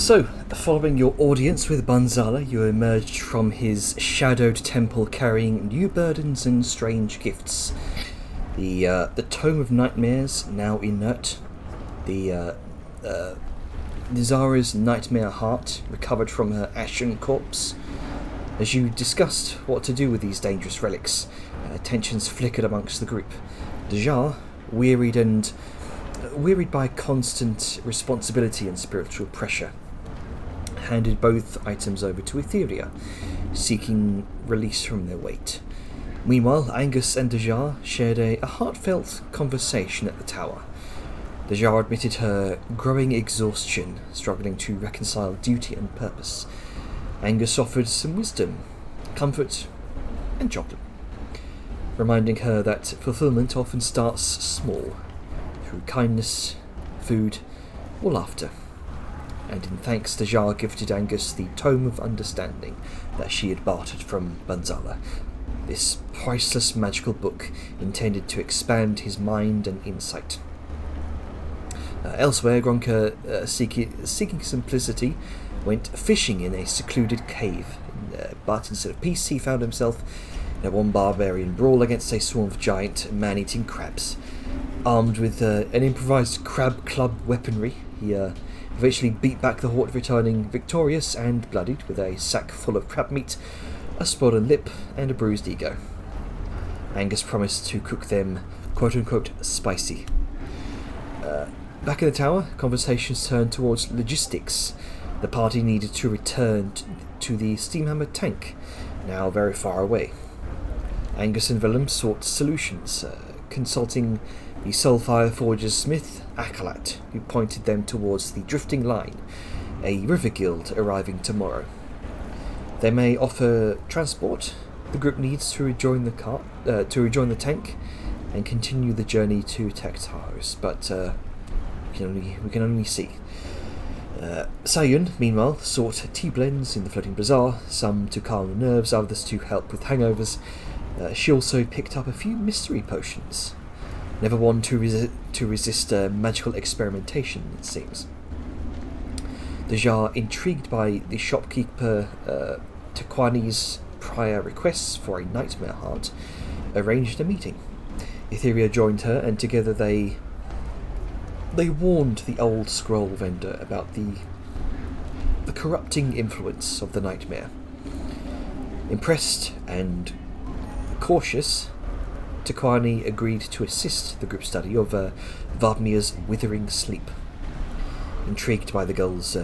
So, following your audience with Banzala, you emerged from his shadowed temple carrying new burdens and strange gifts. The Tome of Nightmares, now inert. The Nizara's nightmare heart, recovered from her ashen corpse. As you discussed what to do with these dangerous relics, tensions flickered amongst the group. Dejar, wearied by constant responsibility and spiritual pressure, handed both items over to Etheria, seeking release from their weight. Meanwhile, Angus and Dejar shared a heartfelt conversation at the tower. Dejar admitted her growing exhaustion, struggling to reconcile duty and purpose. Angus offered some wisdom, comfort, and chocolate, reminding her that fulfillment often starts small, through kindness, food, or laughter. And in thanks, Dejar gifted Angus the Tome of Understanding that she had bartered from Banzala, this priceless magical book intended to expand his mind and insight. Elsewhere, Gronka, seeking simplicity, went fishing in a secluded cave, but instead of peace he found himself in a one barbarian brawl against a swarm of giant man-eating crabs. Armed with an improvised crab club weaponry, he eventually beat back the horde, returning victorious and bloodied, with a sack full of crab meat, a swollen lip, and a bruised ego. Angus promised to cook them quote-unquote spicy. Back in the tower, conversations turned towards logistics. The party needed to return to the Steamhammer tank, now very far away. Angus and Willem sought solutions, consulting the Soulfire Forge's smith, Akalat, who pointed them towards the Drifting Line, a river guild arriving tomorrow. They may offer transport. The group needs to rejoin the tank and continue the journey to Tektaros, but we can only see. Sayun, meanwhile, sought tea blends in the floating bazaar, some to calm the nerves, others to help with hangovers. She also picked up a few mystery potions, never one to resist magical experimentation, it seems. Dejar, intrigued by the shopkeeper Tequani's prior requests for a nightmare heart, arranged a meeting. Etheria joined her, and together they warned the old scroll vendor about the corrupting influence of the nightmare. Impressed and cautious, Tequani agreed to assist the group study of Vardmir's withering sleep. Intrigued by the girl's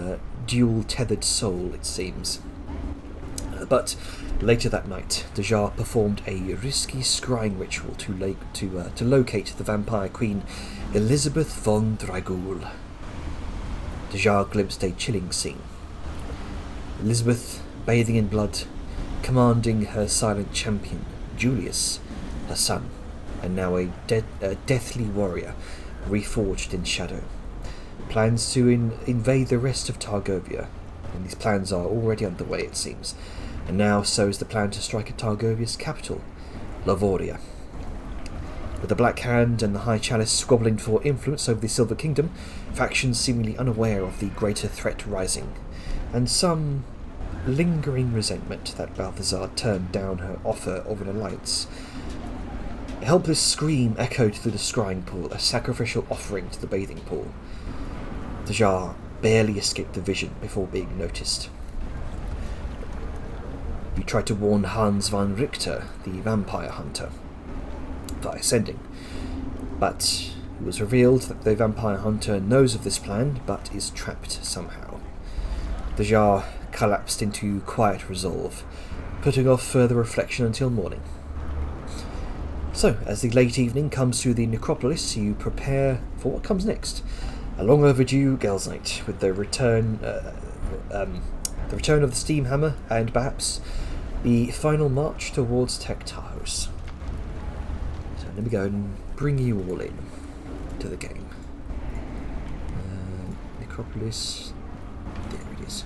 dual-tethered soul, it seems. But later that night, Dejar performed a risky scrying ritual to locate the vampire queen Elizabeth von Dragul. Dejar glimpsed a chilling scene. Elizabeth, bathing in blood, commanding her silent champion, Julius, her son, and now a deathly warrior, reforged in shadow. Plans to invade the rest of Targovia, and these plans are already underway, it seems. And now so is the plan to strike at Targovia's capital, Lavoria. With the Black Hand and the High Chalice squabbling for influence over the Silver Kingdom, factions seemingly unaware of the greater threat rising, and some lingering resentment that Balthazar turned down her offer of an alliance. A helpless scream echoed through the scrying pool, a sacrificial offering to the bathing pool. Dejar barely escaped the vision before being noticed. You tried to warn Hans van Richter, the vampire hunter, by ascending, but it was revealed that the vampire hunter knows of this plan, but is trapped somehow. Dejar collapsed into quiet resolve, putting off further reflection until morning. So, as the late evening comes to the necropolis, you prepare for what comes next. A long overdue Girls' Night, with the return of the Steamhammer, and perhaps the final march towards Tektaros. So let me go and bring you all in to the game. Necropolis, there it is.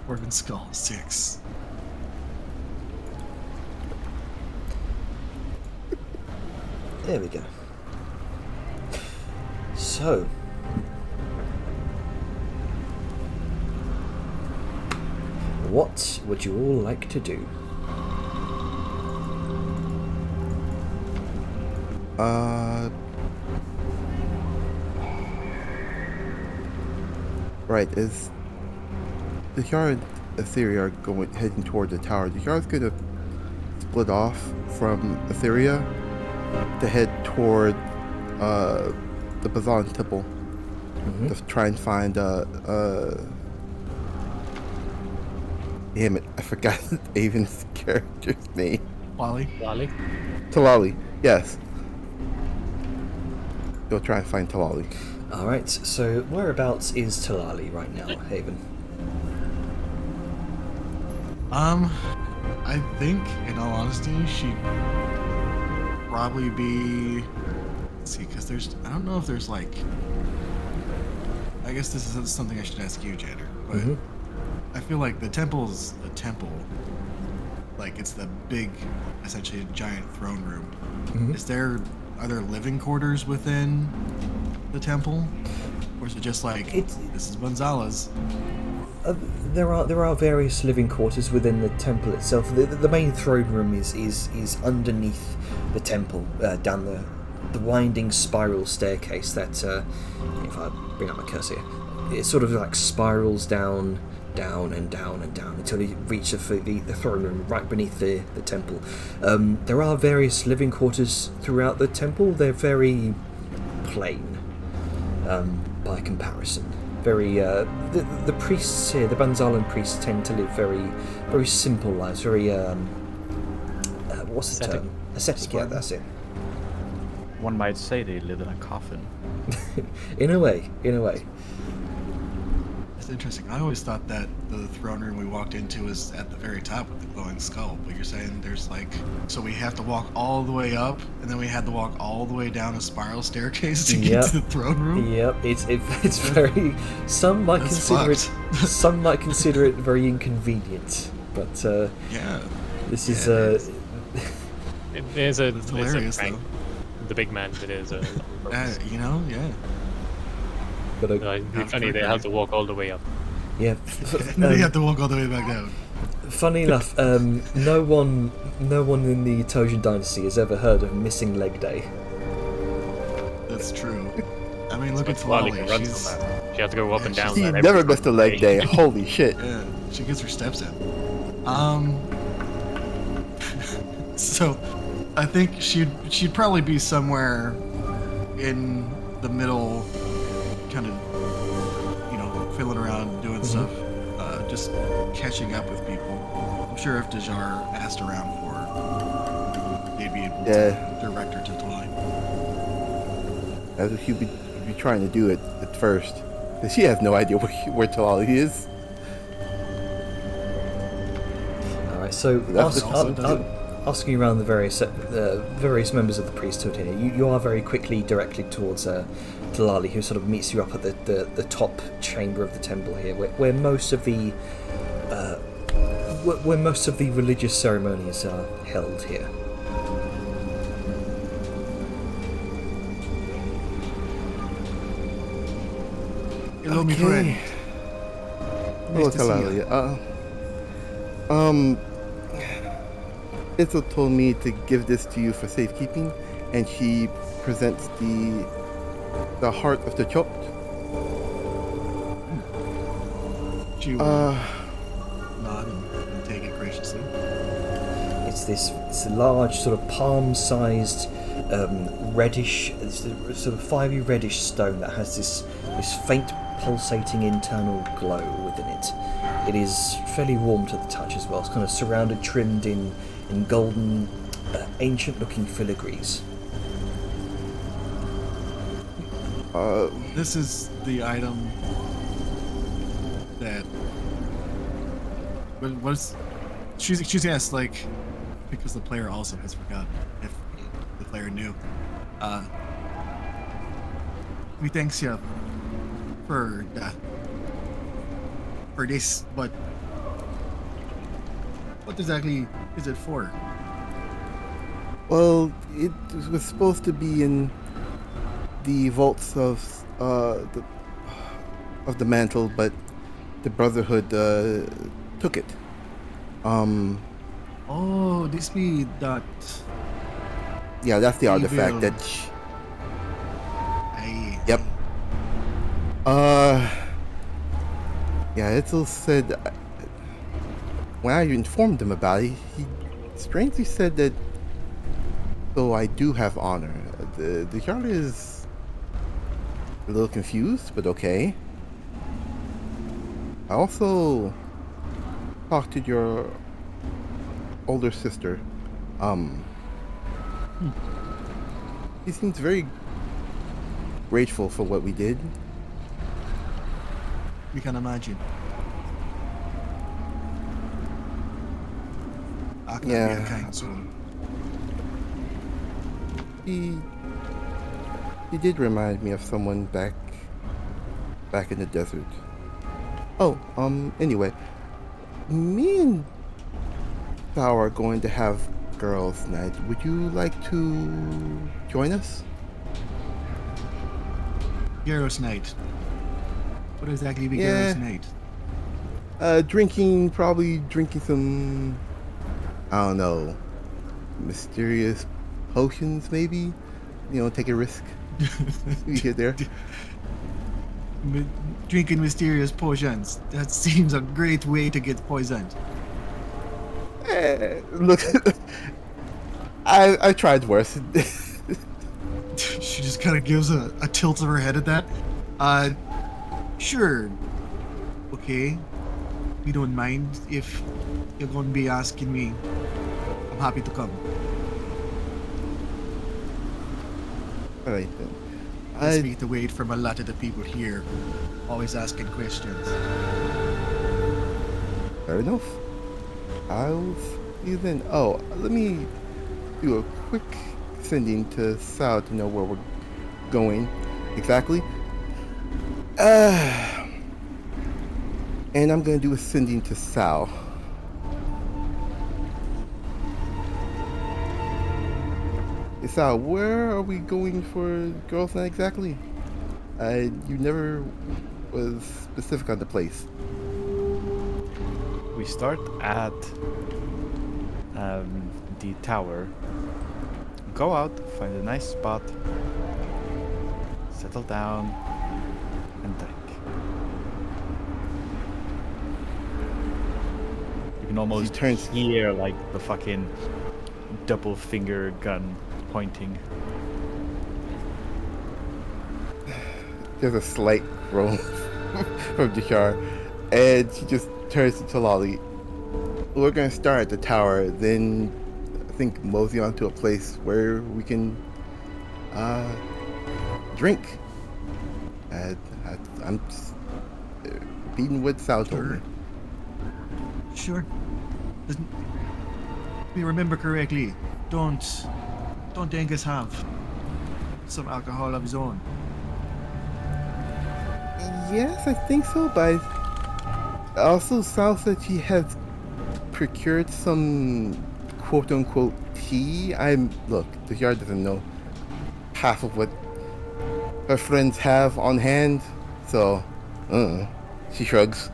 Organ Skull 6. There we go. So, what would you all like to do? Right, is the Yara and Etheria are heading toward the tower. The Yara's gonna split off from Etheria to head toward the Bazan Temple to try and find damn it, I forgot Avon's character's name. Wally? Talali, yes. Go try and find Talali. Alright, so whereabouts is Talali right now, Haven? I think, in all honesty, she'd probably be... Let's see, because I don't know if there's, like... I guess this is something I should ask you, Janner, but I feel like the temple's a temple. Like, it's the big, essentially, giant throne room. Are there living quarters within the temple? Or is it just like, this is Gonzalez? There are various living quarters within the temple itself. The main throne room is underneath the temple, down the winding spiral staircase that, if I bring up my cursor here, it sort of like spirals down and down and down until you reach the throne room right beneath the temple. There are various living quarters throughout the temple. They're very plain by comparison. Very the priests here, the Banzalan priests, tend to live very simple lives. Very what's the term? Ascetic. Yeah, that's it. One might say they live in a coffin. in a way. It's interesting. I always thought that the throne room we walked into was at the very top with the glowing skull, but you're saying there's like, so we have to walk all the way up, and then we had to walk all the way down a spiral staircase to get to the throne room. Yep, it's very. Some might consider it very inconvenient, but yeah, this is It is a hilarious prank. though. The big man, it is a. Yeah. But It's funny they have to walk all the way up. yeah. And then you have to walk all the way back down. Funny enough, no one in the Tojan dynasty has ever heard of Missing Leg Day. That's true. I mean, look at Lali Talali. can run from that. She has to go up and down. She that never every missed a leg day. Holy shit. Yeah, she gets her steps in. So, I think she'd probably be somewhere in the middle, kind of, fiddling around, doing stuff, just catching up with people. I'm sure if Dajar asked around for her, they'd be able to direct her to Twilight. That's what she'd be trying to do at first. Because she has no idea where Talali is. Alright, so asking around the various members of the priesthood here, you are very quickly directed towards Talali, who sort of meets you up at the top chamber of the temple here, where most of the religious ceremonies are held here. Hello, my friend. Hello, Nice to see you. Talali. Itzel told me to give this to you for safekeeping, and she presents the heart of the chopped. She will nod and take it graciously. It's a large sort of palm-sized reddish, sort of fiery reddish stone that has this faint pulsating internal glow within it. It is fairly warm to the touch as well. It's kind of surrounded, trimmed in golden, ancient-looking filigrees. This is the item that. What's she's asked, like, because the player also has forgotten if the player knew. We thanks you for this, but what exactly is it for? Well, it was supposed to be in the vaults of the mantle, but the Brotherhood took it. Oh, this be that. Yeah, that's the artifact Evil. that. I. Yep. Yeah, Itzel said when I informed him about it, he strangely said that though I do have honor, the Jarl is a little confused, but okay. I also talked to your older sister. He seems very grateful for what we did. We can imagine. I can be a Yeah. kind soul. He did remind me of someone back in the desert. Oh, anyway, me and Thao are going to have girls' night. Would you like to join us? Gyros night. What exactly be Yeah. Gyros night? Probably drinking some, I don't know, mysterious potions maybe? You know, take a risk. You get there. Drinking mysterious potions. That seems a great way to get poisoned. Look, I tried worse. She just kind of gives a tilt of her head at that. Sure. Okay. We don't mind if you're going to be asking me. I'm happy to come. Alright then. Let's be away from a lot of the people here, always asking questions. Fair enough. I'll see you then. Oh, let me do a quick sending to Sal to know where we're going exactly. And I'm gonna do a sending to Sal. Hey, Sal, where are we going for girls' night exactly? You never was specific on the place. We start at the tower. Go out, find a nice spot, settle down, and drink. You can almost turns- hear like the fucking double finger gun pointing. There's a slight groan from Jashar, and she just turns to Lolly. We're gonna start at the tower, then I think mosey on to a place where we can drink. I'm just repeating what Sal told me. Sure. If we remember correctly, don't Angus have some alcohol of his own? Yes, I think so, but also Sal said she has procured some quote-unquote tea. Look, the yard doesn't know half of what her friends have on hand, so she shrugs.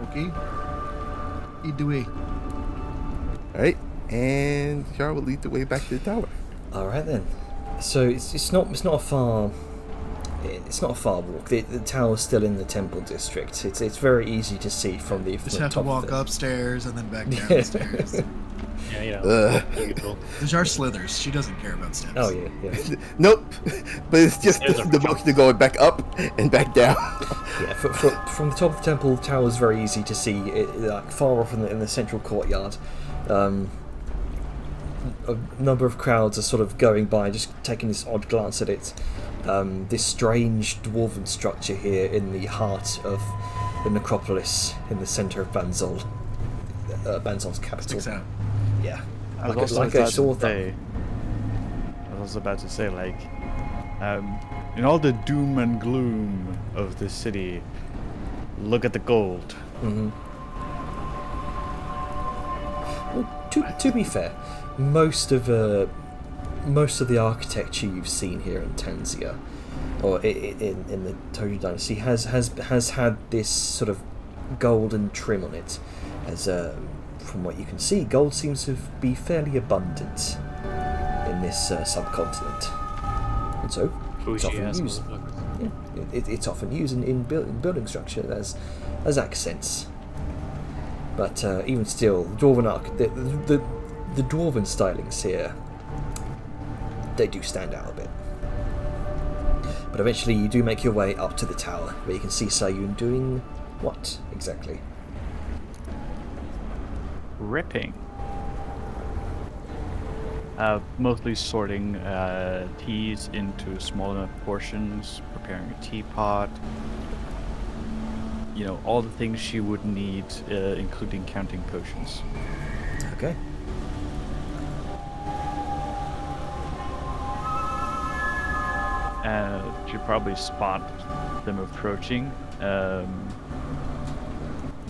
Okay. Lead the way. Alright, and Jashar will lead the way back to the tower. All right then. So it's not a far walk. The tower's still in the temple district. It's very easy to see from the Just from have the to top walk of the, upstairs and then back down the stairs. Yeah, you know. Usual. The Jar slithers. She doesn't care about steps. Oh yeah. Nope, but it's just There's a the motion of going back up and back down. Yeah, from the top of the temple, the tower is very easy to see. Like far off in the central courtyard, a number of crowds are sort of going by, just taking this odd glance at it. This strange dwarven structure here in the heart of the necropolis in the centre of Banzol, Banzol's capital. Sticks out. Yeah, I was like also a about to sore thumb. say, in all the doom and gloom of the city, look at the gold. Hmm. Well, to be fair, most of the architecture you've seen here in Tanzia, or in the Tojo Dynasty, has had this sort of golden trim on it. As from what you can see, gold seems to be fairly abundant in this subcontinent, and so it's often used. It's often used in building structure as accents. But even still, the dwarven stylings here, they do stand out a bit. But eventually you do make your way up to the tower, where you can see Sayun doing what exactly? Ripping. Mostly sorting teas into small enough portions, preparing a teapot. You know, all the things she would need, including counting potions. Okay. She'll probably spot them approaching.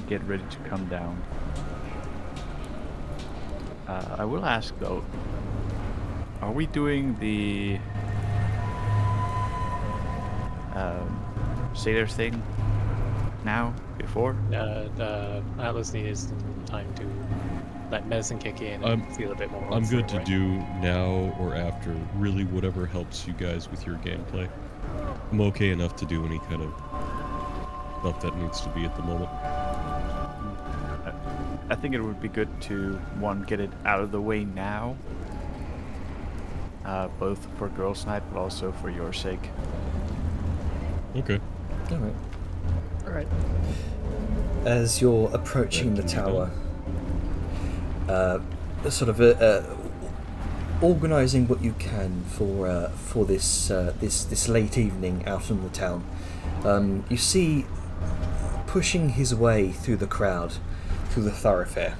Get ready to come down. I will ask though, are we doing the sailor thing now, before? Atlas needs some time to let medicine kick in and feel a bit more. I'm good to do now or after, really whatever helps you guys with your gameplay. I'm okay enough to do any kind of stuff that needs to be at the moment. I think it would be good to, one, get it out of the way now, both for girls' night, but also for your sake. Okay. All right. As you're approaching the tower, sort of organising what you can for this late evening out in the town, you see, pushing his way through the crowd, through the thoroughfare,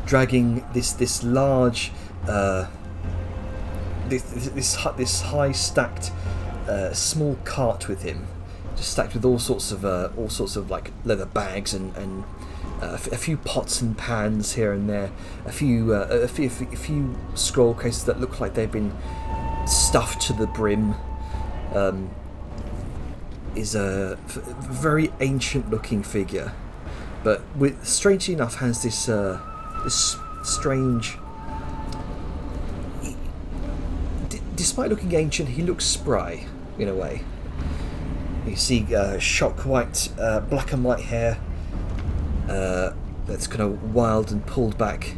dragging this large, this high stacked small cart with him, just stacked with all sorts of like leather bags and a few pots and pans here and there, a few scroll cases that look like they've been stuffed to the brim. Is a very ancient looking figure, but strangely enough has this strange. Despite looking ancient, he looks spry in a way. You see shock white, black and white hair that's kind of wild and pulled back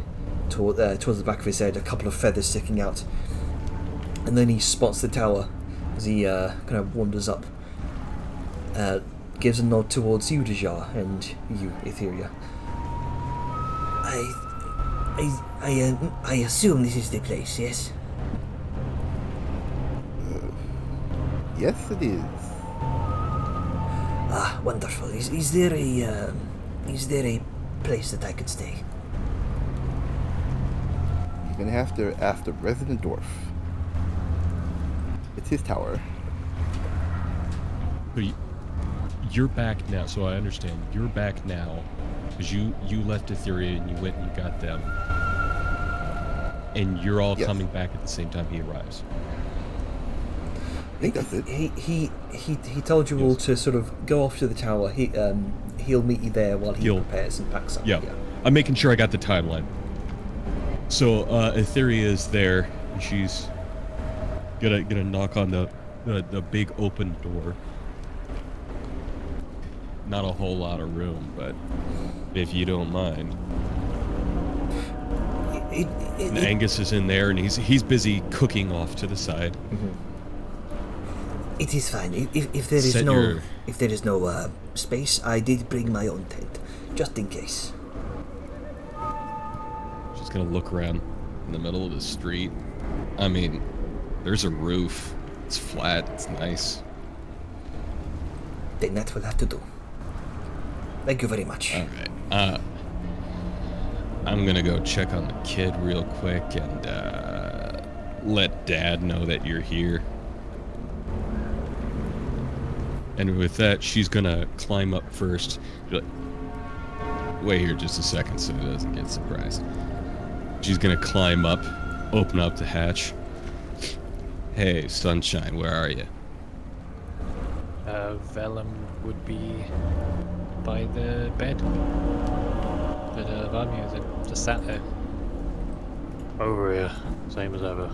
towards the back of his head, a couple of feathers sticking out, and then he spots the tower as he kind of wanders up. Gives a nod towards you, Dejar, and you, Etheria. I assume this is the place, yes? Yes, it is. Ah, wonderful. Is there a place that I could stay? You're gonna have to ask the resident dwarf. It's his tower. So you're back now, so I understand. You're back now because you left Etheria and you went and you got them, and you're all coming back at the same time he arrives. I think that's it. He told you all to sort of go off to the tower. He'll meet you there while he prepares and packs up. Yeah. I'm making sure I got the timeline. So Etheria is there, and she's gonna knock on the big open door. Not a whole lot of room, but if you don't mind. And Angus is in there, and he's busy cooking off to the side. Mm-hmm. It is fine. If there is no space, I did bring my own tent, just in case. She's gonna look around in the middle of the street. I mean, there's a roof. It's flat. It's nice. Then that will have to do. Thank you very much. All right. I'm gonna go check on the kid real quick and let Dad know that you're here. And with that, she's gonna climb up first. Be like, wait here just a second so he doesn't get surprised. She's gonna climb up, open up the hatch. Hey, Sunshine, where are you? Vellum would be by the bed. But Vladimir just sat there. Over here, same as ever.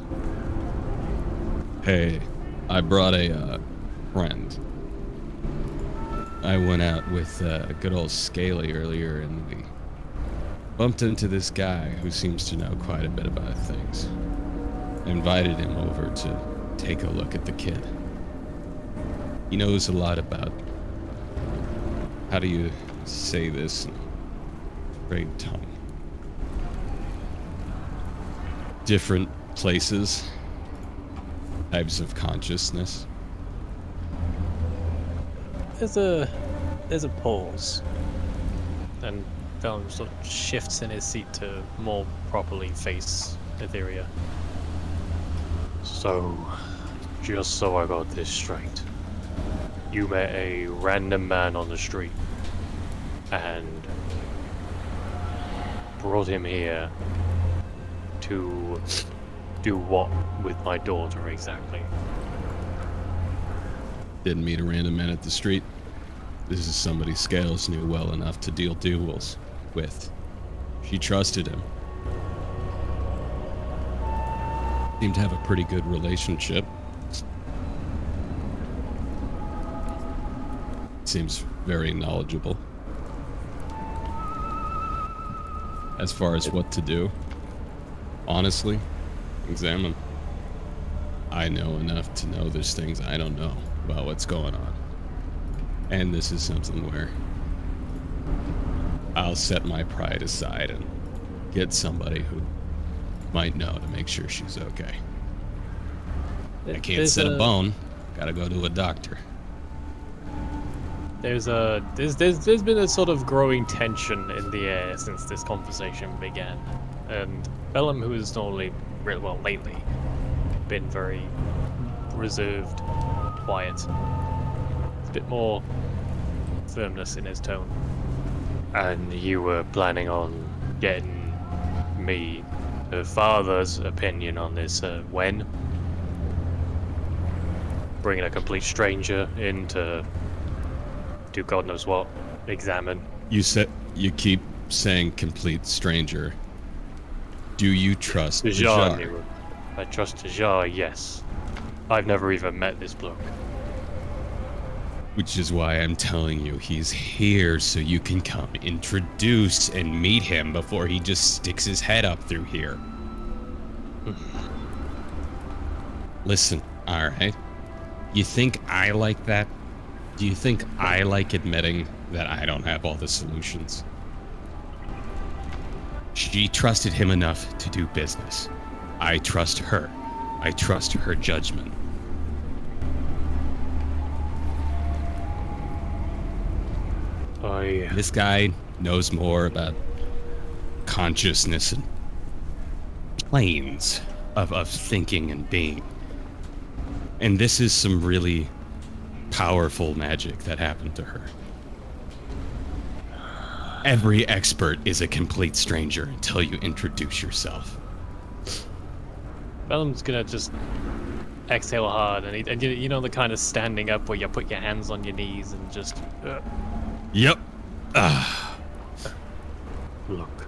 Hey, I brought a friend. I went out with good old Scaly earlier and we bumped into this guy who seems to know quite a bit about things. I invited him over to take a look at the kid. He knows a lot about, how do you say this in a straight tongue? Different places, types of consciousness. There's a pause, and Vellum sort of shifts in his seat to more properly face Etheria. So, just so I got this straight, you met a random man on the street and brought him here to do what with my daughter exactly? Didn't meet a random man at the street. This is somebody Scales knew well enough to deal duels with. She trusted him. Seemed to have a pretty good relationship. Seems very knowledgeable. As far as what to do, honestly, examine. I know enough to know there's things I don't know about what's going on. And this is something where I'll set my pride aside and get somebody who might know to make sure she's okay. I can't set a bone. Gotta go to a doctor. There's been a sort of growing tension in the air since this conversation began, and Vellum, who is normally, well, lately, been very reserved, quiet. There's a bit more firmness in his tone. And you were planning on getting me her father's opinion on this when? Bringing a complete stranger in to do God knows what, examine. You keep saying complete stranger. Do you trust Tajjar? I trust Tajjar, yes. I've never even met this bloke. Which is why I'm telling you, he's here so you can come introduce and meet him before he just sticks his head up through here. Listen, alright? You think I like that? Do you think I like admitting that I don't have all the solutions? She trusted him enough to do business. I trust her. I trust her judgment. This guy knows more about consciousness and planes of thinking and being. And this is some really powerful magic that happened to her. Every expert is a complete stranger until you introduce yourself. Vellum's gonna just exhale hard, and you know the kind of standing up where you put your hands on your knees and just. Yep. Look,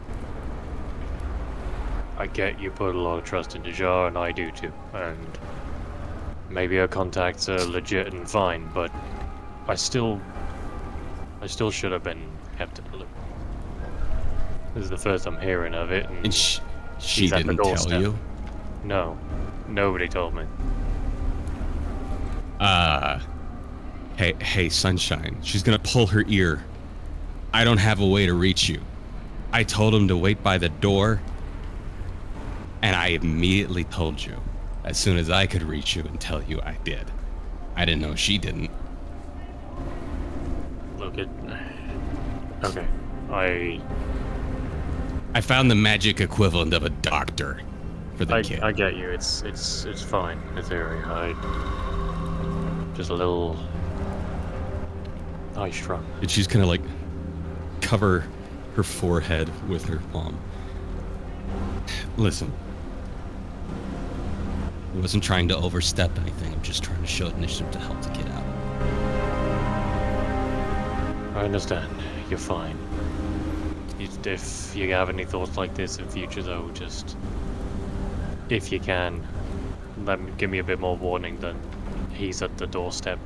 I get you put a lot of trust in Tajjar, and I do too. And maybe her contacts are legit and fine, but I still should have been kept in the loop. This is the first I'm hearing of it, and she didn't tell you? No, nobody told me. Hey, Sunshine. She's gonna pull her ear. I don't have a way to reach you. I told him to wait by the door, and I immediately told you as soon as I could reach you and tell you I did. I didn't know she didn't. Look at. Okay, I found the magic equivalent of a doctor for the kid. I get you. It's fine. It's area. Just a little high strung. And she's gonna like cover her forehead with her palm. Listen. I wasn't trying to overstep anything. I'm just trying to show initiative to help the kid out. I understand. You're fine. If you have any thoughts like this in future, though, just if you can, give me a bit more warning than he's at the doorstep.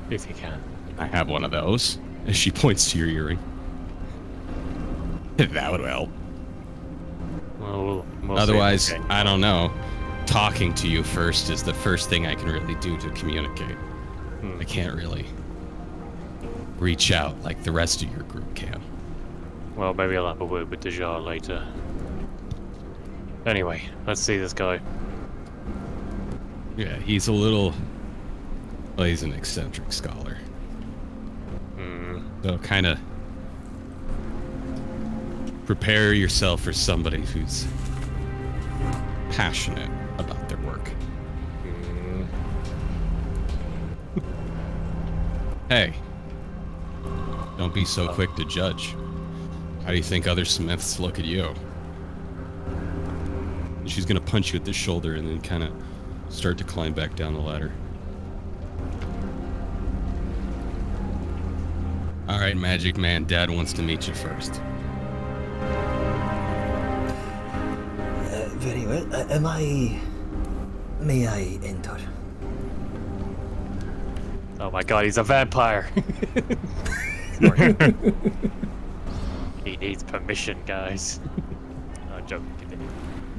If you can. I have one of those. As she points to your earring. That would help. Well, we'll otherwise, see. Okay. I don't know. Talking to you first is the first thing I can really do to communicate. I can't really reach out like the rest of your group can. Well, maybe I'll have a word with Dejar later. Anyway, let's see this guy. Yeah, he's a little... Well, he's an eccentric scholar. So kind of prepare yourself for somebody who's passionate about their work. Hey, don't be so quick to judge. How do you think other smiths look at you? She's gonna punch you at the shoulder and then kind of start to climb back down the ladder. All right, Magic Man, Dad wants to meet you first. Very well. May I enter? Oh my god, he's a vampire! He needs permission, guys. No, I'm joking. Continue.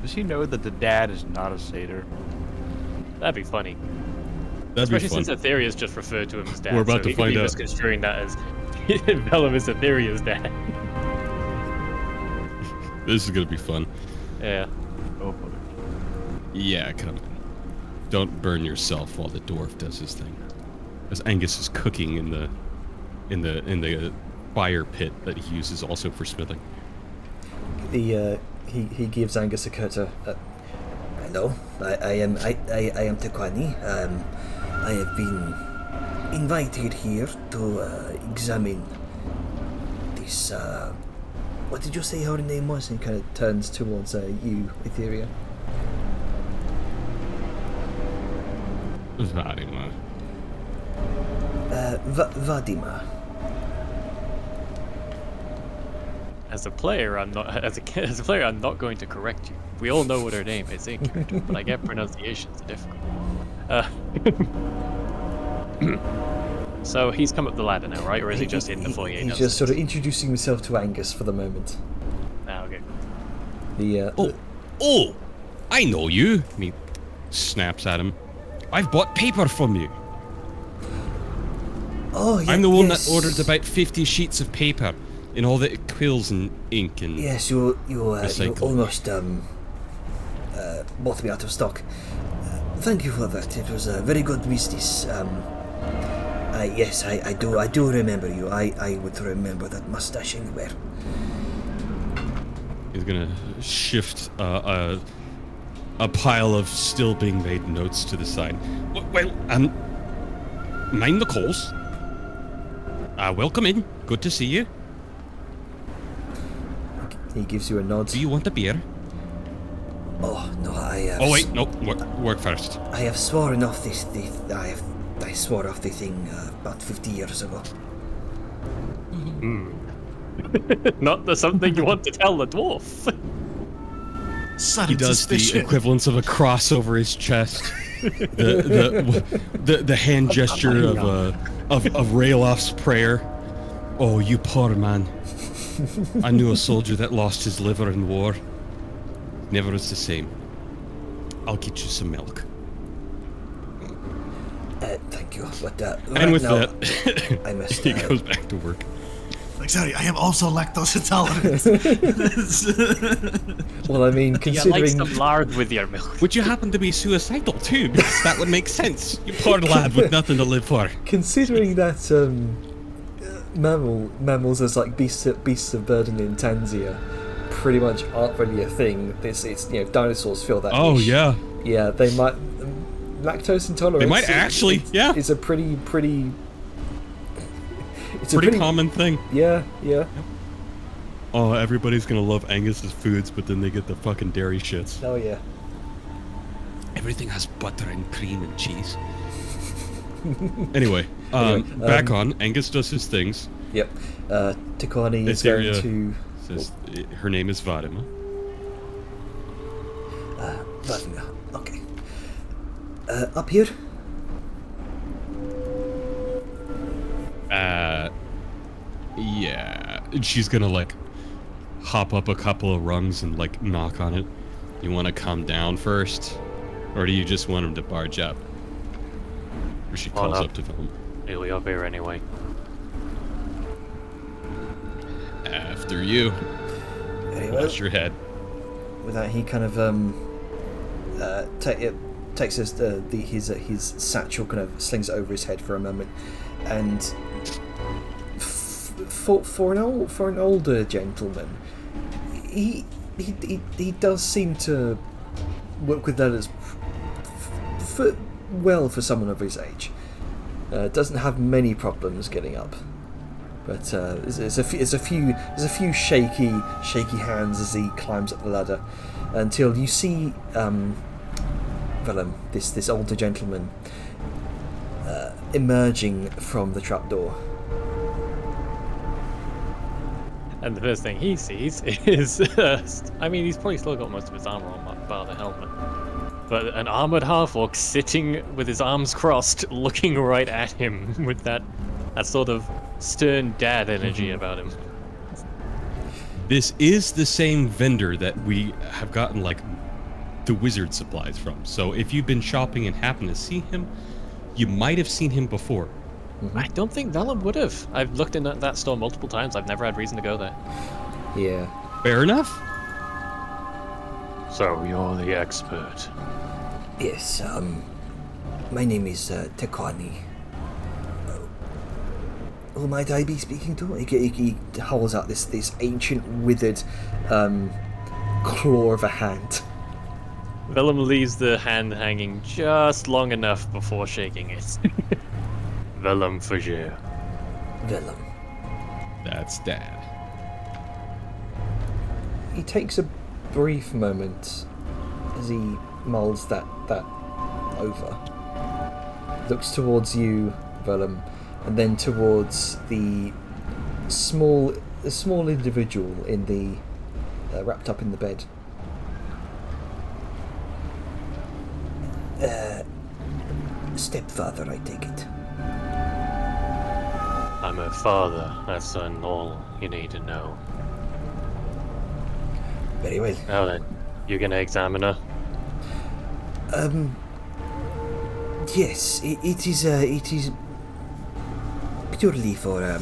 Does he know that the dad is not a satyr? That'd be funny. That'd Especially be fun. since Aetherius just referred to him as dad. We're about so to find he could be out. misconstruing that as Vellum is Aetherius' dad. This is gonna be fun. Yeah. Oh boy. Yeah, come in. Don't burn yourself while the dwarf does his thing. As Angus is cooking in the fire pit that he uses also for smithing. He gives Angus a cutter. Hello, I am Tekwani. I have been invited here to examine this. What did you say her name was? And kind of turns towards you, Etheria. Vadima. Vadima. As a player, I'm not going to correct you. We all know what her name is in character, but I get pronunciations are difficult. So he's come up the ladder now, right? Or is he just in the foyer? He's just sort of introducing himself to Angus for the moment. Ah, okay. Oh, I know you. And he snaps at him. I've bought paper from you. Oh, I'm the one that ordered about 50 sheets of paper in all the quills and ink and... Yes, you recycling. almost bought me out of stock. Thank you for that. It was a very good business. Yes, I do remember you. I would remember that mustache anywhere. He's gonna shift a pile of still being made notes to the side. Well, mind the calls. Welcome in. Good to see you. He gives you a nod. Do you want a beer? Oh no, I have. Oh wait, no. Work first. I have sworn off this. I swore off the thing about 50 years ago. Not something you want to tell the dwarf. He does the equivalence of a cross over his chest. the hand gesture of Rayloff's prayer. Oh, you poor man. I knew a soldier that lost his liver in war. Never was the same. I'll get you some milk. Thank you. But And with now, that, I must. he goes back to work. Like, sorry, I am also lactose intolerant. Well, I mean, You like considering some lard with your milk. Would you happen to be suicidal too? Because that would make sense. You poor lad with nothing to live for. considering that mammals as like beasts of burden in Tanzania pretty much aren't really a thing. It's dinosaurs feel that. Oh niche. yeah. Yeah, they might. Lactose intolerance. They might actually, yeah. It's a pretty. It's Pretty common thing. Yeah. Oh, everybody's gonna love Angus's foods, but then they get the fucking dairy shits. Oh yeah. Everything has butter and cream and cheese. Anyway, back on. Angus does his things. Yep. Tikani is going to. Says her name is Vadima. Vladimir, okay. Up here? Yeah. And she's gonna like hop up a couple of rungs and like knock on it. You want to come down first, or do you just want him to barge up? Or she calls up to him. He'll be up here anyway. After you. Very well. Watch your head. With that, he kind of takes his satchel, kind of slings it over his head for a moment, and for an older gentleman, he does seem to work with that as for someone of his age. Doesn't have many problems getting up, but there's a few shaky hands as he climbs up the ladder, until you see Vellum, this older gentleman, emerging from the trapdoor. And the first thing he sees is, I mean, he's probably still got most of his armor on, bar the helmet. But an armored half-orc sitting with his arms crossed, looking right at him with that sort of stern dad energy about him. This is the same vendor that we have gotten like the wizard supplies from. So if you've been shopping and happen to see him, you might have seen him before. I don't think Vellum would have. I've looked in that store multiple times. I've never had reason to go there. Yeah. Fair enough. So you're the expert. Yes, my name is Tekani. Who might I be speaking to? He holds out this ancient, withered claw of a hand. Vellum leaves the hand hanging just long enough before shaking it. Vellum Fajir. Vellum. That's Dad. He takes a brief moment as he mulls that over. Looks towards you, Vellum, and then towards the small individual in the wrapped up in the bed. Stepfather, I take it. I'm her father. That's all you need to know. Very well. Now then, you gonna examine her? Yes, it is purely for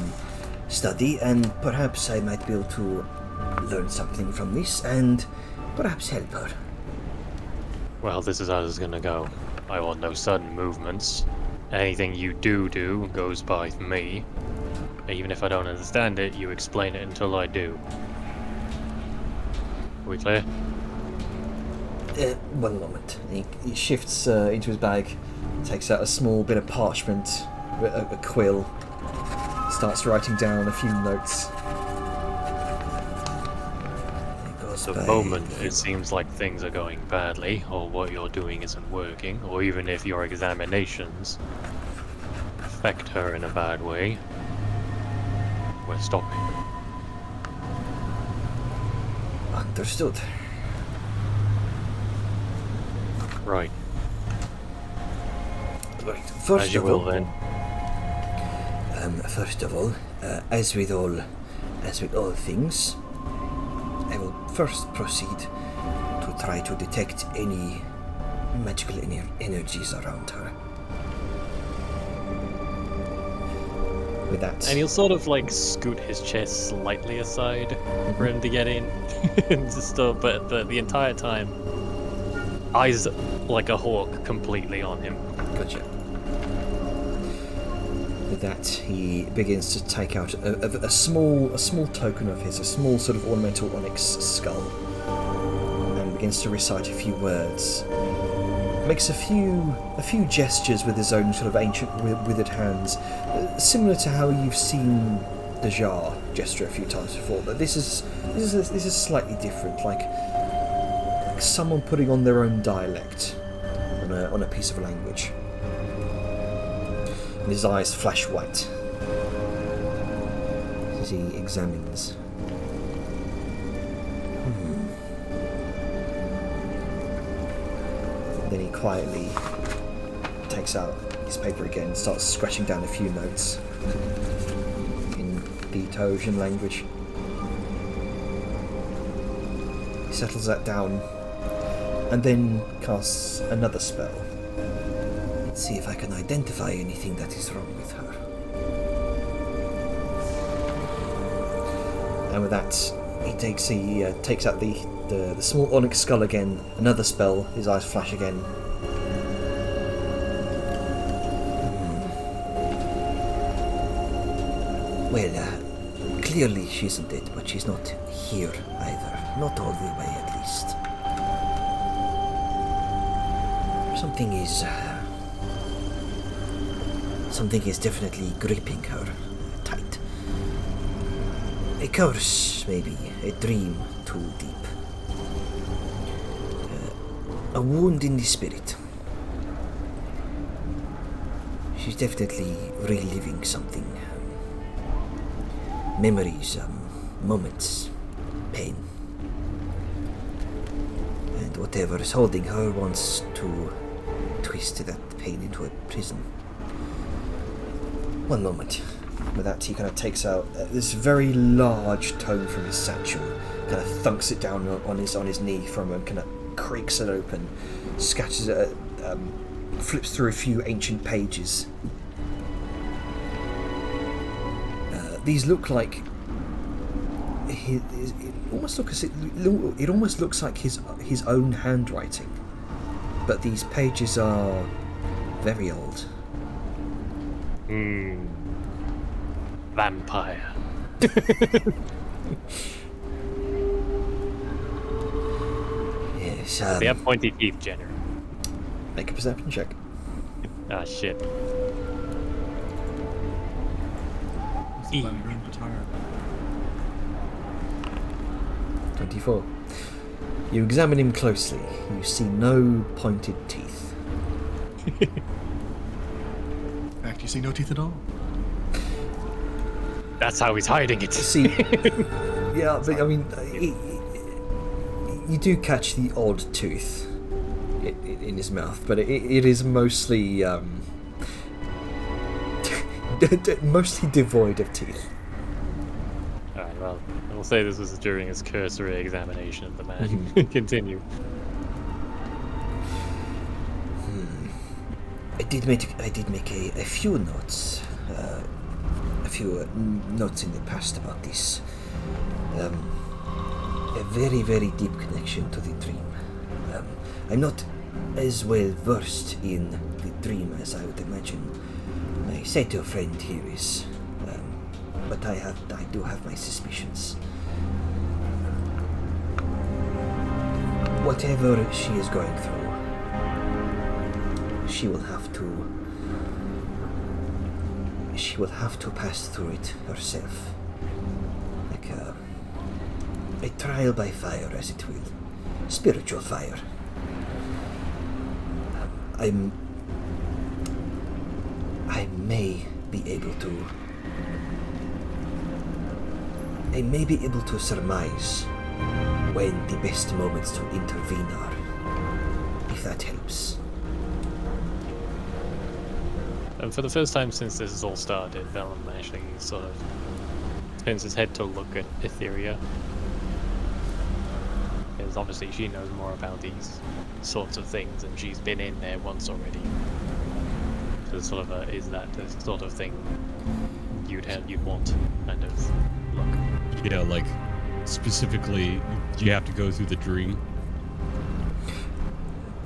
study, and perhaps I might be able to learn something from this, and perhaps help her. Well, this is how this is gonna go. I want no sudden movements. Anything you do goes by me. Even if I don't understand it, you explain it until I do. Are we clear? One moment. He shifts into his bag, takes out a small bit of parchment, a quill, starts writing down a few notes. The moment it seems like things are going badly, or what you're doing isn't working, or even if your examinations affect her in a bad way, we're stopping. Understood. Right. Right. First As you of will all, then. First of all, as with all things, I will first proceed to try to detect any magical energies around her. With that, And he'll sort of like scoot his chest slightly aside for him to get in. But the entire time, eyes like a hawk completely on him. gotcha. With that, he begins to take out a small token of his, a small sort of ornamental onyx skull, and begins to recite a few words. makes a few gestures with his own sort of ancient withered hands, similar to how you've seen Dajar gesture a few times before. But this is slightly different, like someone putting on their own dialect on a piece of language. And his eyes flash white as he examines. Then he quietly takes out his paper again and starts scratching down a few notes in the Taotian language. He settles that down and then casts another spell. Let's see if I can identify anything that is wrong with her. And with that, he takes out the small onyx skull again, another spell, his eyes flash again. Well, clearly she isn't dead, but she's not here either. Not all the way, at least. Something is definitely gripping her tight. A curse, maybe. A dream too deep. A wound in the spirit. She's definitely reliving something. Memories, moments, pain. And whatever is holding her wants to twist that pain into a prison. One moment. With that, he kind of takes out this very large tome from his satchel, kind of thunks it down on his knee from him, kind of creaks it open, sketches it, flips through a few ancient pages. These look like it almost looks like his own handwriting, but these pages are very old. Vampire. Yes. They have pointy teeth, Jenner. Make a perception check. Ah, shit. Let me read the tire. 24. You examine him closely. You see no pointed teeth. In fact, you see no teeth at all. That's how he's hiding it. See, yeah, but I mean, you do catch the odd tooth in his mouth, but it is mostly mostly devoid of teeth. Alright, well, I will say this was during his cursory examination of the man. Continue. I did make a few notes. Notes in the past about this. A very, very deep connection to the dream. I'm not as well versed in the dream as I would imagine my Sato friend here is, but I do have my suspicions. Whatever she is going through, she will have to pass through it herself. Like a trial by fire, as it will. Spiritual fire. I may be able to surmise when the best moments to intervene are, if that helps. And for the first time since this has all started, Vellum actually sort of turns his head to look at Etheria. Because obviously she knows more about these sorts of things and she's been in there once already. So sort of is that the sort of thing you'd want kind of look? Yeah, like specifically, do you have to go through the dream?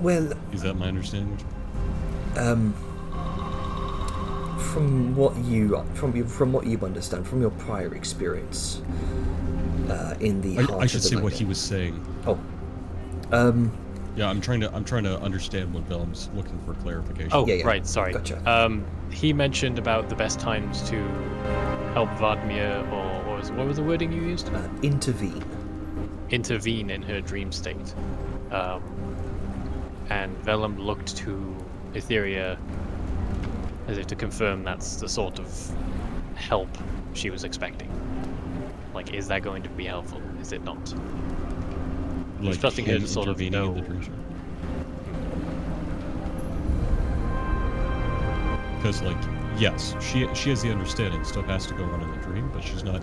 Well, Is that my understanding? from what you understand from your prior experience in the heart I should of the say what nightmare. he was saying. Oh, Yeah, I'm trying to understand what Vellum's looking for clarification. Oh, Yeah. right, sorry. Gotcha. He mentioned about the best times to help Vadmir, or what was the wording you used? Intervene. Intervene in her dream state. And Vellum looked to Etheria as if to confirm that's the sort of help she was expecting. Like, is that going to be helpful? Is it not? Like trusting her him to sort of intervening in know. the dream. Because, like, yes, she has the understanding stuff has to go on in the dream, but she's not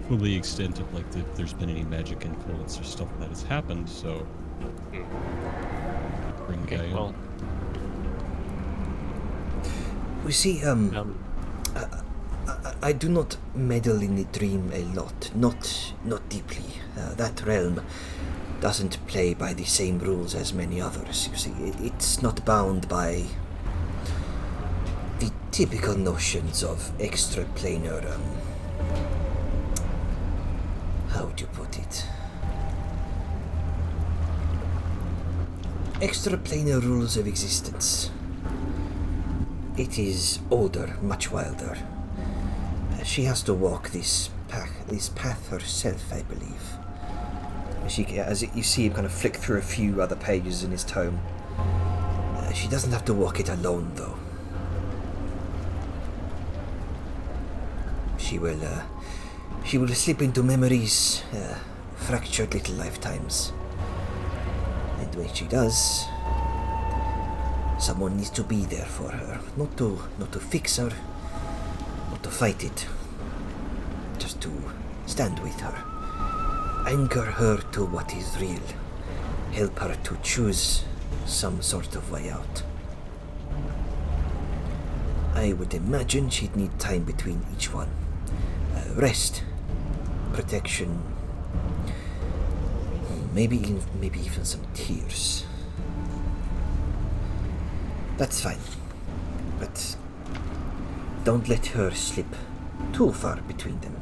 fully extent of, like, if there's been any magic influence or stuff that has happened, so... Bring the guy in. Well, We see, I do not meddle in the dream a lot, not deeply. That realm doesn't play by the same rules as many others, you see. It's not bound by the typical notions of extraplanar, how would you put it? Extraplanar rules of existence. It is older, much wilder. She has to walk this path herself, I believe. You see him kind of flick through a few other pages in his tome. She doesn't have to walk it alone, though. She will slip into memories, fractured little lifetimes. And when she does, someone needs to be there for her, not to fix her, not to fight it, just to stand with her, anchor her to what is real, help her to choose some sort of way out. I would imagine she'd need time between each one. Rest, protection, maybe even some tears. That's fine, but don't let her slip too far between them.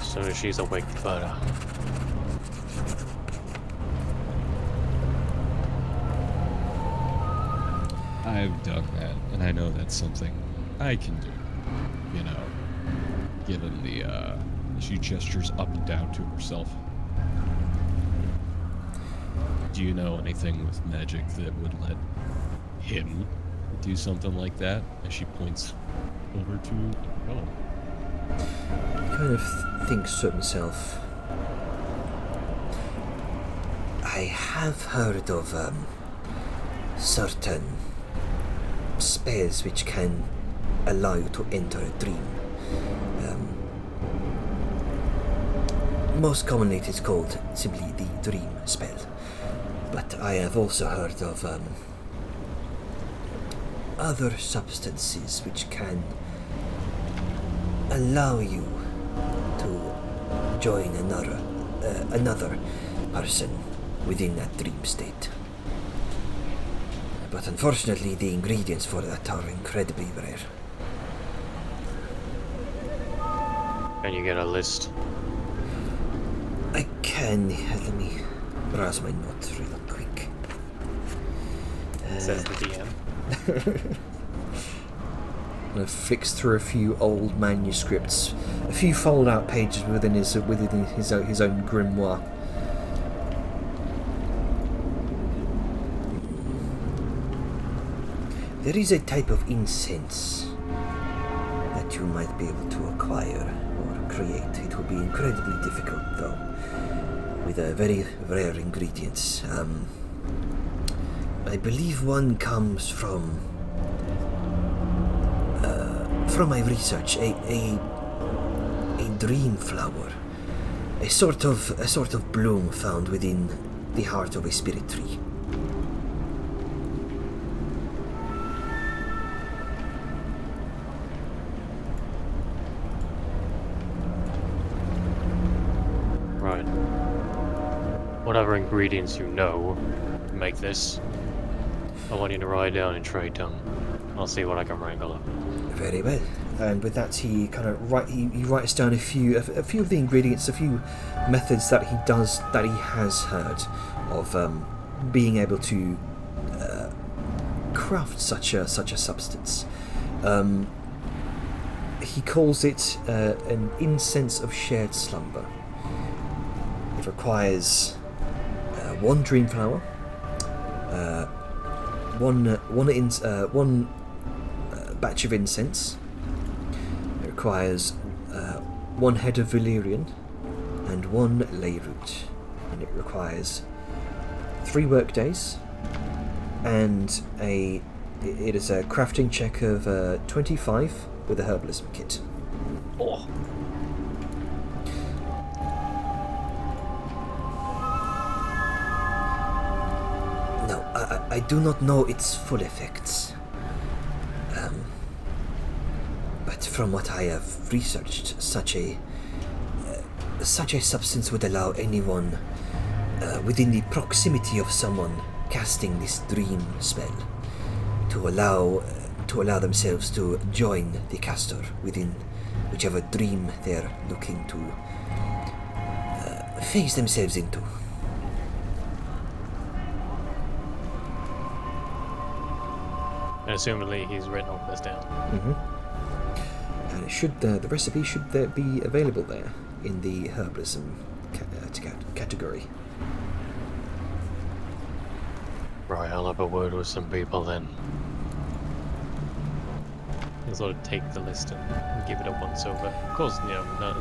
as soon as she's awake, the better. I've done that, and I know that's something I can do. You know, given the, she gestures up and down to herself. Do you know anything with magic that would let him do something like that? As she points over to Vellum. He kind of thinks to himself. I have heard of certain spells which can allow you to enter a dream. Most commonly it is called simply the dream spell. But I have also heard of other substances which can allow you to join another person within that dream state. But unfortunately, the ingredients for that are incredibly rare. Can you get a list? I can. Let me browse my notes real quick. Says the DM. Flicks through a few old manuscripts, a few fold-out pages within his own grimoire. There is a type of incense that you might be able to acquire or create. It will be incredibly difficult, though, with very rare ingredients. I believe one comes from my research, a dream flower, a sort of bloom found within the heart of a spirit tree. Right. Whatever ingredients you know to make this, I want you to write down and trade them. I'll see what I can wrangle up. Very well. and with that he kind of he writes down a few of the ingredients, a few methods that he has heard of being able to craft such a substance. He calls it an incense of shared slumber. It requires one dream flower, one batch of incense. It requires one head of valerian and one ley root, and it requires 3 work days, and it is a crafting check of 25 with a herbalism kit. Oh. No, I do not know its full effects. But from what I have researched, such a substance would allow anyone within the proximity of someone casting this dream spell to allow themselves to join the caster within whichever dream they're looking to phase themselves into. And assumedly he's written all this down. Mm-hmm. And it should the recipe should be available there in the herbalism category. Right, I'll have a word with some people then. And sort of take the list and give it a once over. Of course,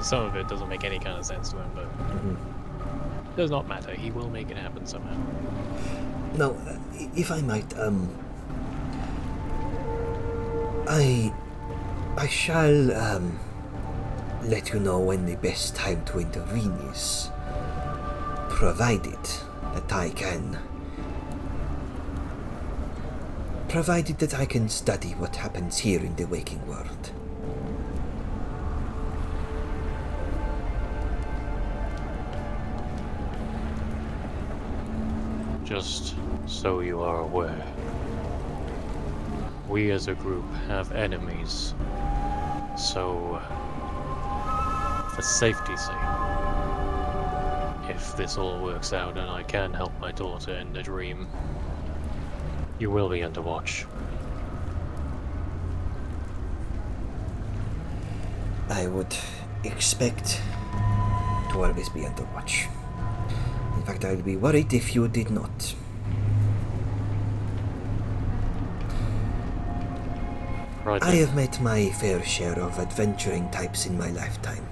some of it doesn't make any kind of sense to him, but it does not matter. He will make it happen somehow. Now, if I might, I shall let you know when the best time to intervene is, provided that I can study what happens here in the waking world. Just so you are aware, we as a group have enemies, so for safety's sake, if this all works out and I can help my daughter in the dream, you will be under watch. I would expect to always be under watch. In fact, I would be worried if you did not. Right. I have met my fair share of adventuring types in my lifetime.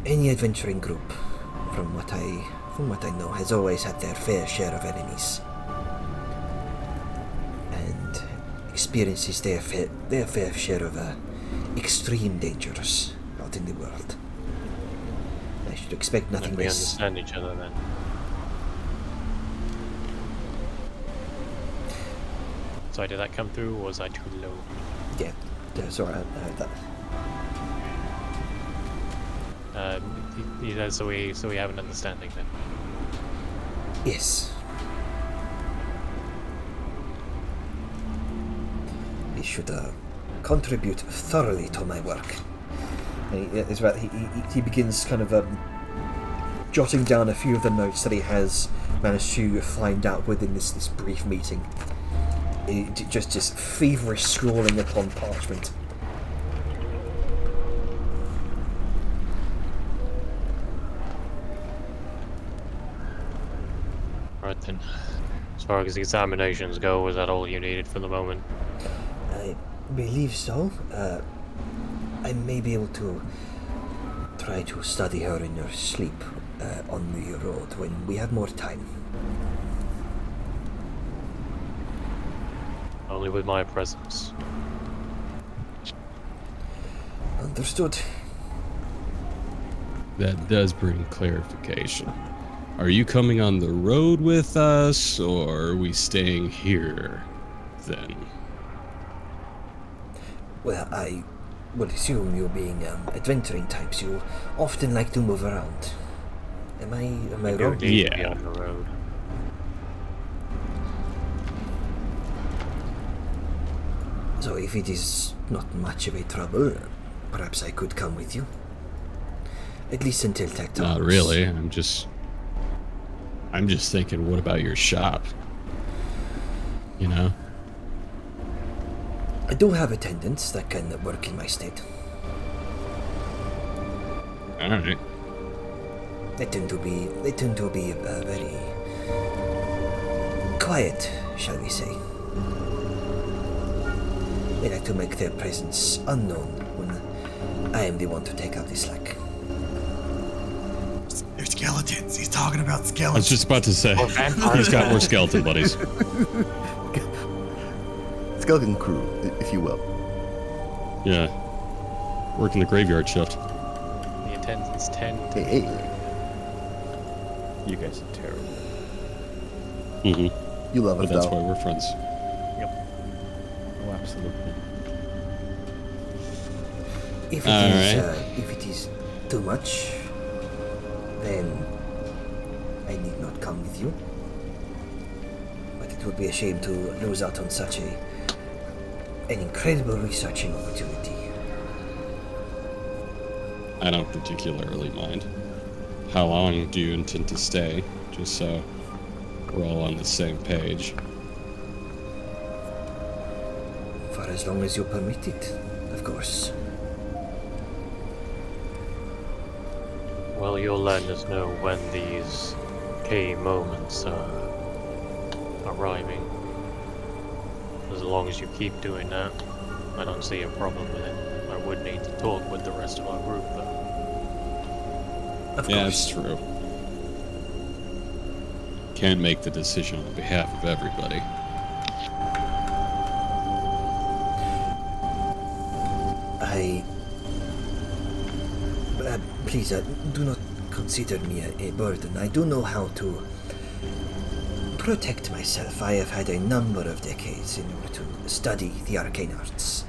Any adventuring group, from what I know, has always had their fair share of enemies. And experiences their fair share of extreme dangers out in the world. I should expect nothing we less. understand each other then. Sorry, did that come through, or was I too low? Yeah, sorry, I heard that. So we have an understanding then. Yes. He should contribute thoroughly to my work. And he begins kind of jotting down a few of the notes that he has managed to find out within this brief meeting. Just feverish scrawling upon parchment. Right then. As far as the examinations go, was that all you needed for the moment? I believe so. I may be able to try to study her in her sleep on the road when we have more time. Only with my presence. Understood. That does bring clarification. Are you coming on the road with us, or are we staying here, then? Well, I would assume you being adventuring types, you often like to move around. Am I wrong? Need to be Yeah. on the road. So if it is not much of a trouble, perhaps I could come with you. At least until Tectonics. Not really. I'm just thinking, what about your shop? You know? I do have attendants that can work in my stead. All right. They tend to be very quiet, shall we say. They like to make their presence unknown when I am the one to take out the slack. They're skeletons. He's talking about I skeletons. was just about to say, Or vampires. he's got more skeleton buddies. Skeleton crew, if you will. Yeah. Working the graveyard shift. The attendants tend to Hey, be hey, You guys are terrible. Mm-hmm. you love But us that's though. why we're friends. Oh, absolutely. If it is too much, then I need not come with you. But it would be a shame to lose out on such an incredible researching opportunity. I don't particularly mind. How long do you intend to stay? Just so we're all on the same page. For as long as you permit it, of course. Well, you'll let us know when these key moments are arriving. As long as you keep doing that, I don't see a problem with it. I would need to talk with the rest of our group, though. Of Yeah, course. that's true. Can't make the decision on behalf of everybody. Please, do not consider me a burden. I do know how to protect myself. I have had a number of decades in order to study the arcane arts.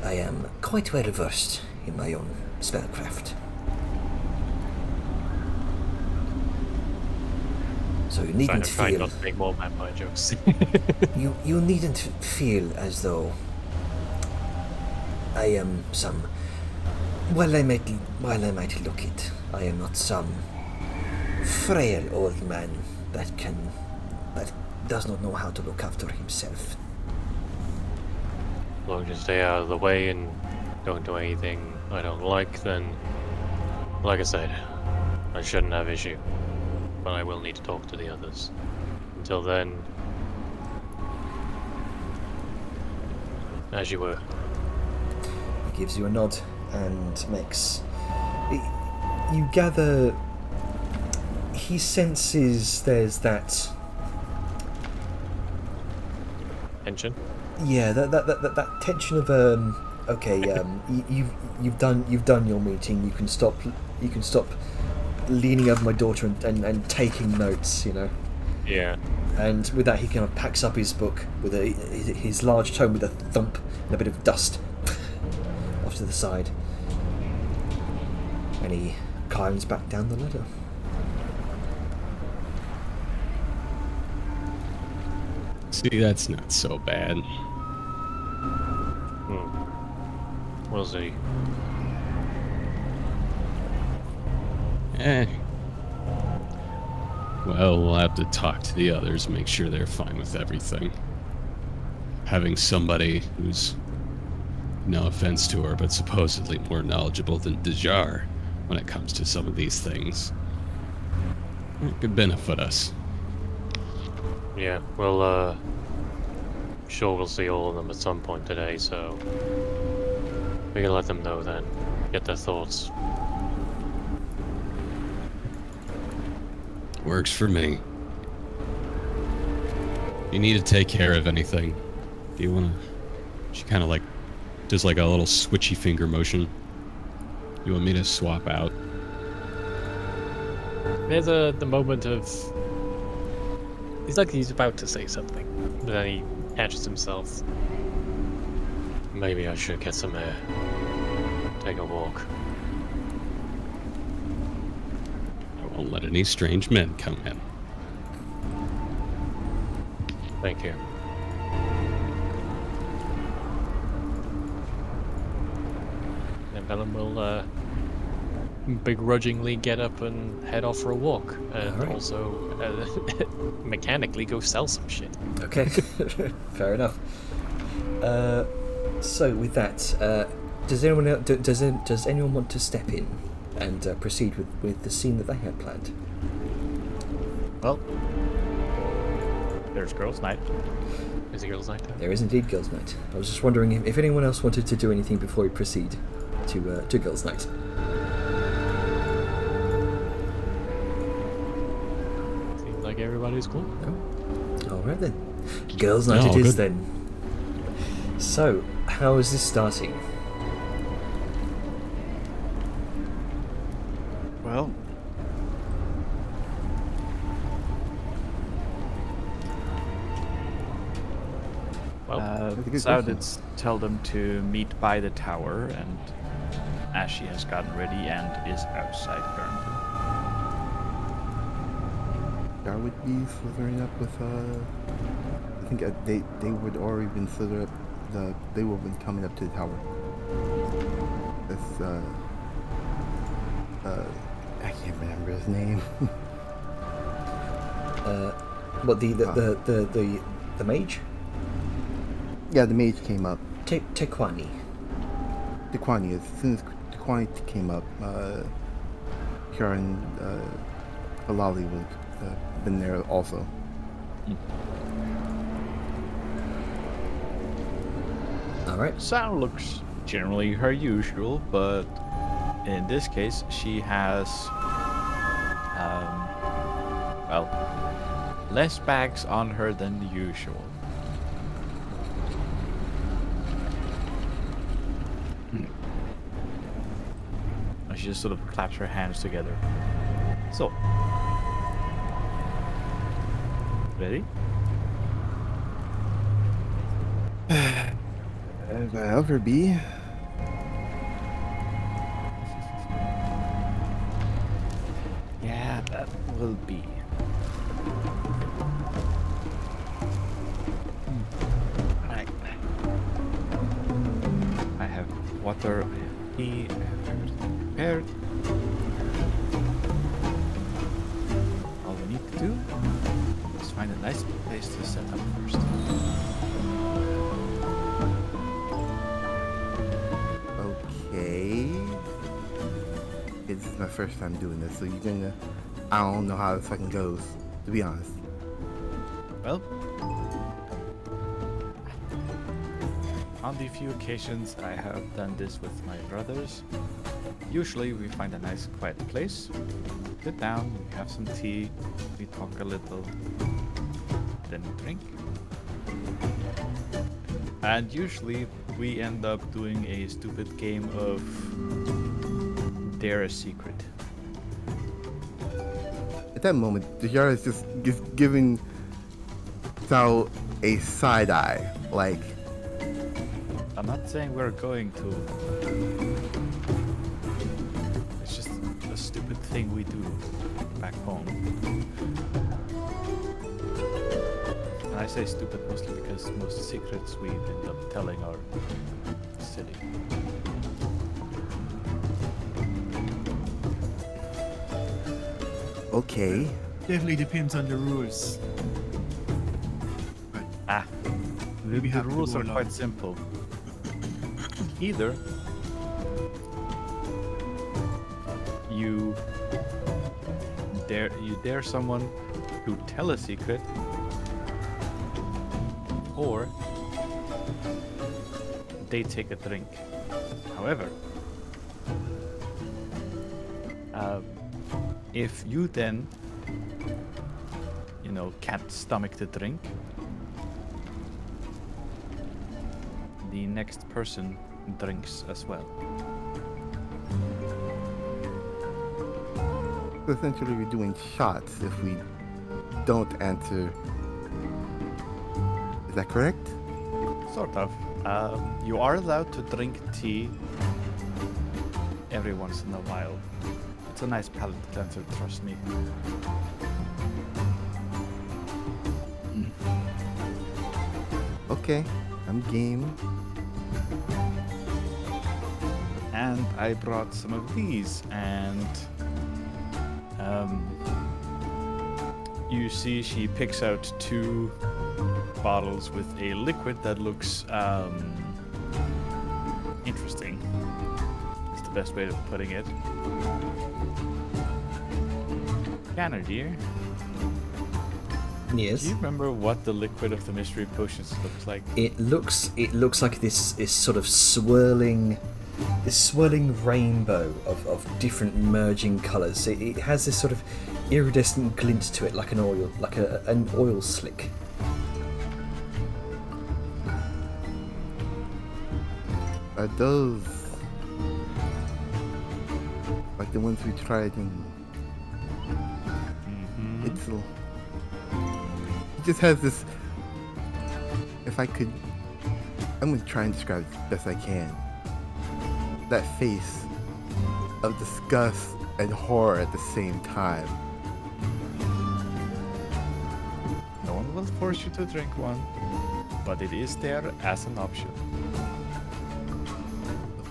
I am quite well versed in my own spellcraft. So you needn't Trying feel not to make more vampire jokes. you needn't feel as though I am some. While I might look it, I am not some frail old man that does not know how to look after himself. As long as you stay out of the way and don't do anything I don't like, then, like I said, I shouldn't have issue. But I will need to talk to the others. Until then, as you were. He gives you a nod and makes. You gather. He senses there's that. Tension? Yeah, that tension of okay, you've done your meeting. You can stop leaning over my daughter and taking notes, you know. Yeah. And with that, he kind of packs up his book with his large tome with a thump and a bit of dust off to the side, and he climbs back down the ladder. See, that's not so bad. We'll see. Well, we'll have to talk to the others, make sure they're fine with everything. Having somebody who's, no offense to her, but supposedly more knowledgeable than Dejar when it comes to some of these things, it could benefit us. Yeah, well, sure we'll see all of them at some point today, so we can let them know then. Get their thoughts. Works for me. You need to take care of anything. Do you wanna... She kind of like does like a little switchy finger motion. You want me to swap out? There's the moment of... He's like he's about to say something, but then he catches himself. Maybe I should get some air. Take a walk. I won't let any strange men come in. Thank you. Bellum will begrudgingly get up and head off for a walk, and Alright. also mechanically go sell some shit. Okay, fair enough. So with that, does anyone want to step in and proceed with the scene that they had planned? Well, there's girls' night. Is it girls' night time? There is indeed girls' night. I was just wondering if anyone else wanted to do anything before we proceed to girls' night. Seems like everybody's cool. All right then, girls' night Yeah, it all is good. then. So, how is this starting? Well, Well, That's a good Sao question. did tell them to meet by the tower, and Ashy has gotten ready and is outside currently. I would be slithering up with I think they would already been slithering up. They would have been coming up to the tower. That's I can't remember his name. What the mage? Yeah, the mage came up. Tequani. Dequani. As soon as Dequani came up, Kieran Alali would been there also. All right. Sao looks generally her usual, but in this case, she has, well, less bags on her than usual. And she just sort of claps her hands together. So, ready? As I ever be. Yeah, that will be. Right. I have water, I have tea, I have everything prepared. All we need to do is find a nice place to set up first. Okay. This is my first time doing this, so you're gonna. I don't know how this fucking goes, to be honest. Well, on the few occasions I have done this with my brothers, usually we find a nice quiet place, sit down, we have some tea, we talk a little, then drink. And usually we end up doing a stupid game of Dare a Secret. At that moment, the yard is just giving Sao a side eye, like. I'm not saying we're going to. It's just a stupid thing we do back home. And I say stupid mostly because most secrets we end up telling are silly. Okay. Definitely depends on the rules. But Ah, the We have to rules go are along. quite simple. Either you dare someone to tell a secret, or they take a drink. However, if you then, can't stomach the drink, the next person drinks as well. So essentially, we're doing shots if we don't answer. Is that correct? Sort of. You are allowed to drink tea every once in a while. It's a nice palate cleanser, trust me. Okay, I'm game. And I brought some of these, and you see she picks out 2 bottles with a liquid that looks interesting. It's the best way of putting it. Canner, dear, Yes. do you remember what the liquid of the mystery potions looks like? It looks like this sort of swirling rainbow of different merging colours. It has this sort of iridescent glint to it, like an oil slick. Those, like the ones we tried in Itzel. It just has this. If I could, I'm gonna try and describe it as best I can. That face of disgust and horror at the same time. No one will force you to drink one, but it is there as an option.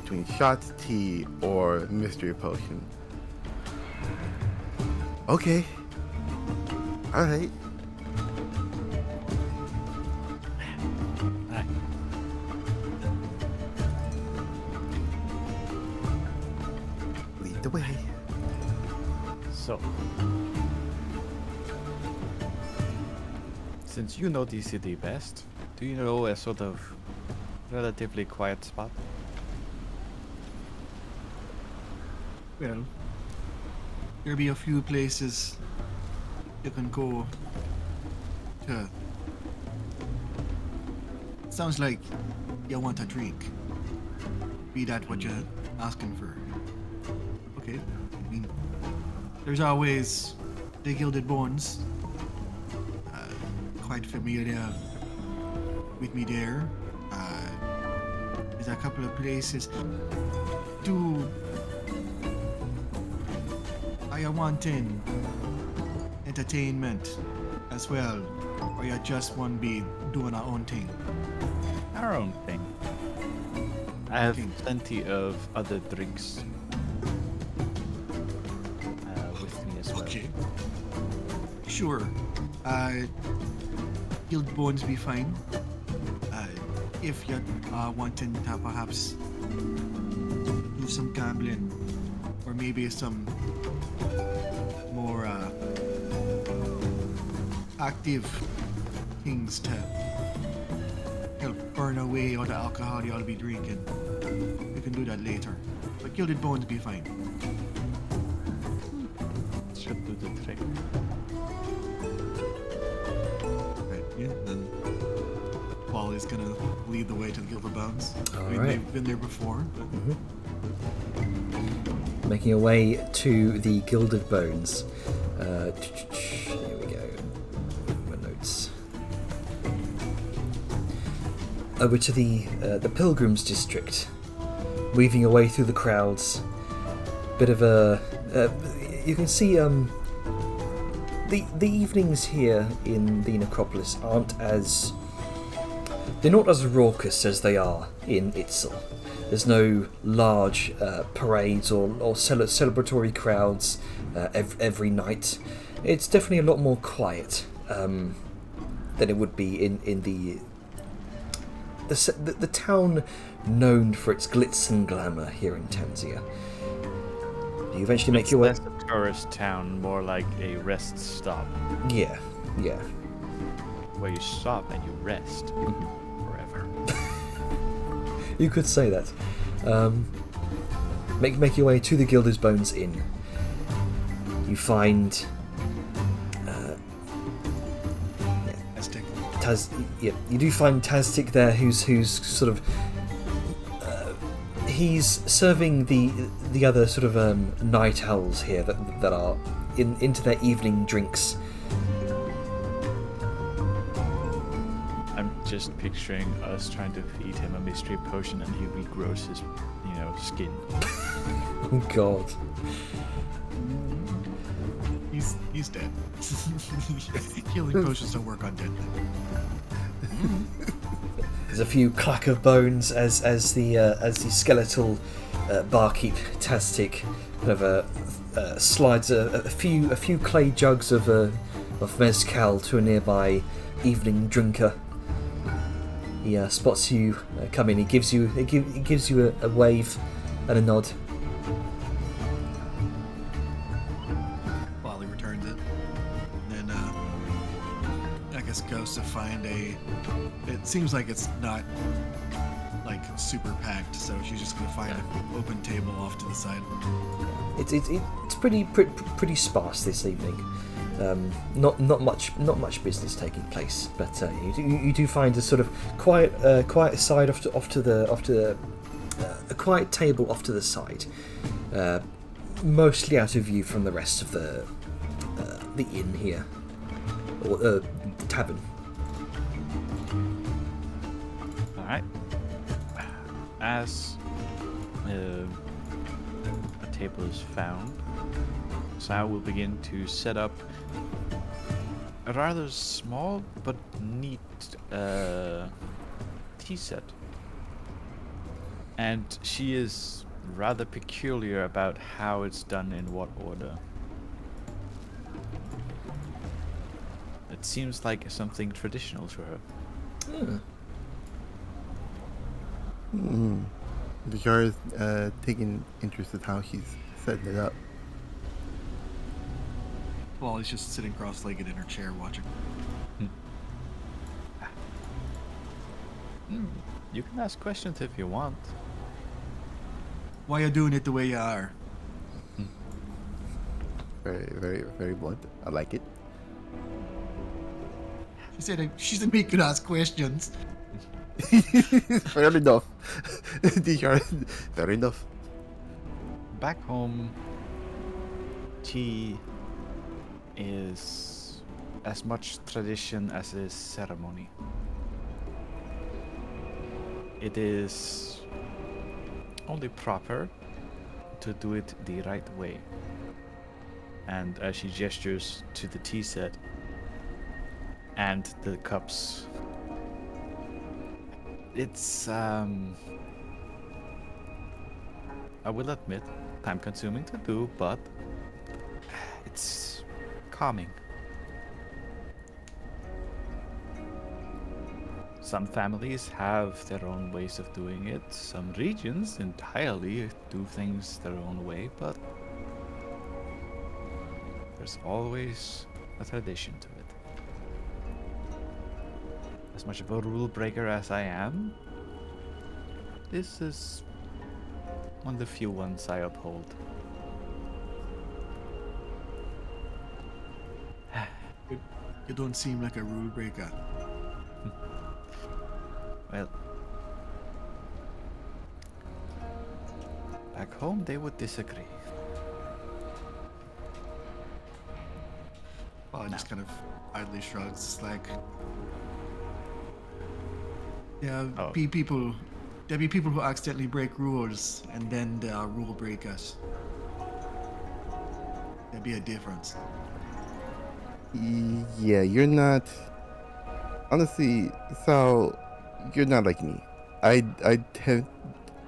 Between shots, tea, or mystery potion. Okay. Alright. Aye. Lead the way. So, since you know the city best, do you know a sort of relatively quiet spot? Well, there'll be a few places you can go to. Sounds like you want a drink. Be that what you're asking for. Okay. I mean, there's always the Gilded Bones. Quite familiar with me there. There's a couple of places. Are you wanting entertainment as well? Or you just want to be doing our own thing? Our own thing. I have plenty of other drinks with me as well. Okay. Sure. Guild Bones be fine. If you're wanting to perhaps do some gambling, or maybe some more active things to help burn away all the alcohol you'll be drinking, you can do that later. But Gilded Bones be fine. Should do the trick. Right, yeah, then Paul is gonna lead the way to the Gilded Bones. I mean, Alright. they've been there before, but Making your way to the Gilded Bones. Here we go. My notes. Over to the Pilgrims District. Weaving your way through the crowds. Bit of a. You can see the evenings here in the Necropolis aren't as. They're not as raucous as they are in Itzel. There's no large parades or celebratory crowds every night. It's definitely a lot more quiet than it would be in the town known for its glitz and glamour here in Tanzia. You eventually make your way. Less a tourist town, more like a rest stop, Yeah. where you stop and you rest forever. You could say that. Make your way to the Gilded Bones Inn. You find Aztec. you do find Taztic there, who's sort of he's serving the other sort of night owls here that are into their evening drinks. I'm just picturing us trying to feed him a mystery potion and he regrows his, skin. Oh God. He's dead. Healing potions don't work on dead. There's a few clack of bones as the skeletal barkeep Tastic kind of slides a few clay jugs of mezcal to a nearby evening drinker. He spots you come in. He gives you a wave and a nod. Wally returns it. And then I guess goes to find it seems like it's not like super packed, so she's just gonna find an open table off to the side. It's pretty sparse this evening. Not much business taking place, but you do find a sort of quiet side off to the a quiet table off to the side, mostly out of view from the rest of the inn here, or the tavern. All right. As a table is found, Sal will begin to set up a rather small but neat tea set. And she is rather peculiar about how it's done in what order. It seems like something traditional to her. The jar is taking interest in how she's setting it up. Wally's just sitting cross-legged in her chair watching. You can ask questions if you want. Why you doing it the way you are? Very, very, very blunt. I like it. She said we could ask questions. Fair enough. The jar, fair enough. Back home, tea is as much tradition as it is ceremony. It is only proper to do it the right way. And as she gestures to the tea set and the cups, it's I will admit, time consuming to do, but it's calming. Some families have their own ways of doing it. Some regions entirely do things their own way, but there's always a tradition to it. As much of a rule breaker as I am, this is one of the few ones I uphold. You don't seem like a rule breaker. Well, back home they would disagree. Wally just kind of idly shrugs, like, yeah, Oh. There'll be people who accidentally break rules, and then there are rule breakers. There'll be a difference. Yeah, you're not. Honestly, Sal, you're not like me. I have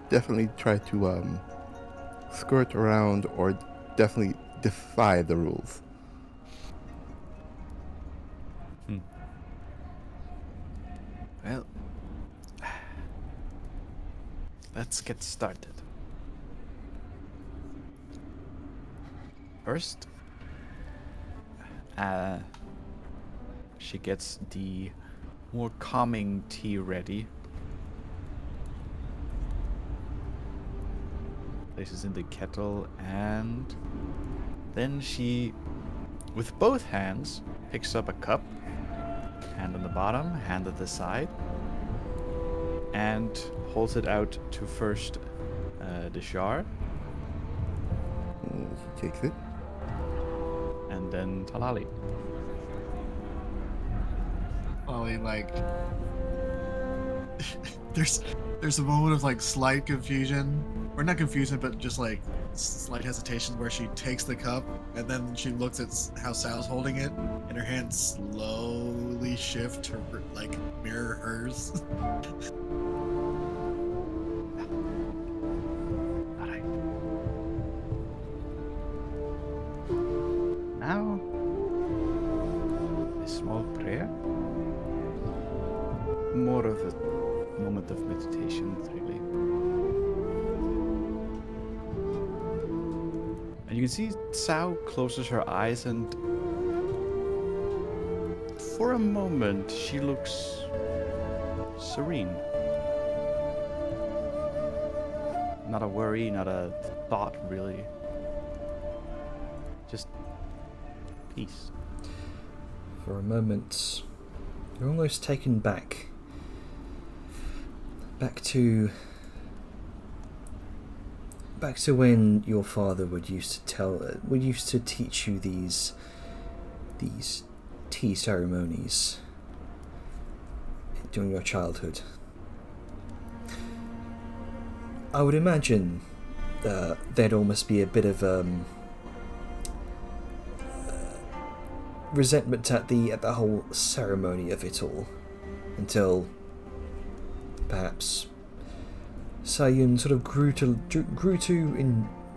definitely tried to skirt around or definitely defy the rules. Well, let's get started. First, she gets the more calming tea ready. Places in the kettle, and then she, with both hands, picks up a cup, hand on the bottom, hand at the side, and holds it out to first Deshar, She takes it. and then Talali. Wally, like, there's a moment of like slight confusion, or not confusion, but just like slight hesitation, where she takes the cup and then she looks at how Sal's holding it, and her hands slowly shift to like mirror hers. Alright. moment of meditation, really. And you can see Sao closes her eyes, and for a moment she looks serene. Not a worry, not a thought, really. Just peace. For a moment, you're almost taken back to when your father would used to teach you these tea ceremonies during your childhood. I would imagine there'd almost be a bit of resentment at the whole ceremony of it all, until perhaps Sayun sort of grew to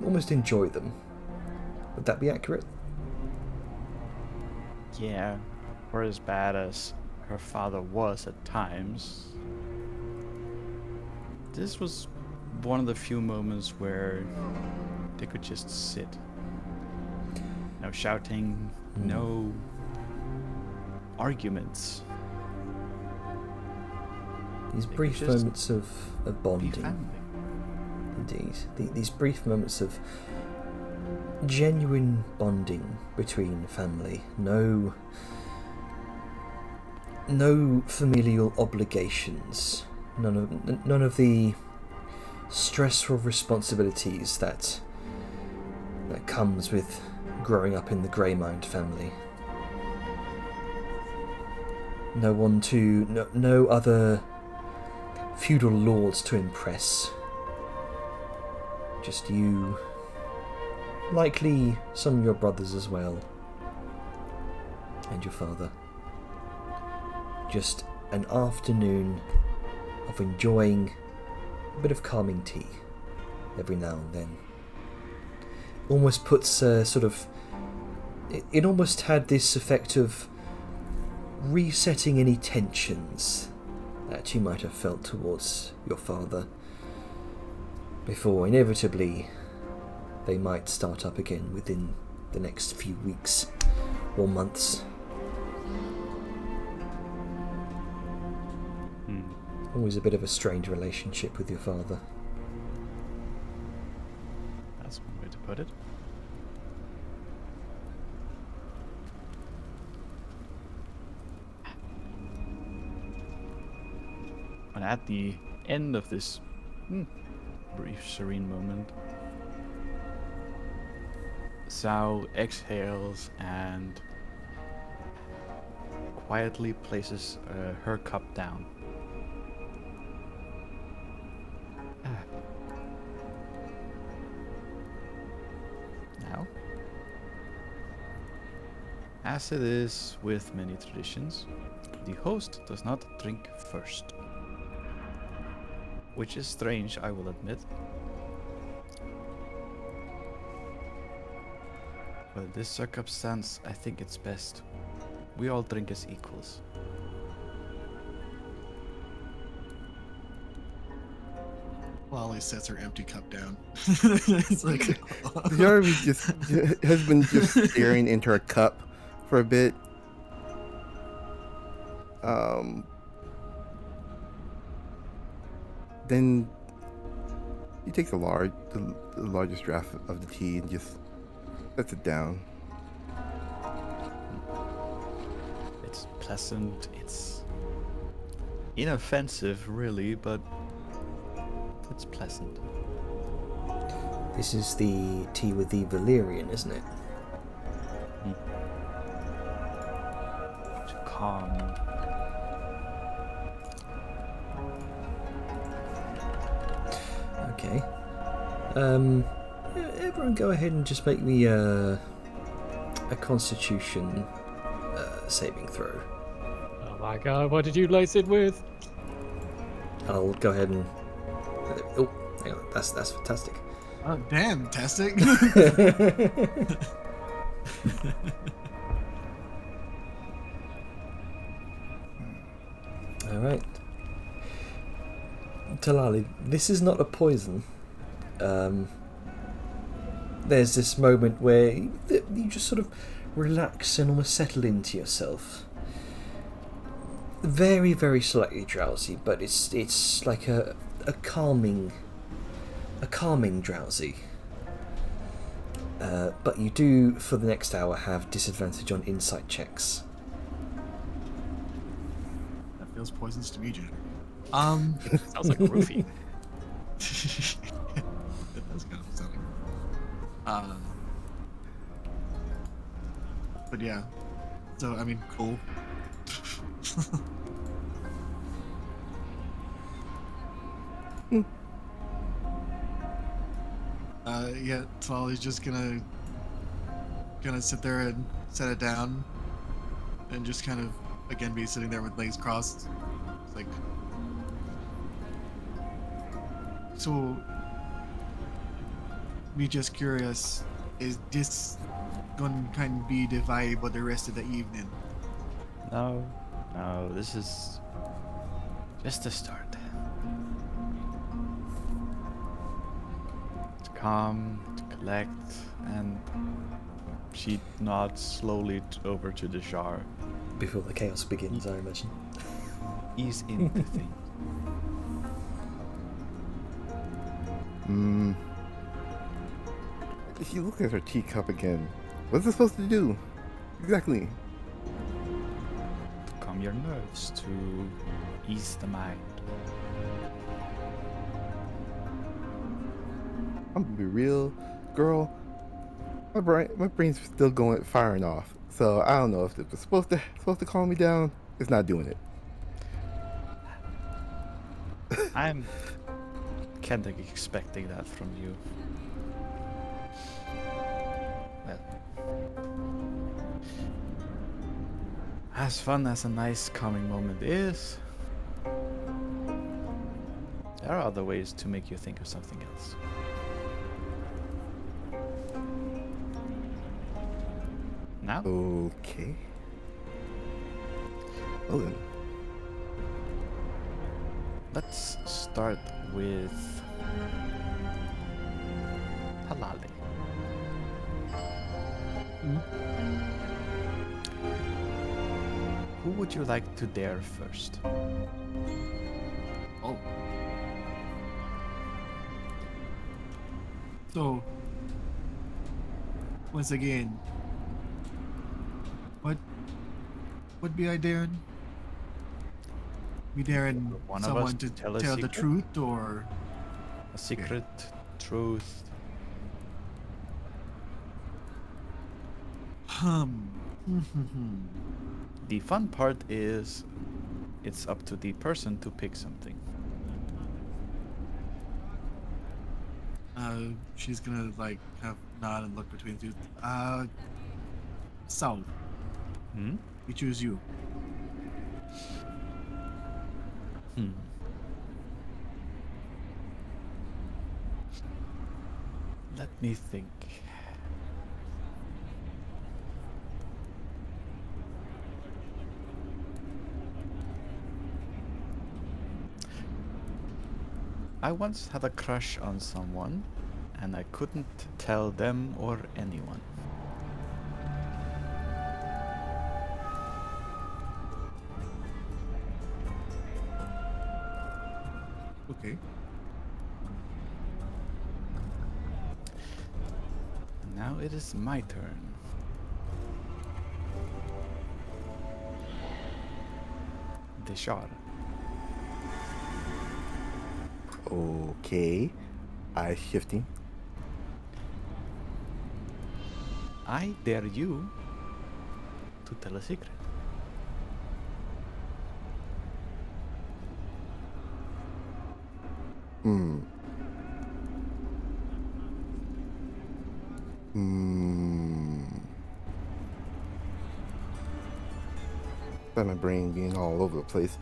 almost enjoy them. Would that be accurate? Yeah, or as bad as her father was at times. This was one of the few moments where they could just sit. No shouting, no arguments. These They brief could just moments of be bonding. family. Indeed. These brief moments of genuine bonding between family. No familial obligations. None of the stressful responsibilities that comes with growing up in the Greymind family. No other feudal lords to impress. Just you, likely some of your brothers as well, and your father. Just an afternoon of enjoying a bit of calming tea every now and then. Almost puts it almost had this effect of resetting any tensions that you might have felt towards your father before inevitably they might start up again within the next few weeks or months. Always a bit of a strained relationship with your father. That's one way to put it. And at the end of this brief, serene moment, Sao exhales and quietly places her cup down. Now, as it is with many traditions, the host does not drink first. Which is strange, I will admit. But in this circumstance, I think it's best. We all drink as equals. Lolly sets her empty cup down. It's like, Jarvi has been just staring into her cup for a bit. Then he takes the largest draught of the tea and just sets it down. It's pleasant, it's inoffensive, really, but it's pleasant. This is the tea with the Valerian, isn't it? To calm. Okay. Everyone go ahead and just make me a Constitution saving throw. Oh my god, what did you lace it with? I'll go ahead and... Oh, hang on. That's fantastic. oh, damn, testing. All right. Talali, this is not a poison. There's this moment where you just sort of relax and almost settle into yourself. Very, very slightly drowsy, but it's like a calming drowsy. But you do, for the next hour, have disadvantage on insight checks. That feels poisonous to me, Jen. Sounds like Roofy. It does kind of sound like. But yeah. So I mean, cool. Yeah, Talali's just gonna sit there and set it down, and just kind of again be sitting there with legs crossed. It's like, so, me just curious, is this gonna kind of be the vibe of the rest of the evening? No, this is just the start. To calm, to collect, and she nods slowly over to the jar. Before the chaos begins, I imagine. Ease into things. If you look at her teacup again, what's it supposed to do? Exactly. To calm your nerves, to ease the mind. I'm gonna be real, girl. My brain's still firing off. So I don't know if it was supposed to calm me down. It's not doing it. I'm kind of expecting that from you. Well, as fun as a nice calming moment is, there are other ways to make you think of something else. Now? Okay. Well then. Let's start with Talali. Who would you like to dare first? Oh. So, once again, what be I daring? Be daring One of someone us to tell a tell the secret? truth, or A secret, truth. The fun part is it's up to the person to pick something. She's gonna like have nod and look between the two. Saul, Hmm? we choose you. Let me think. I once had a crush on someone, and I couldn't tell them or anyone. Okay. Now it is my turn. Deshar. Okay. Eyes shifting. I dare you to tell a secret. By my brain being all over the place.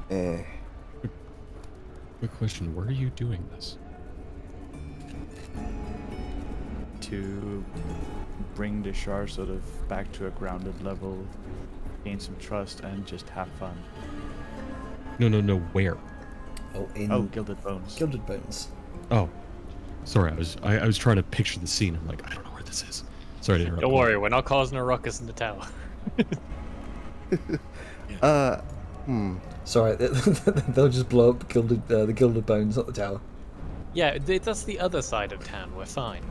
Quick question, where are you doing this? To bring Deshar sort of back to a grounded level, gain some trust, and just have fun. No, where? Oh, in Oh, Gilded Bones. Gilded Bones. Oh, sorry. I was trying to picture the scene. I'm like, I don't know where this is. Sorry to interrupt. Don't worry, we're not causing a ruckus in the tower. Sorry, they'll just blow up the Gilded Bones, not the tower. Yeah, that's the other side of town. We're fine.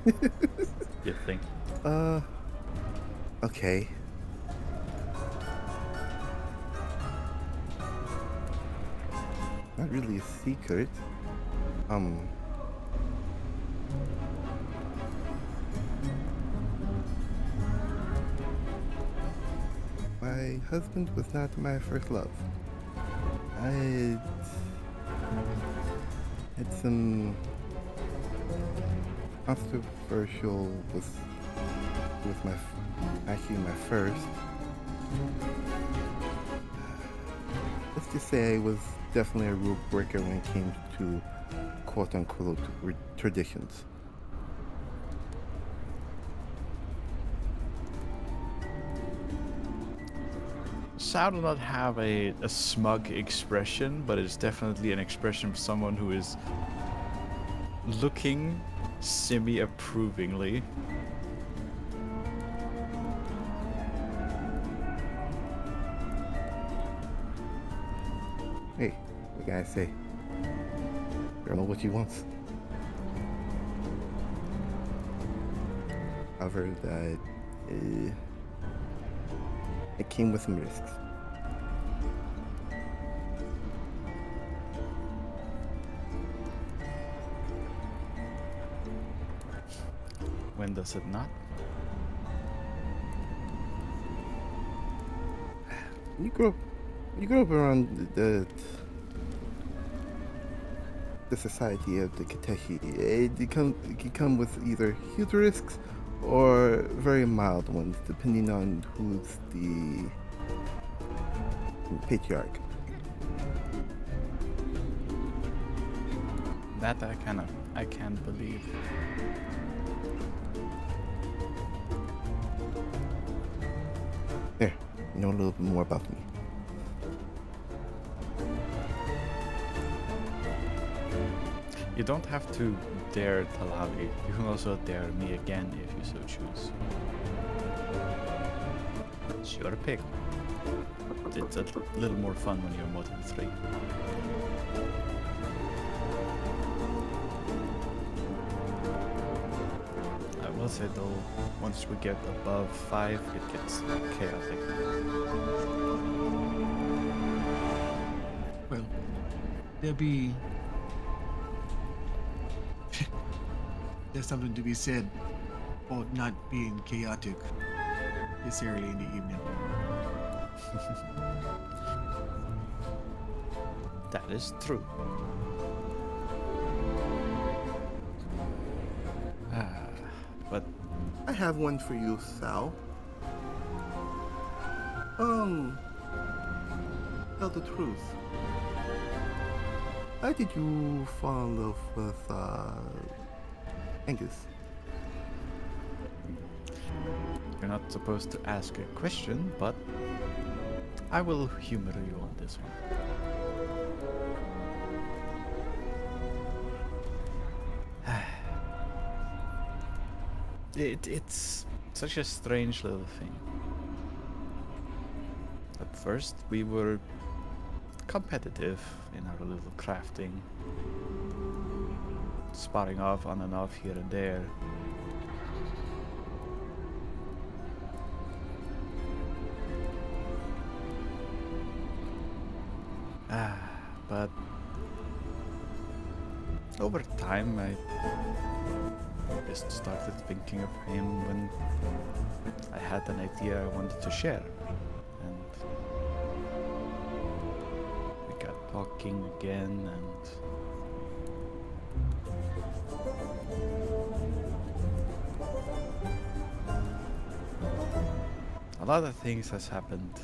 You think? Okay. Not really a secret. My husband was not my first love. I had some controversial with actually my first. Let's just say I was definitely a rule breaker when it came to quote unquote traditions. Sao does not have a smug expression, but it's definitely an expression of someone who is looking semi-approvingly. Hey, what can I say? Girl know what she wants. However, that it came with some risks. When does it not? You grew up around the society of the Kateshi. It can come with either huge risks or very mild ones, depending on who's the patriarch. That I can't believe. There, you know a little bit more about me. You don't have to dare Talavi. You can also dare me again if you so choose. It's your pick. It's a little more fun when you're more than 3. I will say though, once we get above 5, it gets chaotic. Well, there's something to be said about not being chaotic this early in the evening. That is true. But I have one for you, Sal. Tell the truth. How did you fall in love with, Angus? you're not supposed to ask a question, but I will humor you on this one. It's such a strange little thing. At first, we were competitive in our little crafting, sparring off on and off here and there. But over time, I just started thinking of him when I had an idea I wanted to share, and we got talking again, and a lot of things has happened.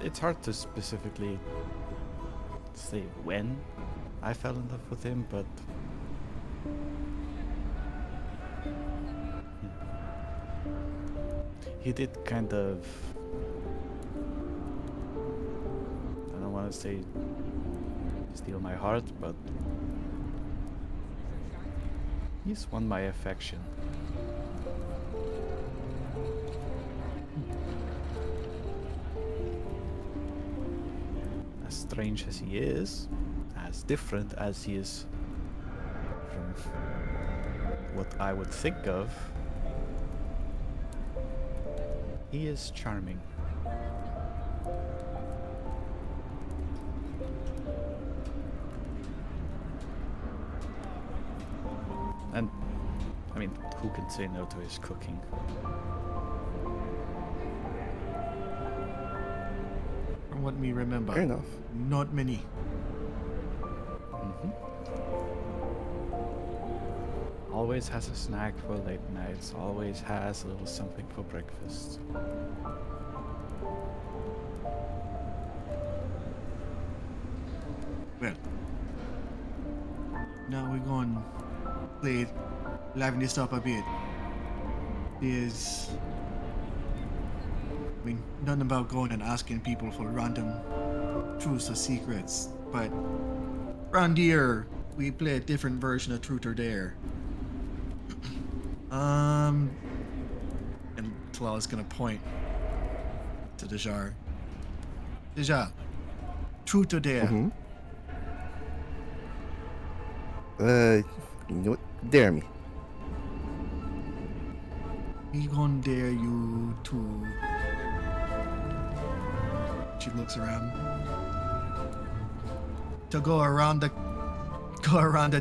It's hard to specifically say when I fell in love with him, but he did kind of want to say steal my heart, but he's won my affection. As strange as he is, as different as he is from what I would think of, he is charming. And, I mean, who can say no to his cooking? From what me remember, Fair enough. not many. Always has a snack for late nights, always has a little something for breakfast. Well, now we're going to play, liven this up a bit. There's, I mean, nothing about going and asking people for random truths or secrets, but around here, we play a different version of Truth or Dare. And Talala's gonna point to Dejar. Dejar, Truth or Dare? Mm-hmm. You know what? Dare me. We gonna dare you to. She looks around. To go around the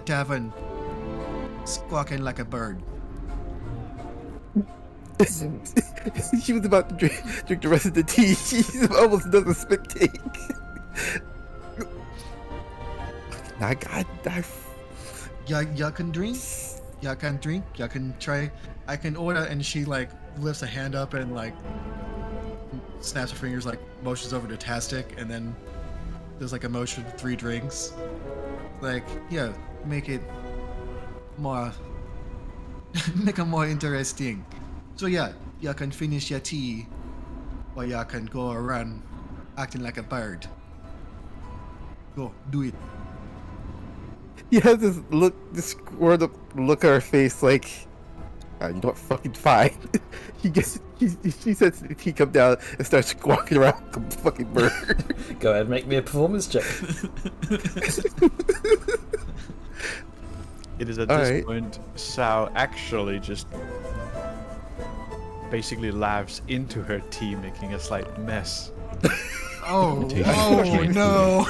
tavern, squawking like a bird. She was about to drink the rest of the tea. She's almost done a spit take. Y'all can drink. Y'all can drink. Y'all can try. I can order, and she like lifts a hand up and like snaps her fingers, like motions over to Tastic, and then there's like a motion for 3 drinks. Like, yeah, make it more, make it more interesting. So yeah, y'all can finish your tea, or y'all can go around acting like a bird. Go, do it. You have this look, this squared up look on her face, like, you know what, fucking fine. She says if he come down and starts squawking around like a fucking bird. Go ahead, make me a performance check. It is at All this right. point Sao actually just basically laughs into her tea, making a slight mess. Oh, Take oh it. no!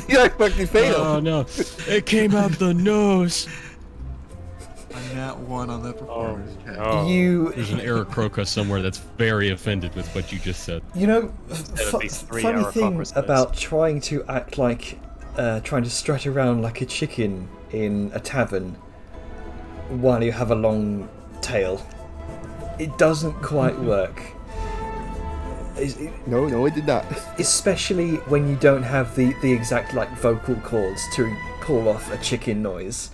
You like fucking failed. Oh no, it came out the nose. A nat 1 on that performance check. Oh, You There's an Eric Croca somewhere that's very offended with what you just said. You know, Instead of these 3 funny thing Aarakocras about trying to act like, trying to strut around like a chicken in a tavern while you have a long tail, it doesn't quite work. No, it did not. Especially when you don't have the exact like vocal cords to pull off a chicken noise.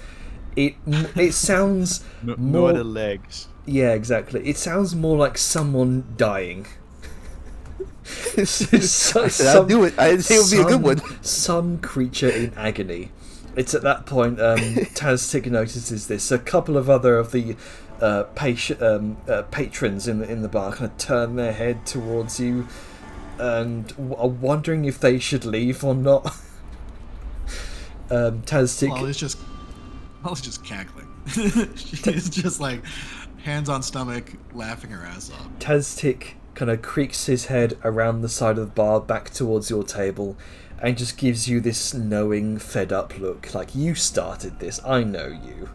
It sounds No more. other legs. Yeah, exactly. It sounds more like someone dying. I'll do it. I didn't say it would be a good one. Some creature in agony. It's at that point Tastic notices this. A couple of other of the patrons in the bar kind of turn their head towards you and are wondering if they should leave or not. Tastic. I was just cackling. She's just like hands on stomach, laughing her ass off. Tastic kind of creaks his head around the side of the bar back towards your table and just gives you this knowing, fed up look, like, you started this, I know you.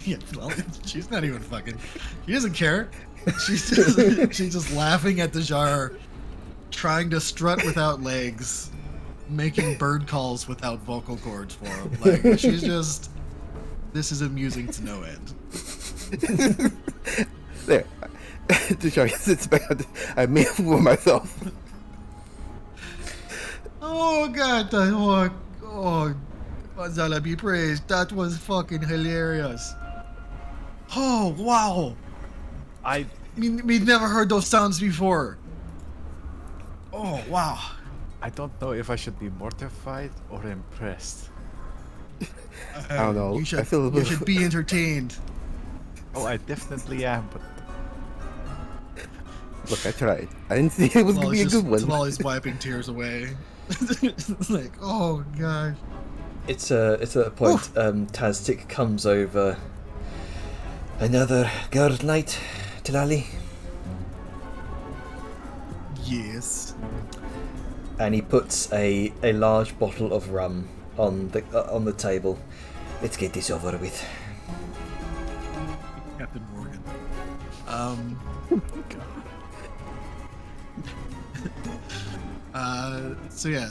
Yeah, well, she's not even fucking. She doesn't care. She's just laughing at the jar, trying to strut without legs, making bird calls without vocal cords for him. Like, she's just. This is amusing to no end. There. The shark sits back. I made a fool of myself. Oh god, Manzala be praised. That was fucking hilarious. Oh wow. We never heard those sounds before. Oh wow. I don't know if I should be mortified or impressed. I don't know. You I should, feel a you little- should be entertained. Oh, I definitely am, but Look, I tried. I didn't see it was gonna be a good one. Tamale's wiping tears away. Like, oh gosh. It's at a point Taztic comes over. Another good night, Talali. Yes. And he puts a large bottle of rum on the table. Let's get this over with. Captain Morgan.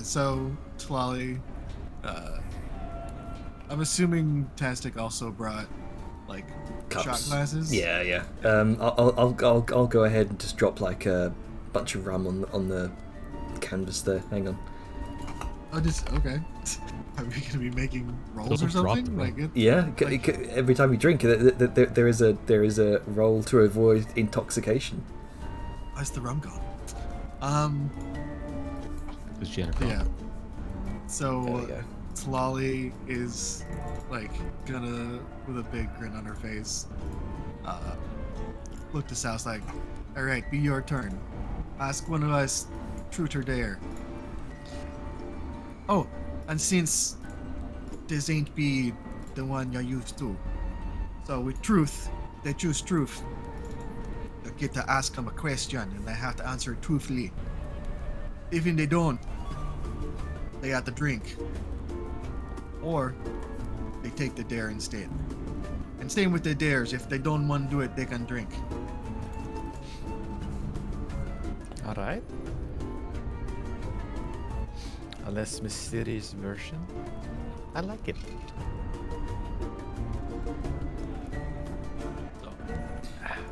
So Talali, I'm assuming Tastic also brought like Cups. shot glasses. Yeah. I'll go ahead and just drop like a bunch of rum on the canvas there. Hang on. Oh, just okay. Are we gonna be making rolls or Don't drop something? the Like it? Yeah, every time you drink, there is a roll to avoid intoxication. Where's the rum gone? Because she had her Yeah. There So we go. Talali is like gonna, with a big grin on her face, look to South like, all right, be your turn. Ask one of us, truth or dare. Oh, and since this ain't be the one you're used to, so with truth, they choose truth. They get to ask them a question and they have to answer it truthfully. Even they don't, they have to drink. Or they take the dare instead. And same with the dares, if they don't want to do it, they can drink. alright. A less mysterious version. I like it.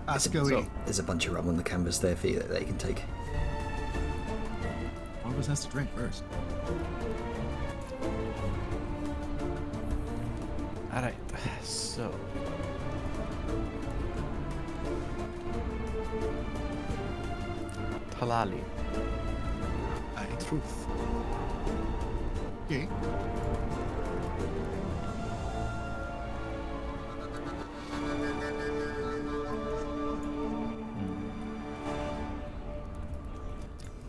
Ask There's Goey. there's a bunch of rum on the canvas there for you that you can take. One of us has to drink first. Alright, so. Talali. Aye. Truth. Okay.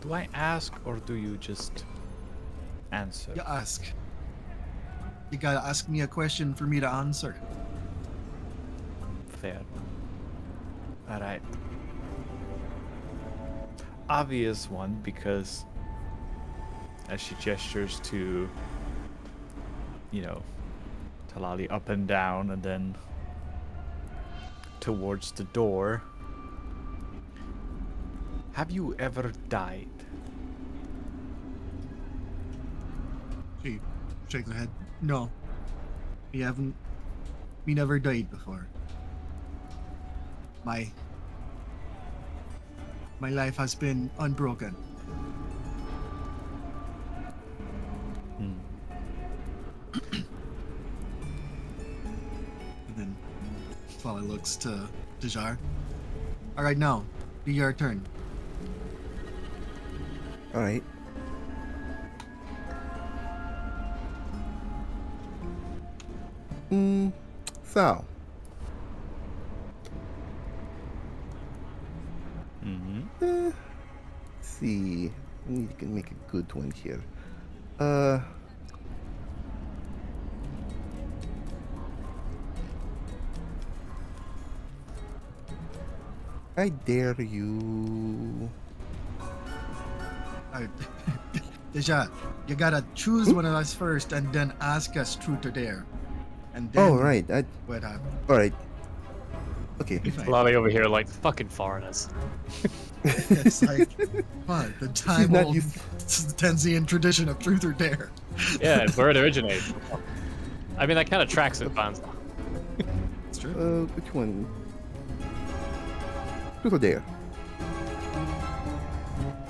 Do I ask or do you just answer? You ask. You gotta ask me a question for me to answer. Fair. Alright. Obvious one because as she gestures to, you know, Talali up and down and then towards the door. Have you ever died? She shakes her head. No. We haven't. We never died before. My life has been unbroken. And then Flala looks to Dejar. Alright, now, be your turn. All right. So, let's see. We can make a good one here. I dare you. Alright. Deja, you gotta choose one of us first and then ask us truth or dare. And then Oh, right. what happens. All right. Okay. Lolly over here like fucking foreigners. It's like, what? The time not old used- Tenzian tradition of truth or dare. Yeah, it's where it originated from. I mean, that kind of tracks it, fans. It's true. Which one? Truth or dare?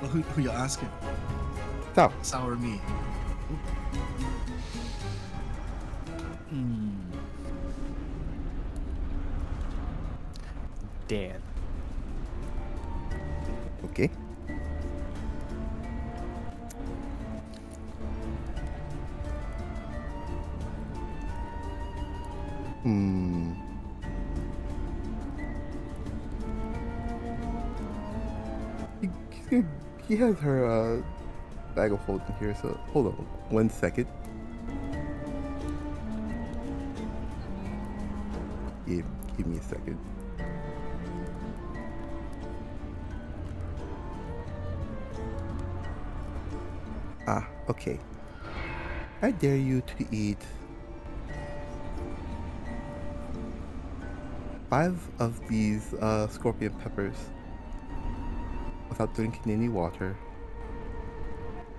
Well, who you asking? So, Sour me. Dan. okay. Hmm. He has her bag of holding here, so hold on 1 second. Give me a second. Ah, okay. I dare you to eat 5 of these scorpion peppers without drinking any water,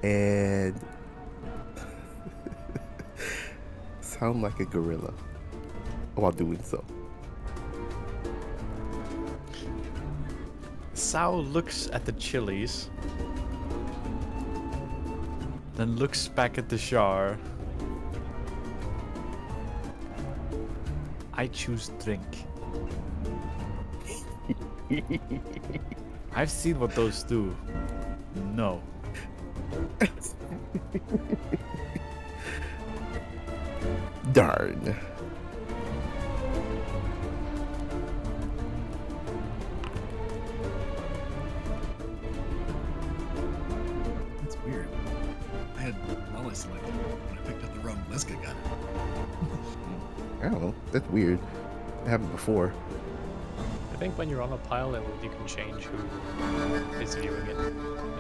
and sound like a gorilla while doing so. Sao looks at the chilies, then looks back at the jar. I choose drink. I've seen what those do. No. Darn. That's weird. I had Lolly selected when I picked up the rum. Liska got it. I don't know. That's weird. It happened before. I think when you're on a pile, you can change who is viewing it.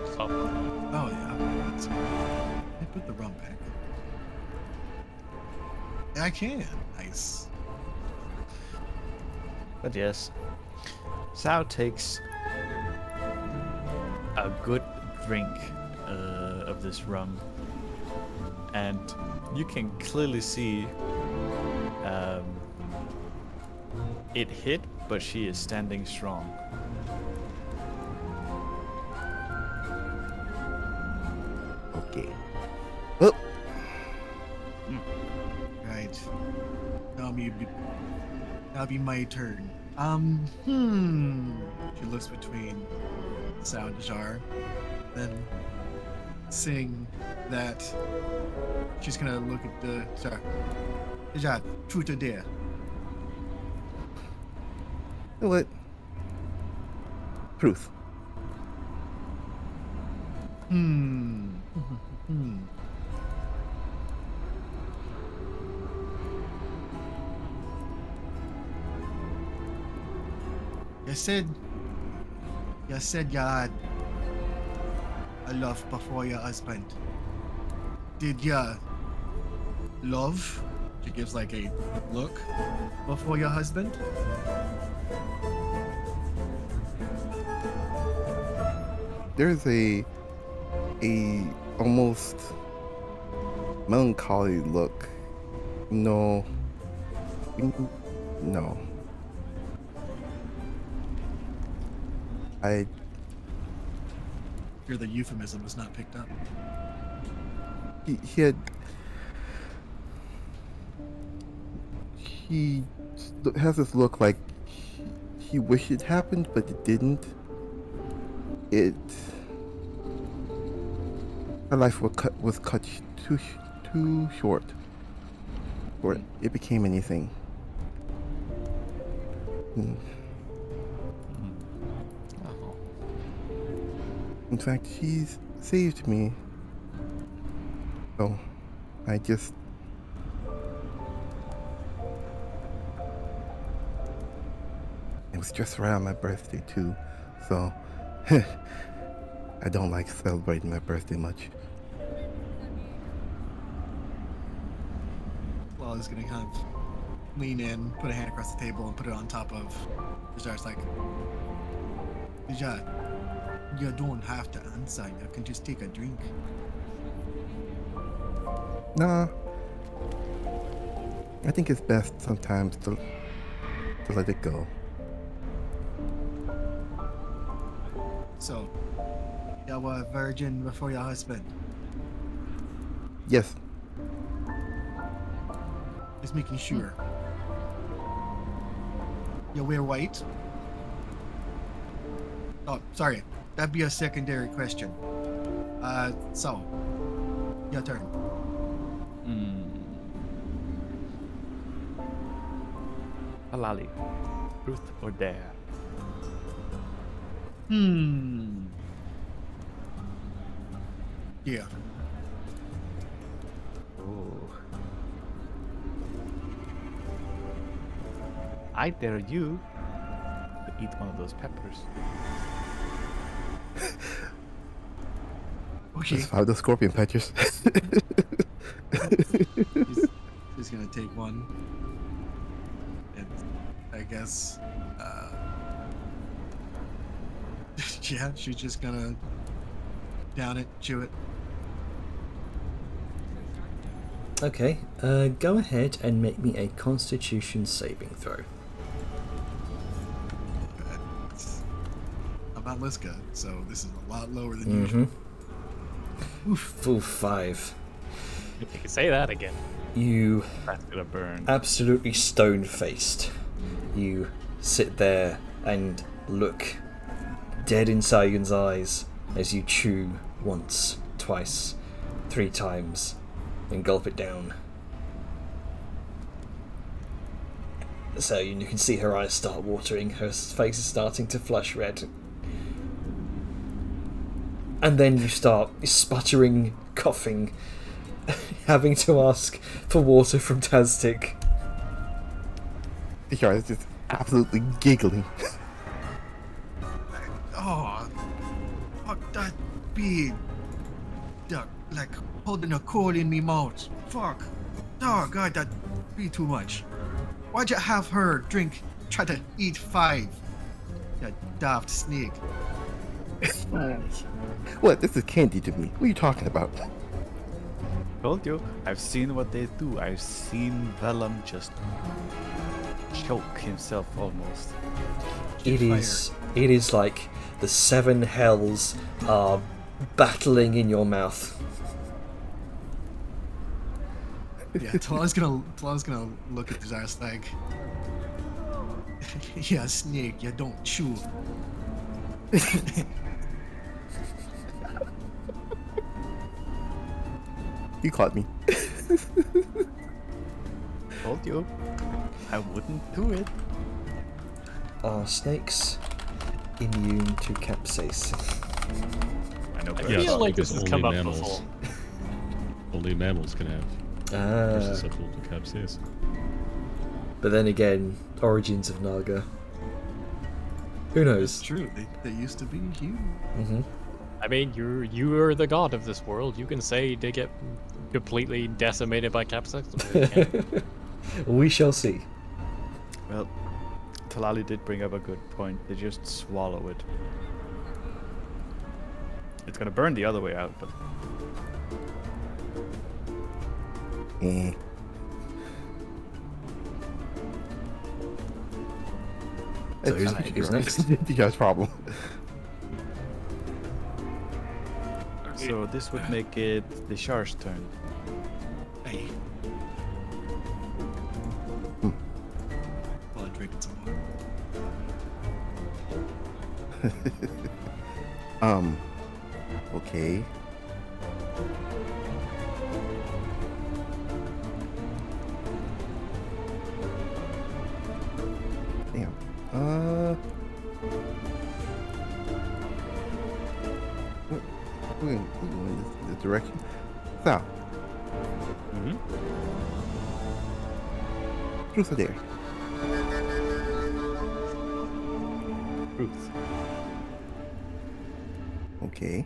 It's fun. Oh yeah. I put the rum back. Yeah, I can. Nice. But yes, Sao takes a good drink of this rum, and you can clearly see it hit, but she is standing strong. Okay. Oh, Right. That'll be my turn. She looks between Sao and Jar, then seeing that she's gonna look at the Jar. Jar, truth or dare? you know what? Truth. You said you had a love before your husband. Did you love? She gives like a look before your husband. There's a almost melancholy look. No. No. Here, the euphemism was not picked up. He has this look like he wished it happened, but it didn't. Her life was cut too short, or it became anything. Oh. In fact, she's saved me. So, I just... It was just around my birthday too, so I don't like celebrating my birthday much. Lolly's gonna kind of lean in, put a hand across the table, and put it on top of Dejar's like, Dejar, you don't have to answer. You can just take a drink. Nah, I think it's best sometimes to let it go. So, you were a virgin before your husband. Yes, Just making sure. You wear white? Oh, sorry. That'd be a secondary question. So, your turn. Halali. Truth or dare? Yeah. Oh. I dare you to eat one of those peppers. Okay. Just have the scorpion patches. She's gonna take one. And I guess, yeah, she's just gonna down it, chew it. Okay, go ahead and make me a Constitution saving throw. I'm not Liska, so this is a lot lower than usual. Full 5. You can say that again. You That's gonna burn. absolutely stone-faced. You sit there and look dead in Sayun's eyes as you chew once, twice, 3 times, and gulp it down. Sayun, you can see her eyes start watering, her face is starting to flush red. And then you start sputtering, coughing, having to ask for water from Taztic. Yara is just absolutely giggling. Oh, fuck that big duck, like holding a coal in me mouth. Fuck. Oh god, that be too much. Why'd you have her try to eat 5? That daft snake. What? This is candy to me. What are you talking about? Told you. I've seen what they do. I've seen Vellum just choke himself almost. It is like the 7 hells are battling in your mouth. Yeah, Talala's gonna look at his ass like, yeah, snake, you don't chew. You caught me. Told you. I wouldn't do it. Are snakes immune to capsaicin? I know, I but feel Yes, like this because has come only up mammals. before. Only mammals can have. They're susceptible to capsaicin. But then again, origins of Naga. Who knows? It's true, they used to be huge. I mean, you're the god of this world. You can say they get completely decimated by capsaicin. We shall see. Well, Talali did bring up a good point. They just swallow it. It's gonna burn the other way out, but Eh. So It's who's next? Yara's problem. so this would make it the Shar's turn. Hey. While I'm drinking some water. Okay. Damn. We're going this direction. South. Mm-hmm. Truth or dare? Truth. Okay.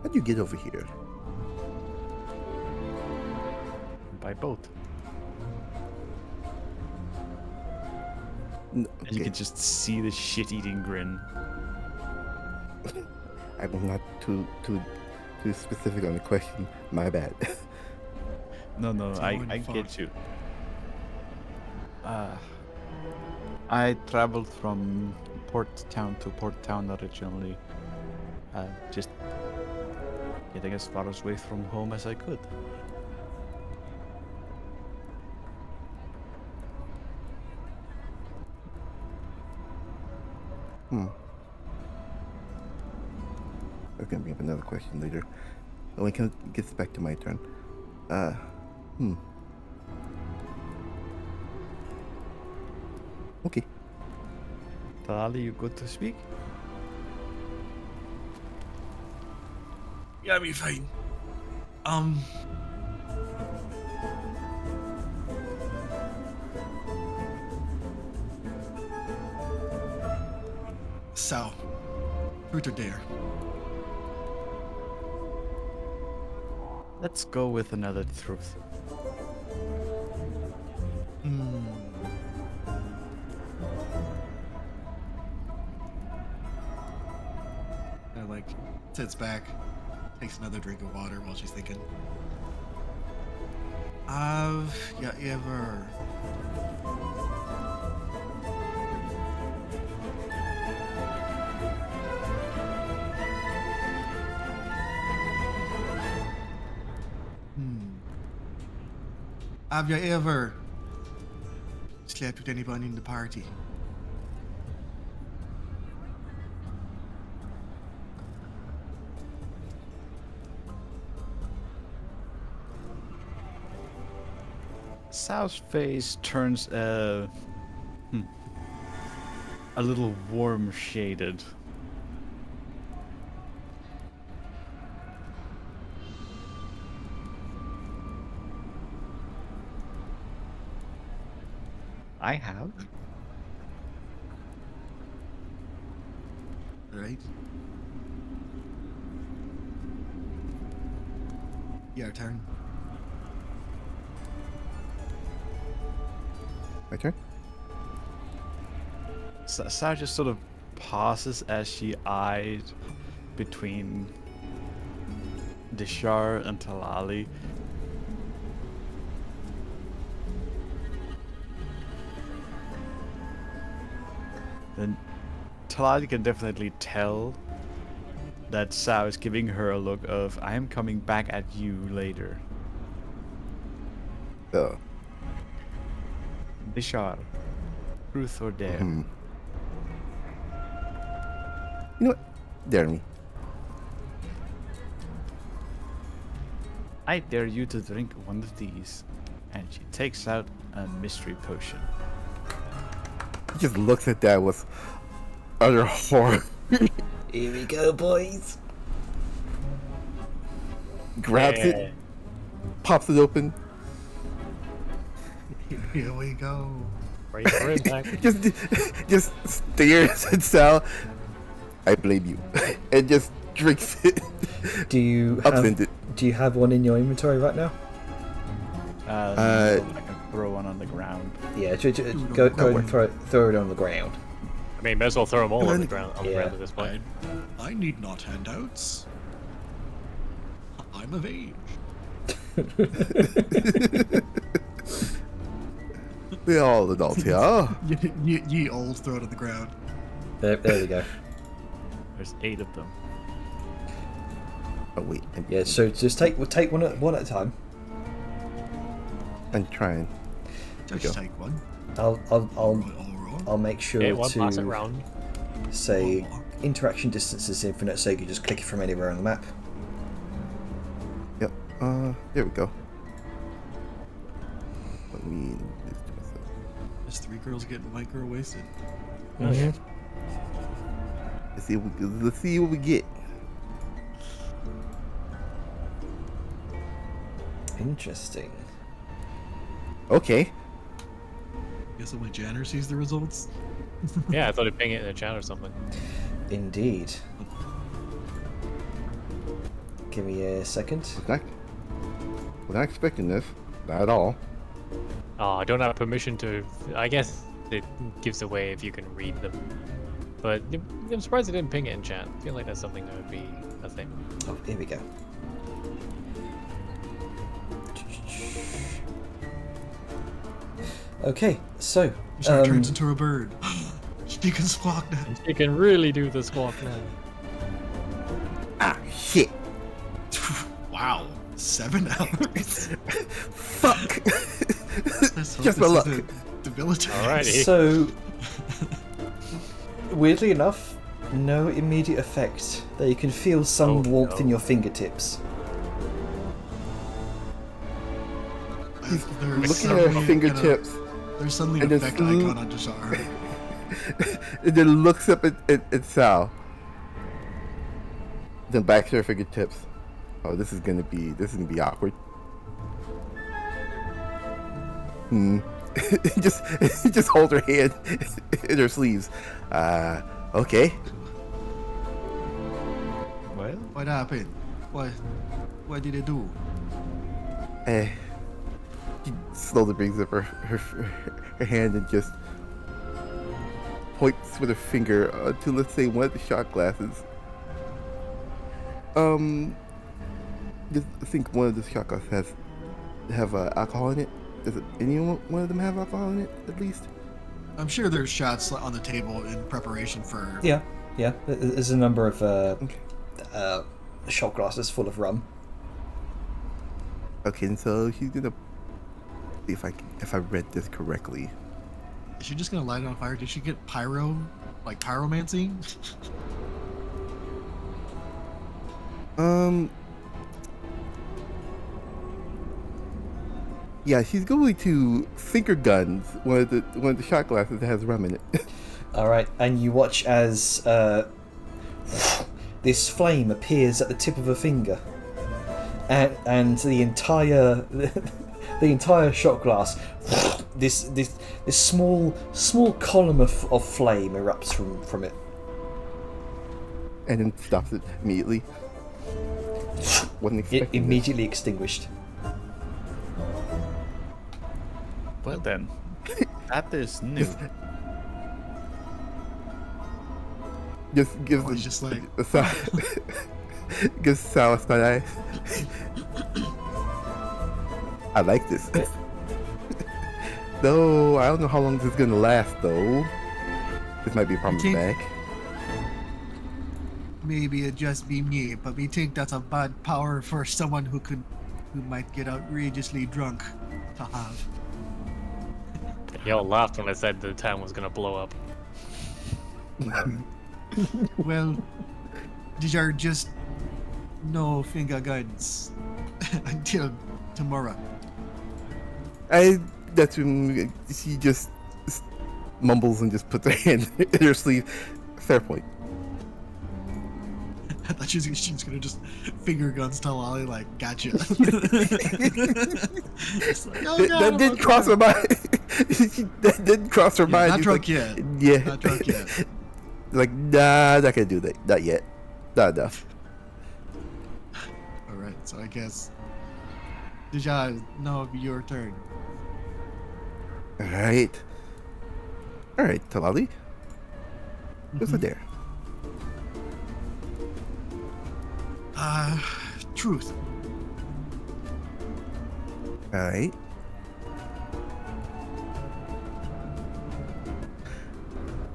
How'd you get over here? By boat. N- And you okay, can just see the shit-eating grin. I was not too specific on the question. My bad. No, I Fun. get you. I traveled from port town to port town originally. Just getting as far away from home as I could. I was gonna bring up another question later. When it gets back to my turn. Okay. Talali, you good to speak? Yeah, I'll be fine. So, truth or dare? Let's go with another truth. Like sits back, takes another drink of water while she's thinking. Yeah, ever. Have you ever slept with anyone in the party? Sal's face turns a little warm shaded. I have. Right? Your turn. My turn? Sal just sort of pauses as she eyed between Dishar and Talali. Then Talali can definitely tell that Sal is giving her a look of, I am coming back at you later. Dishar, truth or dare? You know what? Dare me. I dare you to drink one of these. And she takes out a mystery potion. He just looks at that with utter horror. Here we go, boys. Grabs it, pops it open. Here we go. Right for impact. just stares at Sal. I blame you, and just drinks it. Do you have one in your inventory right now? I can throw one on the ground. Yeah, go and throw it on the ground. I mean, may as well throw them all on the ground at this point. I need not handouts. I'm of age. We're all adults here. Ye old, throw it on the ground. There we go. There's 8 of them. Oh wait, Yeah, so just take one at a time. I'm trying. Just take one. I'll make sure Okay, one pass it to round. say interaction distance is infinite, so you can just click it from anywhere on the map. Yep. There we go. Let me do this to myself. Just 3 girls getting white girl wasted. Mm-hmm. Let's see what we get. Interesting. Okay. Guess when Janner sees the results. Yeah, I thought he'd ping it in a chat or something. Indeed. Give me a second. Was not expecting this. Not at all. Oh, I don't have permission to. I guess it gives away if you can read them. But I'm surprised it didn't ping it in chat. I feel like that's something that would be a thing. Oh, here we go. Okay, so She turns into a bird. She can squawk now. You can really do the squawk now. Ah, shit. Wow. 7 hours. Fuck. Let's hope Just this my luck. isn't debilitating. Alrighty. So Weirdly enough, no immediate effect, though you can feel some Oh, warmth in no. your fingertips. Looking at her fingertips, There's suddenly and an then effect icon on Jashar. and then looks up at Sal. Then back to her fingertips. Oh, this is gonna be awkward. just hold her hand in her sleeves. Okay. Well, What happened? What did it do? She slowly brings up her hand and just points with her finger to, let's say, one of the shot glasses. Just think one of the shot glasses have alcohol in it. Does any one of them have alcohol in it, at least? I'm sure there's shots on the table in preparation for. Yeah. There's a number of shot glasses full of rum. Okay, and so she's gonna see if I read this correctly. Is she just gonna light it on fire? Did she get pyromancy? Yeah, she's going to finger guns one of the shot glasses that has rum in it. All right, and you watch as this flame appears at the tip of her finger, and the entire shot glass, this small column of flame erupts from it. And then stops it immediately. Wasn't It expecting this. immediately extinguished. well then, that is new. Just gives He's just like, gives Sal a side eye. I like this. Though I don't know how long this is gonna last though. This might be problematic. maybe it just be me, but we think that's a bad power for someone who might get outrageously drunk to have. Y'all laughed when I said the town was gonna blow up. Well, these are just no finger guns until tomorrow. That's when she just mumbles and just puts her hand in her sleeve. Fair point. I thought she's gonna just finger guns tell Ollie like, gotcha. It's like, oh, God, That did cross her mind. That did cross her mind. Not She's drunk like, yet. Yeah. Not drunk yet. Like, nah, not gonna do that. Not yet. Not enough. All right, so I guess. Deja, now it'll be your turn. Alright, Talali. What's it there? Truth. Alright.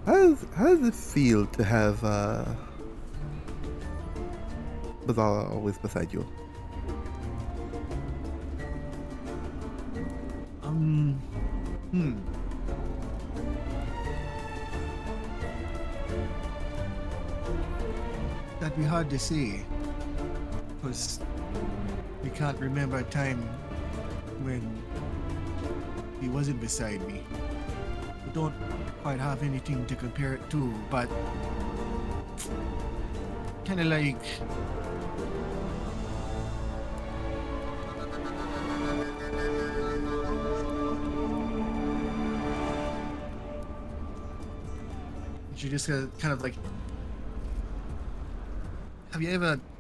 How does it feel to have Bazala always beside you? That'd be hard to say, because we can't remember a time when he wasn't beside me. We don't quite have anything to compare it to, but kind of like you just kind of like,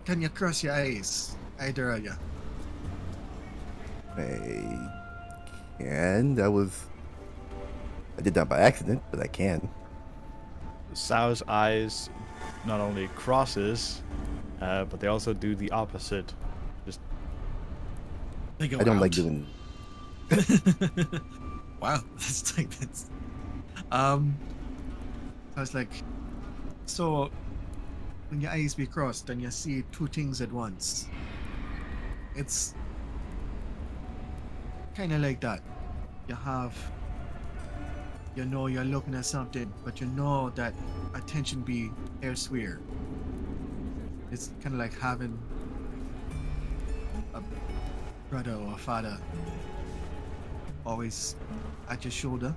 can you cross your eyes, either of you? I can. I did that by accident, but I can. Sal's eyes not only crosses, but they also do the opposite. Just They go I don't like out. doing. Wow, that's like that's. I was like, so when your eyes be crossed and you see two things at once, it's kind of like that. You have you know you're looking at something, but you know that attention be elsewhere. It's kind of like having a brother or a father always at your shoulder,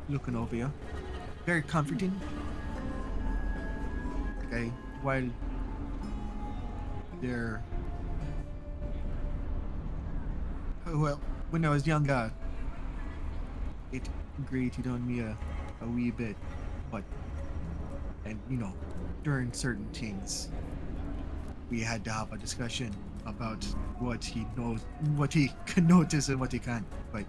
looking over you. Very comforting. Okay, while they're... Well, when I was younger, it grated on me a wee bit, but, and you know, during certain things, we had to have a discussion about what he knows, what he can notice and what he can't. But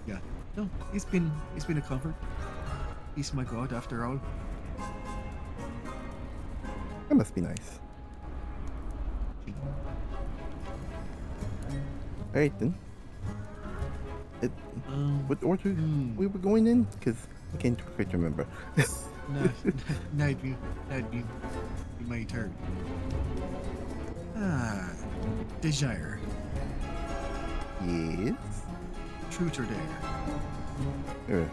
yeah, no, it's been a comfort. He's my god, after all. That must be nice. Alright then. What order we were going in? Because I can't quite remember. That'd be my turn. Desire. Yes. Truth or dare?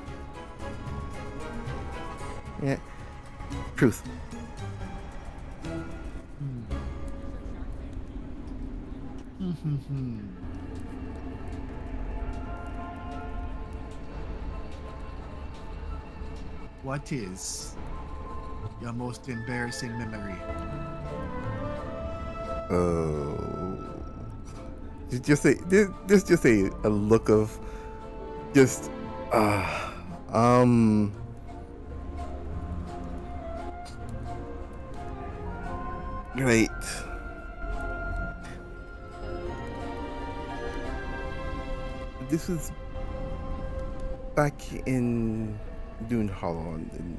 Yeah. Truth. What is your most embarrassing memory? Oh. Just a look of just great. This was back in Dune Hollow in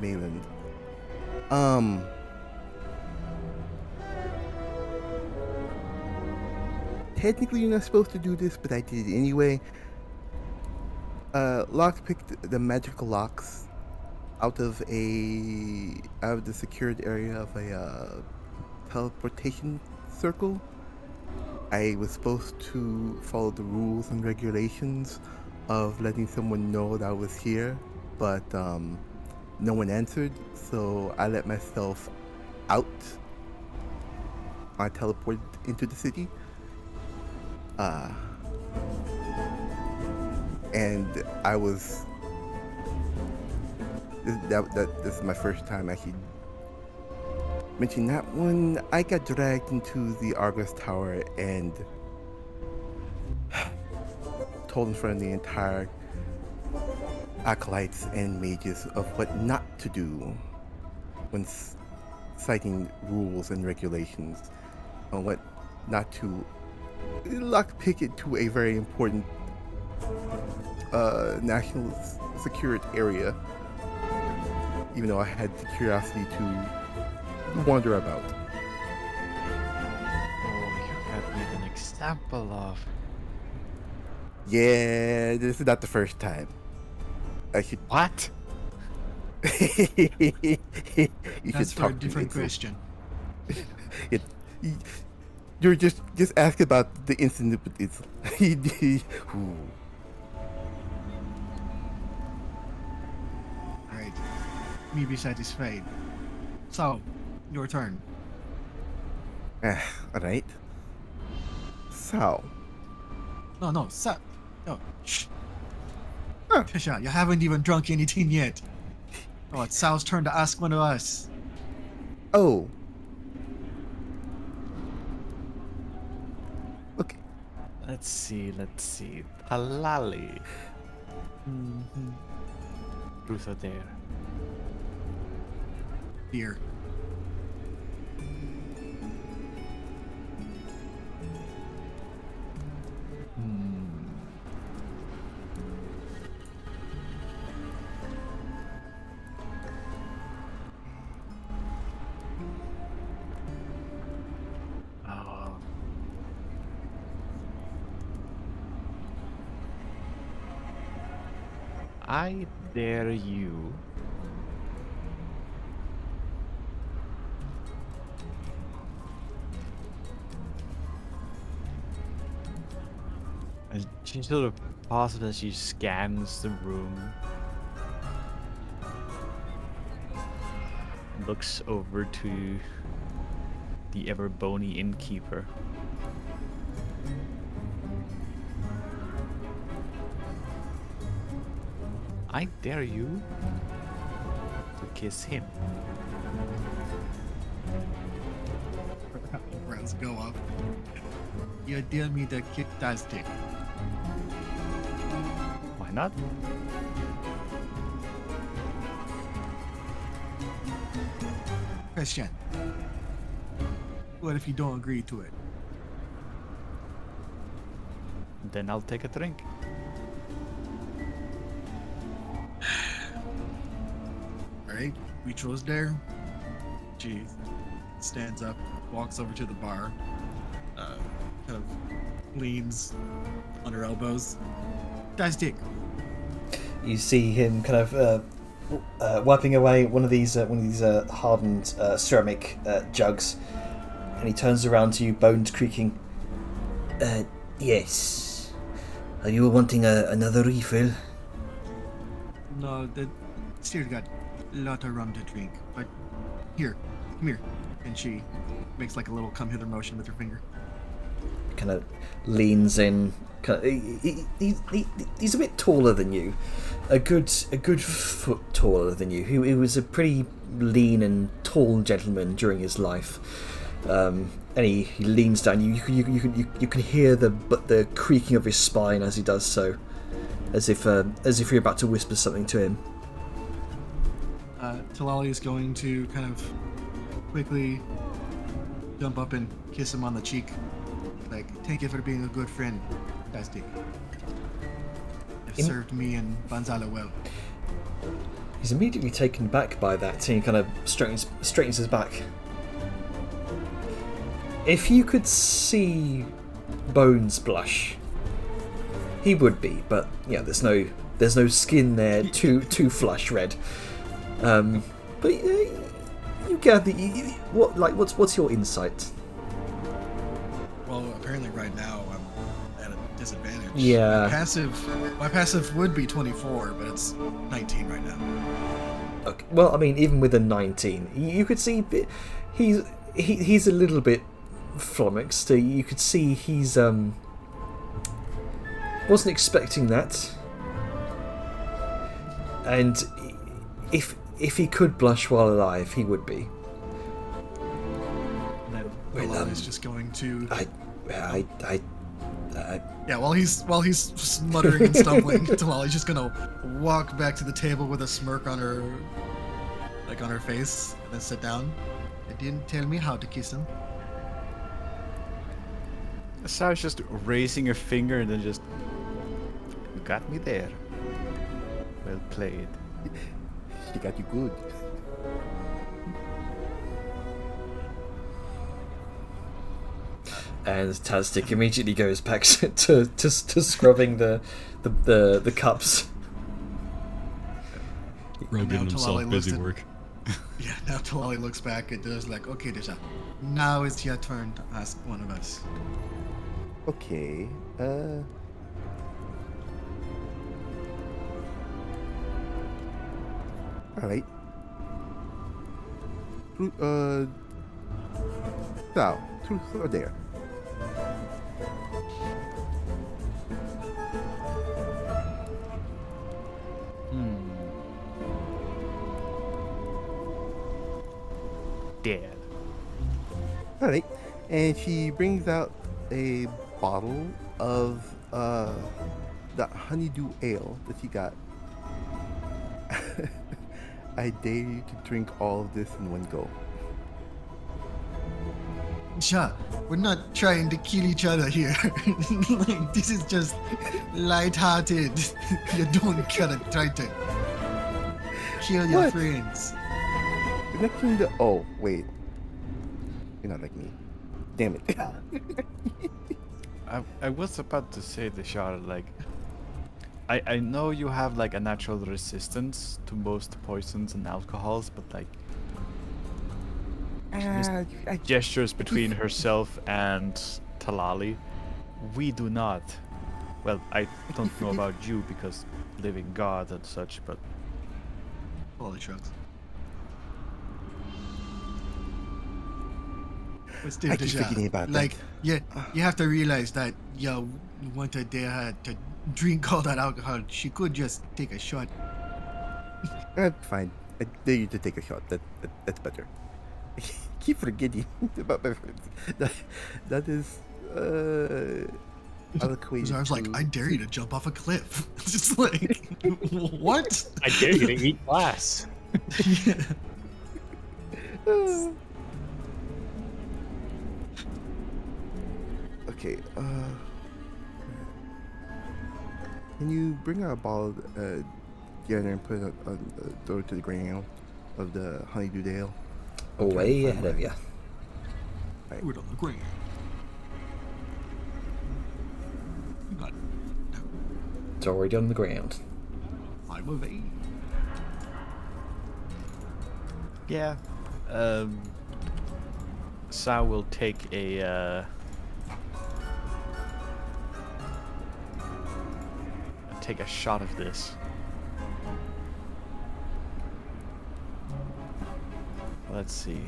Mainland. Technically you're not supposed to do this, but I did it anyway. Locke picked the magical locks out of the secured area of a teleportation circle. I was supposed to follow the rules and regulations of letting someone know that I was here, but no one answered, so I let myself out. I teleported into the city. And I was... This is my first time actually mentioning that one. I got dragged into the Argus Tower and told in front of the entire acolytes and mages of what not to do when citing rules and regulations, on what not to lockpick it to a very important national secured area, even though I had the curiosity to wander about. Oh, you have made an example of. Yeah, this is not the first time. I should... What? you That's should for a talk to different me. question. You're just ask about the incident with it. Alright. Me be satisfied. So, your turn. Alright. So, No, shh. Tisha, you haven't even drunk anything yet. Oh, it's Sal's turn to ask one of us. oh. Okay. Let's see. Halali. Truth or dare? Dear. Oh. I dare you And she sort of pauses as she scans the room. Looks over to the ever bony innkeeper. I dare you to kiss him. Let's go up. You dare me to kick that stick. Why not? Question. What if you don't agree to it? Then I'll take a drink. Alright, Mitro's there. She stands up, walks over to the bar, kind of leans on her elbows. That's dick. You see him kind of wiping away one of these hardened ceramic jugs, and he turns around to you, bones creaking. Yes. Are you wanting another refill? No, the still got a lot of rum to drink. But here, come here. And she makes like a little come hither motion with her finger. Kind of leans in. He's a bit taller than you, a good foot taller than you. He was a pretty lean and tall gentleman during his life, and he leans down. You can hear the creaking of his spine as he does so, as if you're about to whisper something to him. Talali is going to kind of quickly jump up and kiss him on the cheek. Like, thank you for being a good friend, Tastic. You've served me and Banzala well. He's immediately taken back by that, and he kind of straightens his back. If you could see Bones blush, he would be, but yeah, there's no skin there to flush red. But you gather what's your insight? Well, apparently right now I'm at a disadvantage. Yeah. My passive would be 24, but it's 19 right now. Okay. Well, I mean, even with a 19, you could see he's a little bit flummoxed. You could see he's wasn't expecting that, and if he could blush while alive, he would be. And then is just going to. Yeah, while he's smuttering and stumbling, Talali's just gonna walk back to the table with a smirk on her face, and then sit down. It didn't tell me how to kiss him. Sarah's just raising her finger and then just, you got me there. Well played. She got you good. And Tastic immediately goes back to scrubbing the cups. Rogan himself busy work. Yeah, now Talali looks back and does like, okay, Desha, now it's your turn to ask one of us. Okay. Alright. Now, truth or dare? Dare. Alright. And she brings out a bottle of that honeydew ale that she got. I dare you to drink all of this in one go. Sha, we're not trying to kill each other here. Like, this is just light-hearted. You don't gotta try to kill your What? friends. You're not killing the. Oh, wait. You're not like me. Damn it. I was about to say the shot like I know you have like a natural resistance to most poisons and alcohols, but like gestures between herself and Talali, we do not. Well, I don't know about you because living God and such, but Holy shrugs. But still, I keep forgetting about that. like, yeah, you have to realize that, wanted there to drink all that alcohol. She could just take a shot. Fine. I dare you to take a shot. That's better. I keep forgetting about my friends. That is eloquated. So I was like, to- I dare you to jump off a cliff. It's just like, what? I dare you to eat glass. Okay, can you bring out a ball together and put it on the door to the ground of the Honeydew Dale? Way ahead of you. We're on the ground. You got It's already on the ground. I'm of age. yeah. Sal will take a shot of this. Let's see.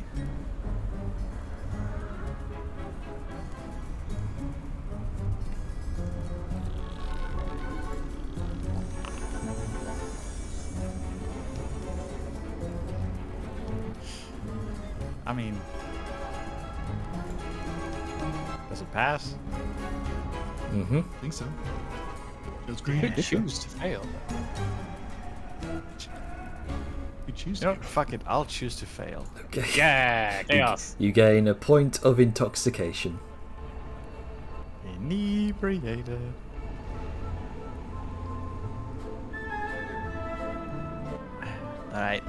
I mean, does it pass? Mm-hmm. I think so. Feels You green. could choose to fail. You choose You know to. what? Fuck it. I'll choose to fail. Okay. Yeah, chaos. You gain a point of intoxication. Inebriated. Alright.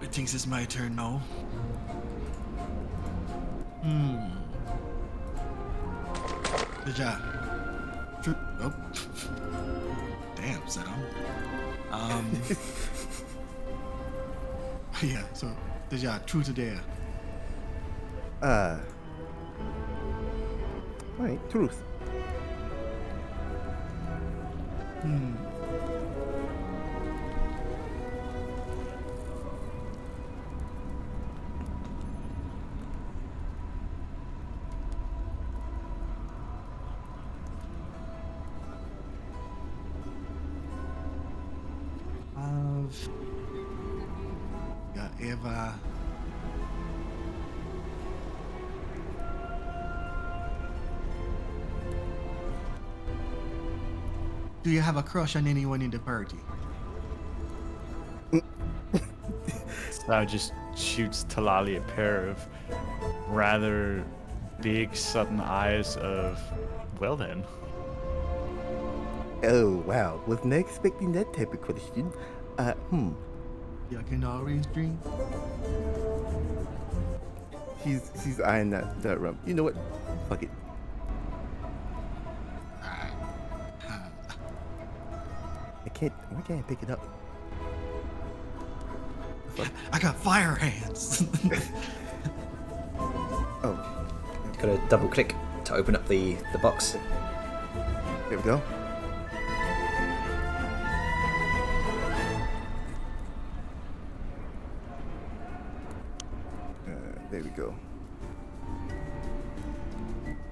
It thinks it's my turn now. Good job. Oh. Damn, Sam. Yeah, so, déjà, true to dare. Alright, truth. Got Eva. Do you have a crush on anyone in the party? Sal just shoots Talali a pair of rather big, sudden eyes of, well then. Oh, wow. Was not expecting that type of question. You can always dream. She's eyeing that rum. You know what? Fuck it. Why can't I pick it up? I got fire hands. Oh, Gotta double click to open up the box. there we go. There we go.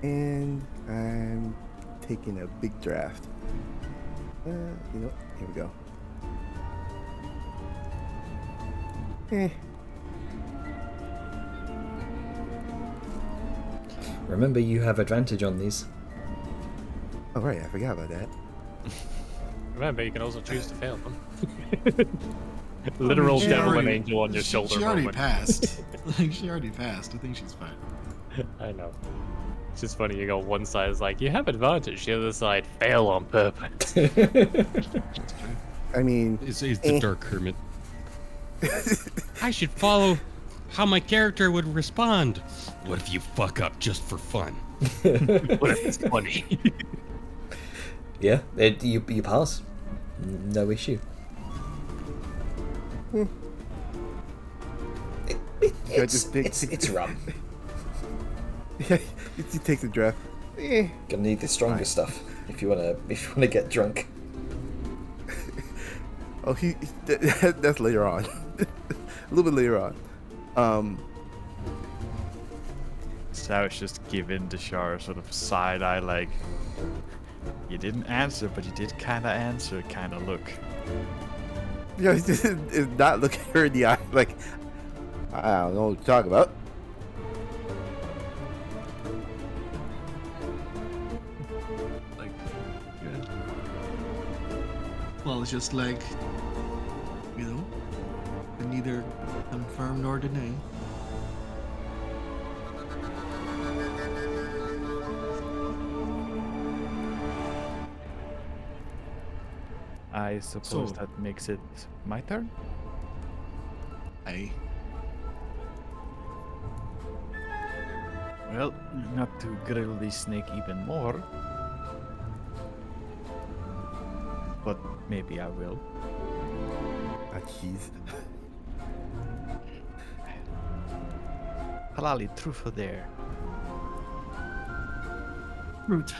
And I'm taking a big draft. You know, here we go. Remember, you have advantage on these. Oh right, I forgot about that. Remember, you can also choose to fail them. Literal She devil and already- angel on your shoulder. She already moment. passed. Like, she already passed. I think she's fine. I know. It's just funny. You go one side is like you have advantage, the other side fail on purpose. I mean, It's the Dark Hermit. I should follow how my character would respond. What if you fuck up just for fun? What if it's funny? Yeah, you pass. No issue. Yeah, It's, just take- it's rum. Yeah, you take the draft. Gonna need the stronger stuff if you wanna get drunk. Oh, that's later on. A little bit later on. Savage just giving Deshar sort of side eye, like, you didn't answer, but you did kind of answer kind of look. Yeah, it's not looking her in the eye like, I don't know what you're talking about. Like, good. Well, it's just like, you know, can neither confirm nor deny. I suppose So- that makes it my turn. Aye. Well, not to grill the snake even more, but maybe I will. Ah, jeez. Halali, truth or dare? Root.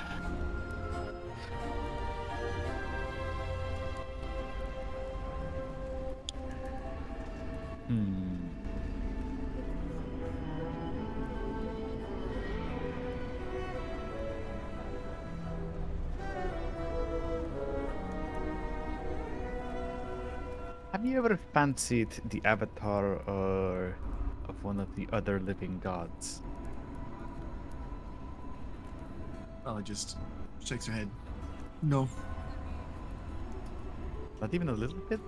Hmm. Have you ever fancied the avatar of one of the other living gods? Well, it just shakes her head. No. Not even a little bit?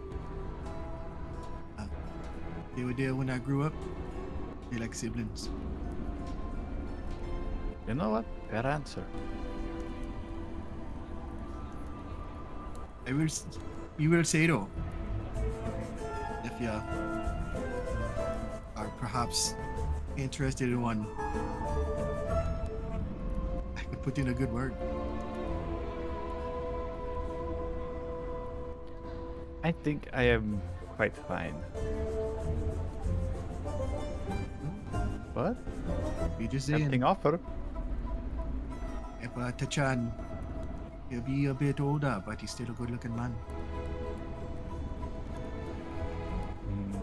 They were there when I grew up. They're like siblings. You know what? Fair answer. You will say though, if you are perhaps interested in one, I could put in a good word. I think I am quite fine. But You just saying, tempting offer. if Tachan, he'll be a bit older, but he's still a good-looking man. Hmm.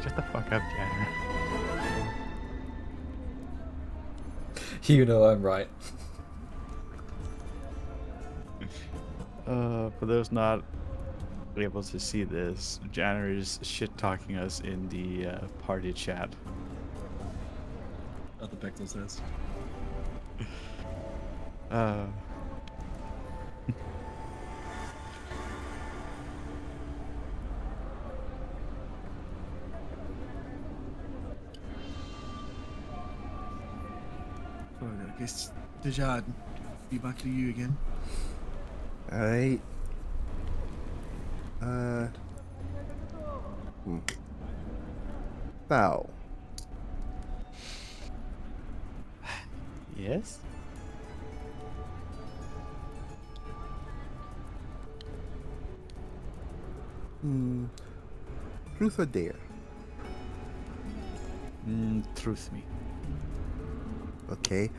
Shut the fuck up, Janner. You know I'm right. For those not able to see this, Janner is shit-talking us in the party chat. Oh, the Bechtel says. Uh, So I guess Dejad, be back to you again. Alright. Foul. yes? Truth or dare? Truth me. Okay.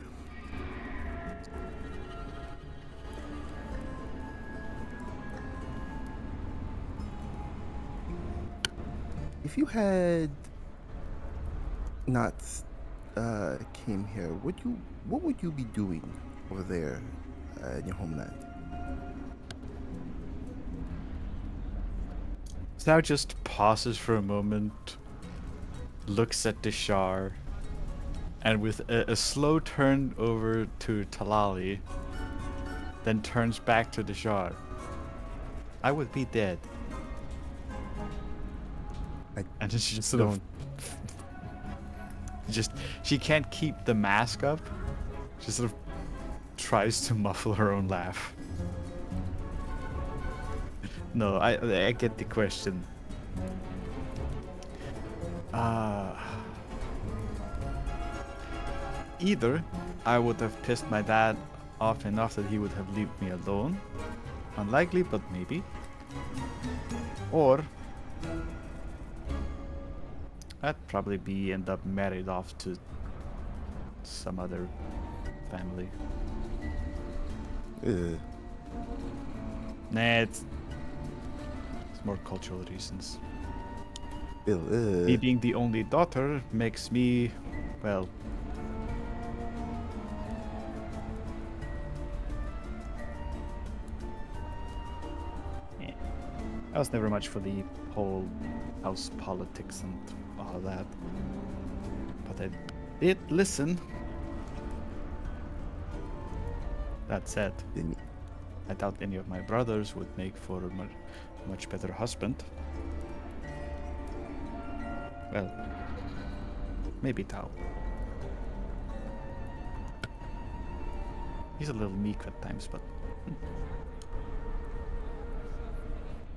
If you had not came here, what would you be doing over there in your homeland? Now just pauses for a moment, looks at Deshar, and with a slow turn over to Talali, then turns back to Deshar. I would be dead. And then she just sort of she can't keep the mask up. She sort of tries to muffle her own laugh. No, I get the question. Either I would have pissed my dad off enough that he would have left me alone. Unlikely, but maybe. Or I'd probably end up married off to some other family. Nah, it's more cultural reasons. Me being the only daughter makes me, well, I was never much for the whole house politics and all of that. But I did listen. That said, I doubt any of my brothers would make for a much better husband. Well, maybe Tao. He's a little meek at times, but...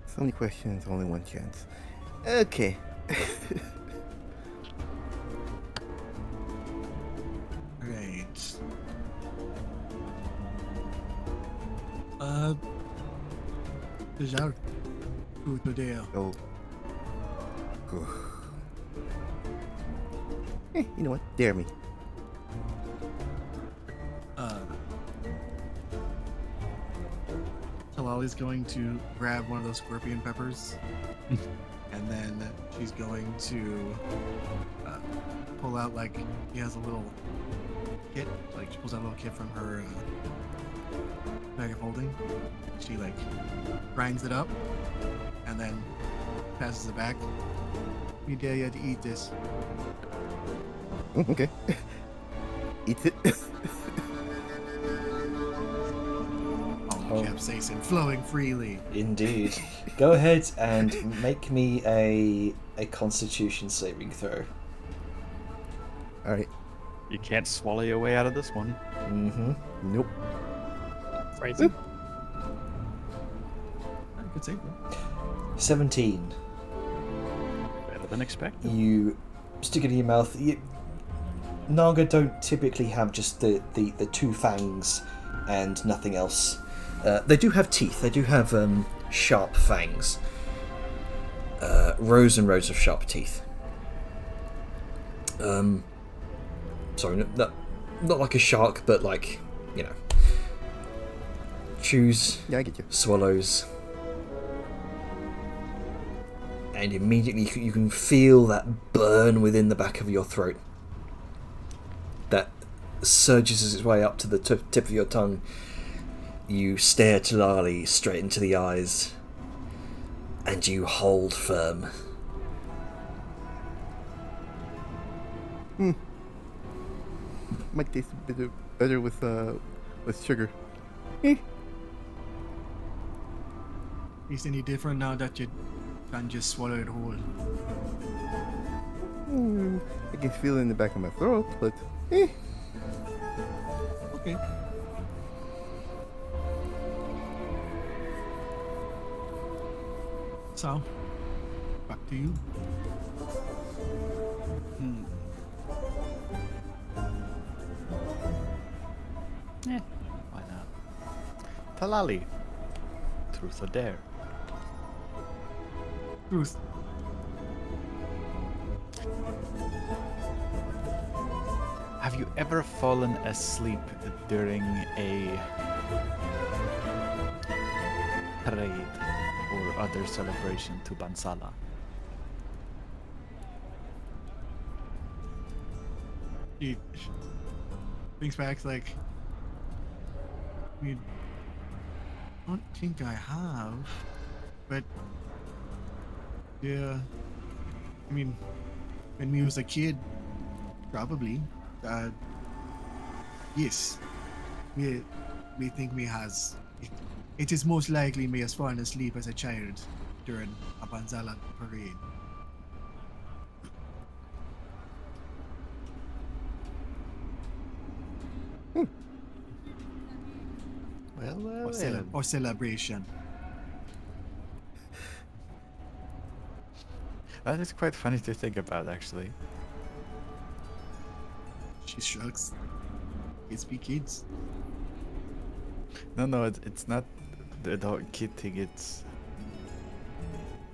It's only question, it's only one chance. Okay. Right. Dejar. Truth or dare? Oh. You know what? Dare me. Talali's going to grab one of those scorpion peppers, and then she's going to pull out, like, he has a little kit, like she pulls out a little kit from her bag of holding. She, like, grinds it up, and then passes it back. We dare you to eat this. Okay. Eat it. Oh, capsaicin flowing freely. Indeed. Go ahead and make me a Constitution saving throw. Alright. You can't swallow your way out of this one. Mm-hmm. Nope. Phrasing. Good save, bro. 17. Better than expected. You stick it in your mouth. Naga don't typically have just the two fangs and nothing else. They do have teeth. They do have sharp fangs. Rows and rows of sharp teeth. Sorry, not like a shark, but like, you know. Chews, Yeah, I get you. swallows. And immediately you can feel that burn within the back of your throat. That surges its way up to the tip of your tongue. You stare Talali straight into the eyes, and you hold firm. Might taste a bit better with sugar. Is any different now that you can just swallow it whole? I can feel it in the back of my throat, but Okay. So, back to you. Why not? Talali. Truth or dare? Truth. Have you ever fallen asleep during a parade or other celebration to Bansala? He thinks back, like, I mean, I don't think I have, but yeah, I mean, when we was a kid, probably, yes, we think me has, it is most likely me has fallen asleep as a child during a Banzala parade. Well, Or celebration. That is quite funny to think about, actually. She shrugs. Kids be kids. No, it's not the dog kid thing. It's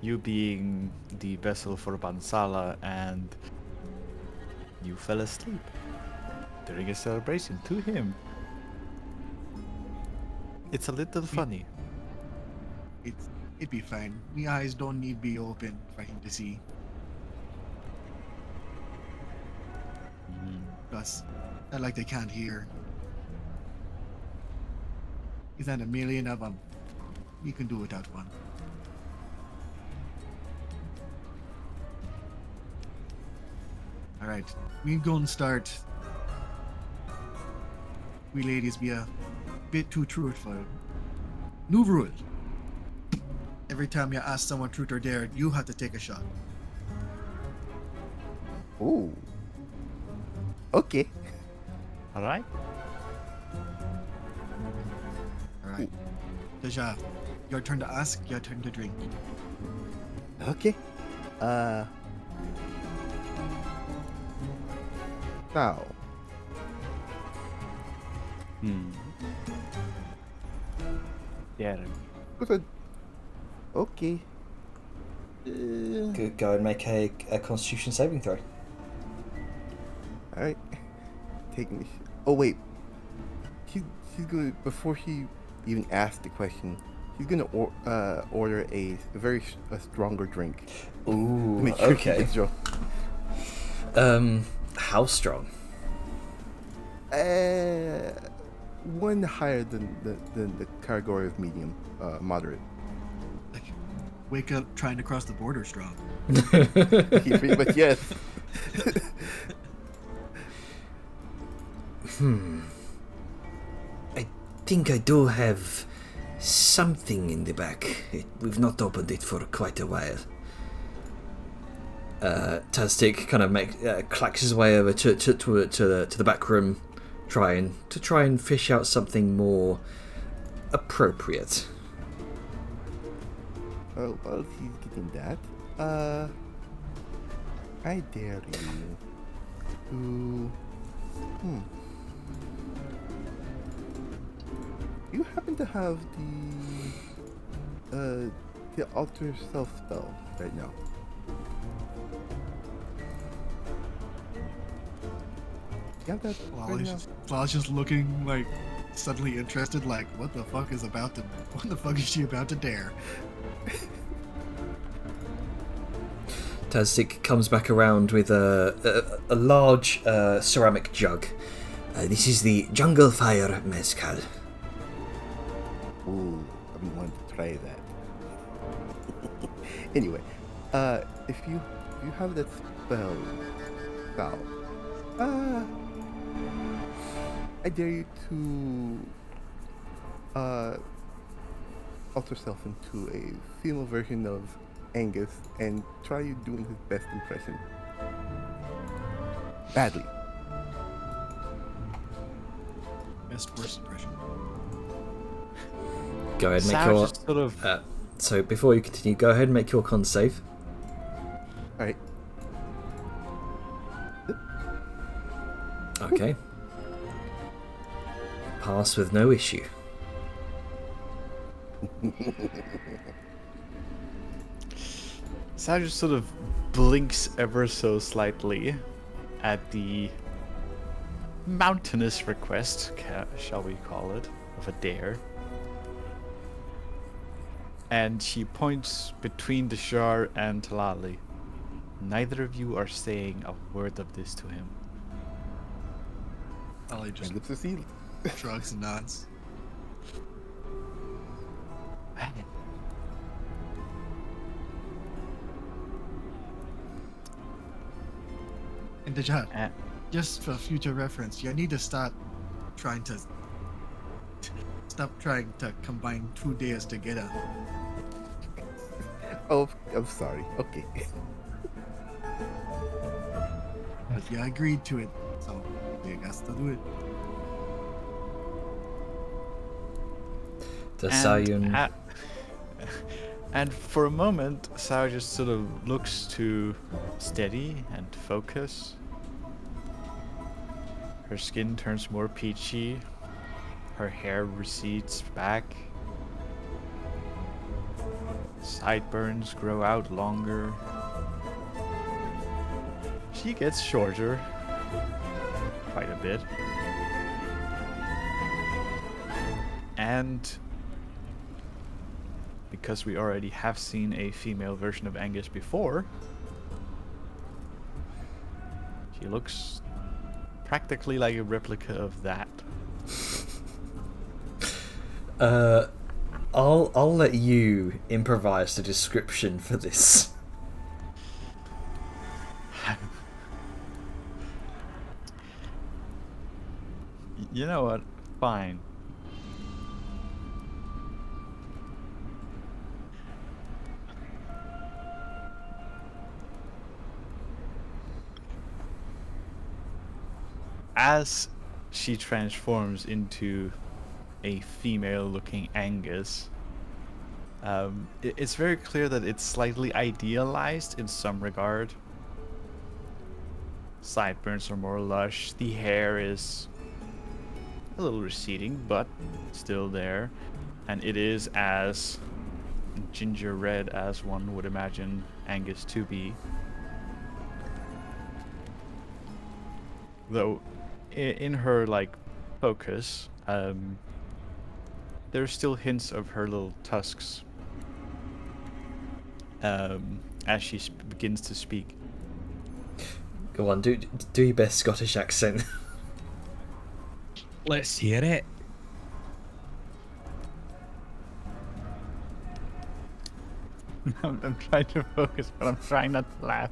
you being the vessel for Bansala, and you fell asleep during a celebration to him. It's a little funny. It'd be fine. Me eyes don't need be open for him to see. Plus, not like they can't hear. Is that a million of them? We can do without one. Alright, we gonna start. We ladies be a bit too truthful. New rule. Every time you ask someone truth or dare, you have to take a shot. Ooh. Okay. All right. Alright. Deja, your turn to ask, your turn to drink. Okay. Now. Yeah. Okay. Go and make a Constitution saving throw. Alright. Take me. Oh, wait. He's gonna, before he even asks the question, he's gonna order a stronger drink. Ooh, Make sure he okay. gets drunk. How strong? One higher than the category of medium, moderate. Like, wake up trying to cross the border strong. But yes. I think I do have something in the back. We've not opened it for quite a while. Tastic kind of clacks his way over to the back room, trying to fish out something more appropriate. Well, while he's getting that, I dare you to. You happen to have the alter self spell right now? You have that right now? Flaw's just looking like suddenly interested, like what the fuck is she about to dare? Tastic comes back around with a large ceramic jug. This is the Jungle Fire Mezcal. Ooh, I've been wanting to try that. Anyway, if you have that spell, Val, I dare you to alter self into a female version of Angus and try you doing his best impression. Badly. Best worst impression. Go ahead, make Sarah your. just sort of So before you continue, go ahead and make your con save. Alright. Okay. Pass with no issue. Sarah just sort of blinks ever so slightly at the mountainous request, shall we call it, of a dare. And she points between Deshar and Talali. Neither of you are saying a word of this to him. Ali My just lips are sealed. shrugs and nods. And Deja, just for future reference, you need to stop trying to combine 2 days together. Oh, I'm sorry. Okay. But you agreed to it, so you got to do it. The Sayun. And for a moment, Sao just sort of looks to steady and focus. Her skin turns more peachy. Her hair recedes back. Sideburns grow out longer. She gets shorter. Quite a bit. And because we already have seen a female version of Angus before, she looks practically like a replica of that. I'll let you improvise the description for this. You know what? Fine. As she transforms into a female-looking Angus, it's very clear that it's slightly idealized in some regard. Sideburns are more lush. The hair is a little receding, but still there. And it is as ginger red as one would imagine Angus to be. Though, in her, like, focus, there's still hints of her little tusks as she begins to speak. Go on, do your best Scottish accent. Let's hear it. I'm trying to focus, but I'm trying not to laugh.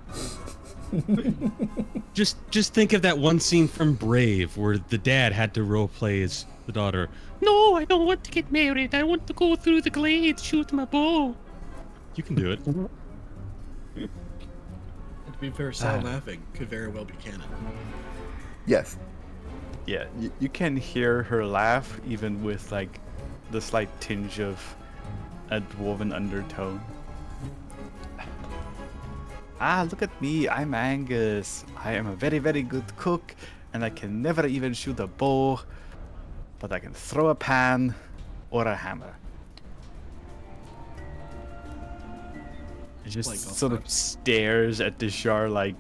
Just think of that one scene from Brave where the dad had to roleplay as the daughter. No, I don't want to get married. I want to go through the glades, shoot my bow. You can do it. To be fair, Sal laughing could very well be canon. Yes. Yeah, you can hear her laugh, even with, like, the slight tinge of a dwarven undertone. Ah, look at me, I'm Angus. I am a very, very good cook, and I can never even shoot a bow, but I can throw a pan or a hammer. It just Like sort of stares at Dishar like...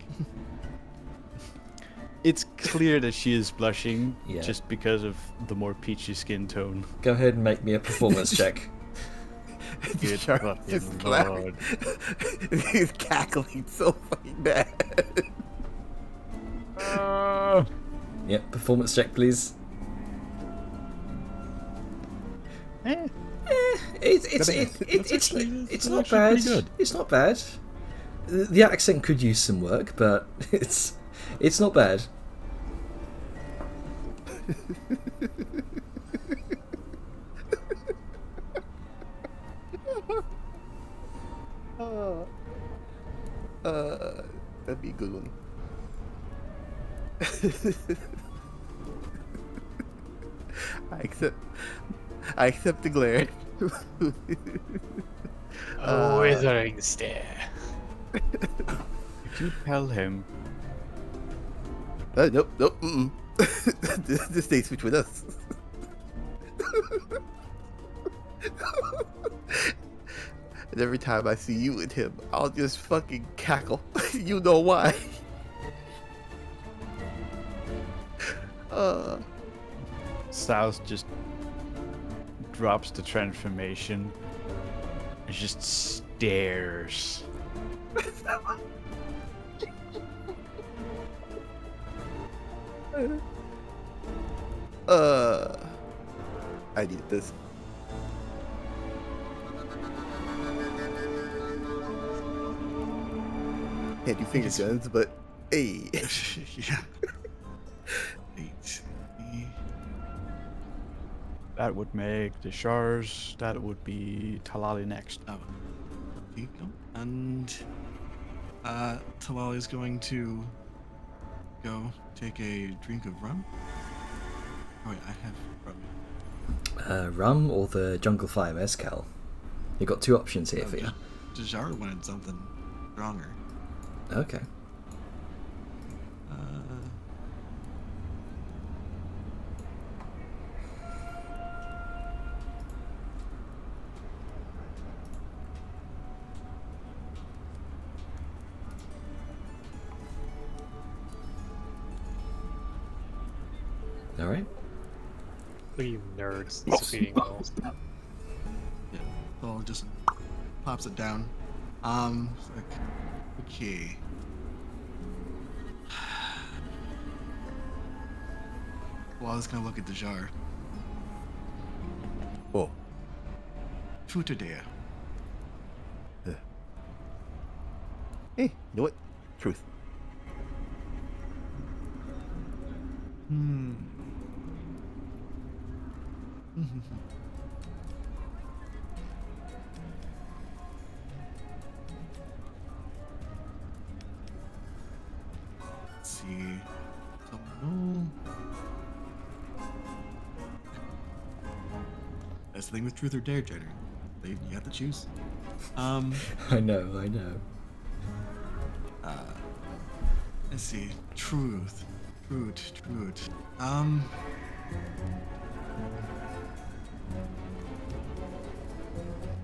It's clear that she is blushing just because of the more peachy skin tone. Go ahead and make me a performance check. Good Shark fucking just laughing. He's cackling so fucking bad. Yep, performance check, please. It's not bad. It's not bad. The accent could use some work, but it's not bad. That'd be a good one. I accept the glare. A withering stare. If you tell him, Nope. This stays between us. And every time I see you with him, I'll just fucking cackle. You know why? South just drops the transformation and just stares. I need this. Can't do finger guns, but hey. Yeah. 8. That would make the Shars. That would be Talali next. Oh. Here you go. And Talali's going to go take a drink of rum. Oh wait, I have rum. Rum or the Jungle Fire Mezcal. You've got two options here for you. Dejara wanted something stronger. Okay. All right. Look at you nerds defeating all. Yeah. So it just pops it down. It's like, okay. Well, I was gonna look at the jar. Oh. Futadea. Hey, you know what? Truth. Hmm. Let's see. So, no. That's the thing with truth or dare, Jenner. You have to choose. I know. Let's see. Truth.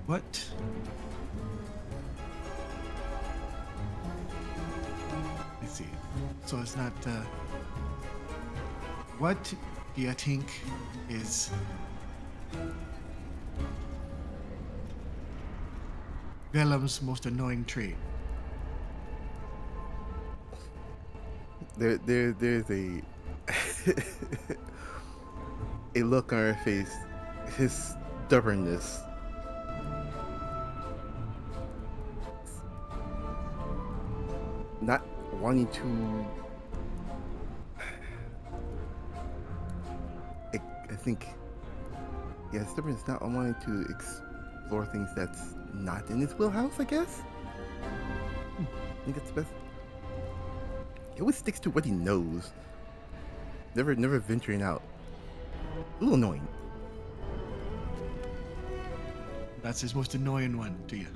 What? Let's see. So it's not, what do you think is Vellum's most annoying trait? There's a a look on her face, his stubbornness. Not wanting to. I think. Yeah, stubbornness, not wanting to explore things that's not in his wheelhouse, I guess? I think that's the best. He always sticks to what he knows. Never venturing out. A little annoying. That's his most annoying one to you.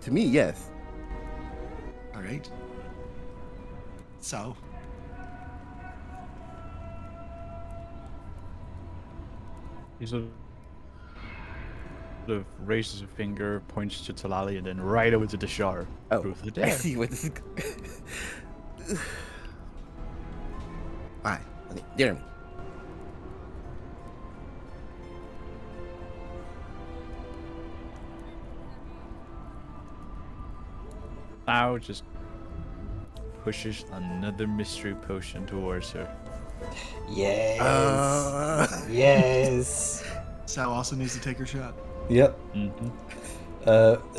To me, yes. All right. So, He sort of raises a finger, points to Talali, and then right over to the Shar. Oh, Truth or I dare. see what this is. Alright, okay, dare me. Now just pushes another mystery potion towards her. Yes. Yes. Sal also needs to take her shot. Yep. Mm-hmm.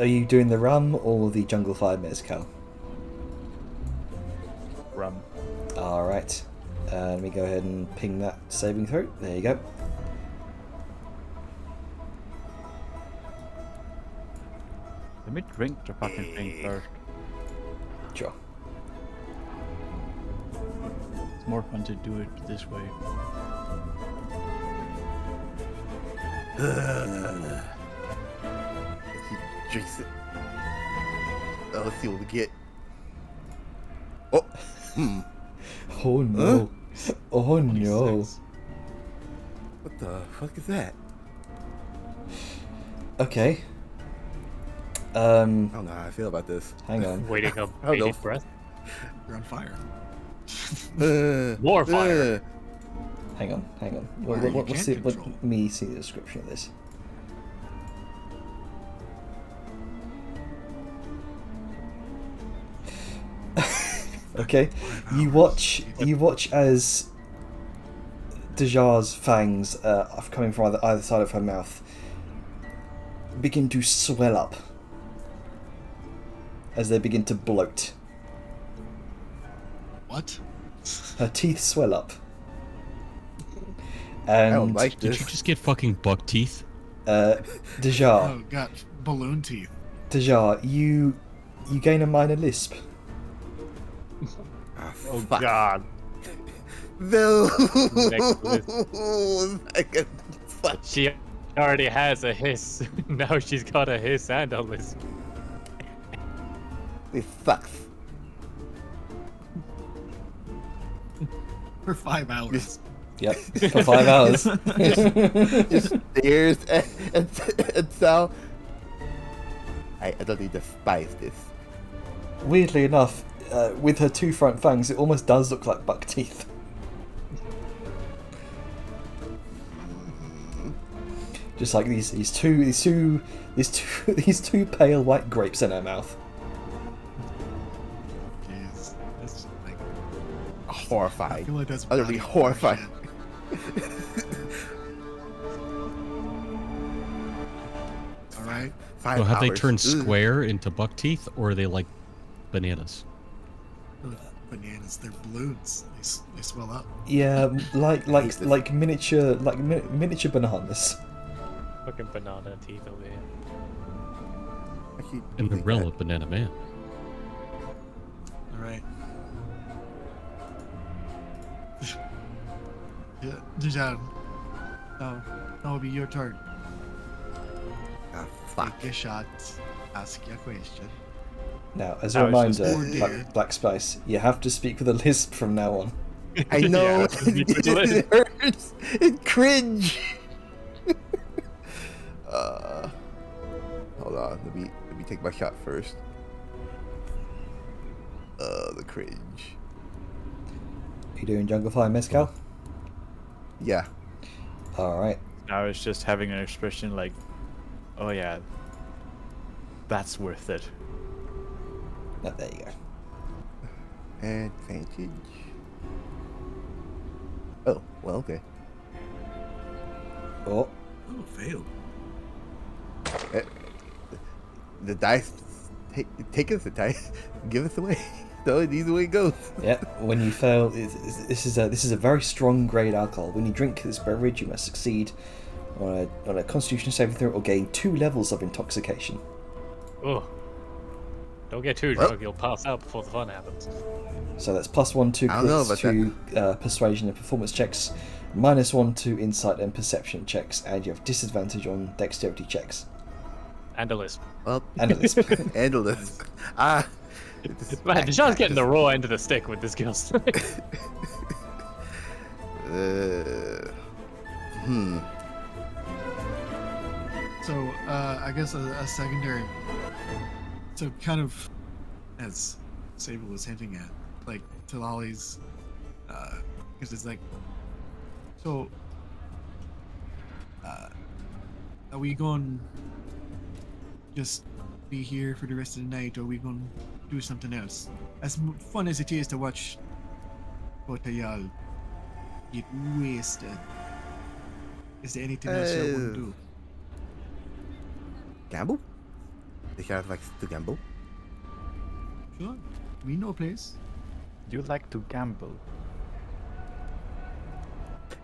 Are you doing the rum or the jungle fire mezcal? Rum. All right. Let me go ahead and ping that saving throw. There you go. Let me drink the fucking thing first. Sure. It's more fun to do it this way. He drinks it. Let's see what we get. Oh, Oh no. Oh no. 26. what the fuck is that? Okay. I don't know how I feel about this. Hang on. Waiting up I don't know. bated breath. You're on fire. More fire. Hang on. Or you What's can't the, control. let me see the description of this. Okay. You watch as Dejar's fangs, coming from either side of her mouth, begin to swell up as they begin to bloat. What? Her teeth swell up. I don't And like Did this. you just get fucking buck teeth? Dejar, Oh, got balloon teeth. Dejar, you gain a minor lisp. Oh fuck. god. No. Next list. Fuck. Fuck. She already has a hiss. Now she's got a hiss and a lisp. This sucks. For 5 hours. Yep, for 5 hours. Just stares and Sal. I don't need to spice this. Weirdly enough, with her two front fangs, it almost does look like buck teeth. Just like these two pale white grapes in her mouth. Jeez, that's like I Horrified. feel like that's Utterly body horrified. shit. All right. 5 So have they hours. turned Ugh. square into buck teeth, or are they like bananas? Bananas, they're balloons. They swell up. Yeah, like miniature bananas. Fucking banana teeth over here. I keep And the thinking real that- banana man. All right. Yeah, Dijon. Now it'll be your turn. Ah, fuck. Take a shot. Ask your question. Now, as a I was just- reminder, Oh, dear. Black Spice, you have to speak with a lisp from now on. I know. Yeah, it's ridiculous. It hurts. It cringe. Hold on. Let me take my shot first. The cringe. Are you doing Jungle Fire Mezcal? Yeah. Alright. I was just having an expression like, oh yeah, that's worth it. No, there you go. Advantage. Oh, well, okay. Oh, Oh, failed. The dice. Take us the dice. Give us away. So either way it goes. yeah. When you fail, this is a very strong grade alcohol. When you drink this beverage, you must succeed on a Constitution saving throw or gain 2 levels of intoxication. Oh. Don't get too Well- drunk, you'll pass out before the fun happens. So that's +1 to I don't know crits about to persuasion and performance checks, -1 to insight and perception checks, and you have disadvantage on dexterity checks. And a lisp. Well, And a lisp. and a lisp. Ah. Man, Dijon's getting the raw end of the stick with this skills. Hmm. So, I guess a secondary. So, kind of, as Sable was hinting at, like, Talali's, because it's like, so, are we going just be here for the rest of the night, or are we going to do something else? As fun as it is to watch both of y'all get wasted, is there anything else y'all want to do? Gamble? The guy likes to gamble. Sure, we know a place. You like to gamble.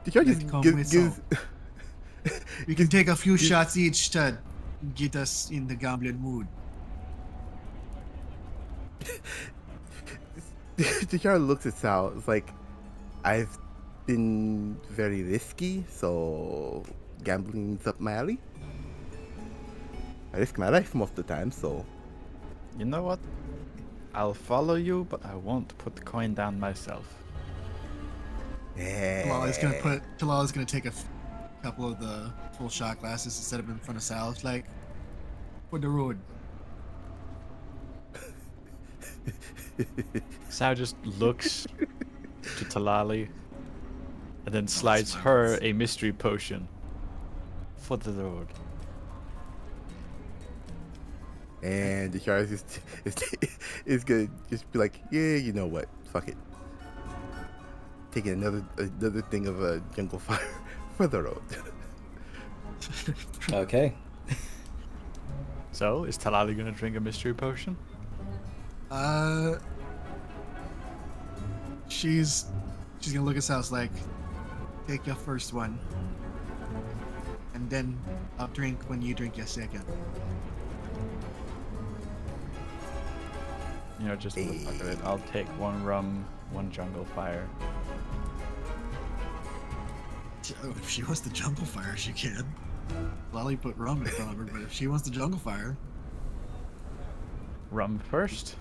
The guy Then just come gives. with gives We can take a few shots each to get us in the gambling mood. the guy looks at Sal. It's like, I've been very risky, so gambling's up my alley. I risk my life most of the time, so. You know what? I'll follow you, but I won't put the coin down myself. Talala's gonna take a couple of the full shot glasses and set them in front of Sal. It's like, for the road. Sal just looks to Talali and then slides her a mystery potion for the road. And the guy is gonna just be like, yeah, you know what? Fuck it. Taking another thing of a jungle fire for the road. Okay. So, is Talali gonna drink a mystery potion? She's gonna look at Sal like, take your first one, and then I'll drink when you drink your second. You know, just for the fuck of it, I'll take 1 rum, 1 jungle fire. If she wants the jungle fire, she can. Lolly put rum in front of her, but if she wants the jungle fire, Rum first.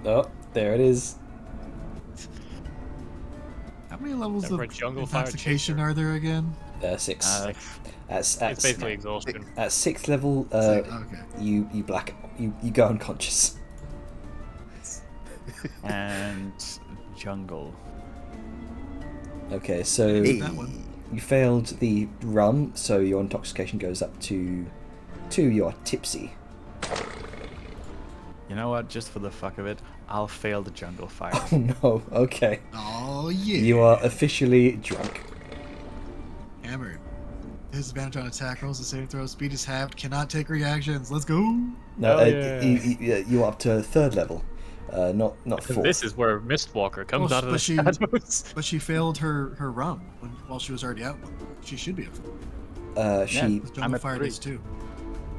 Oh, there it is. how many levels Remember of a jungle fire intoxication chaser? are there again? 6. At It's basically exhaustion. 6th level, Okay. you black you go unconscious. And jungle. Okay, so Hey. That one. you failed the rum, so your intoxication goes up to 2. You are tipsy. You know what? Just for the fuck of it, I'll fail the jungle fire. Oh no. Okay. Oh yeah. You are officially drunk. Hammered. Disadvantage on attack rolls and saving throws. Speed is halved. Cannot take reactions. Let's go. No, Oh, yeah. you're up to 3rd level, not 4th. This is where Mistwalker comes Well, out of but the she- shadows. But she failed her rum while she was already out. She should be. She Jungle I'm at Fire 3. does too.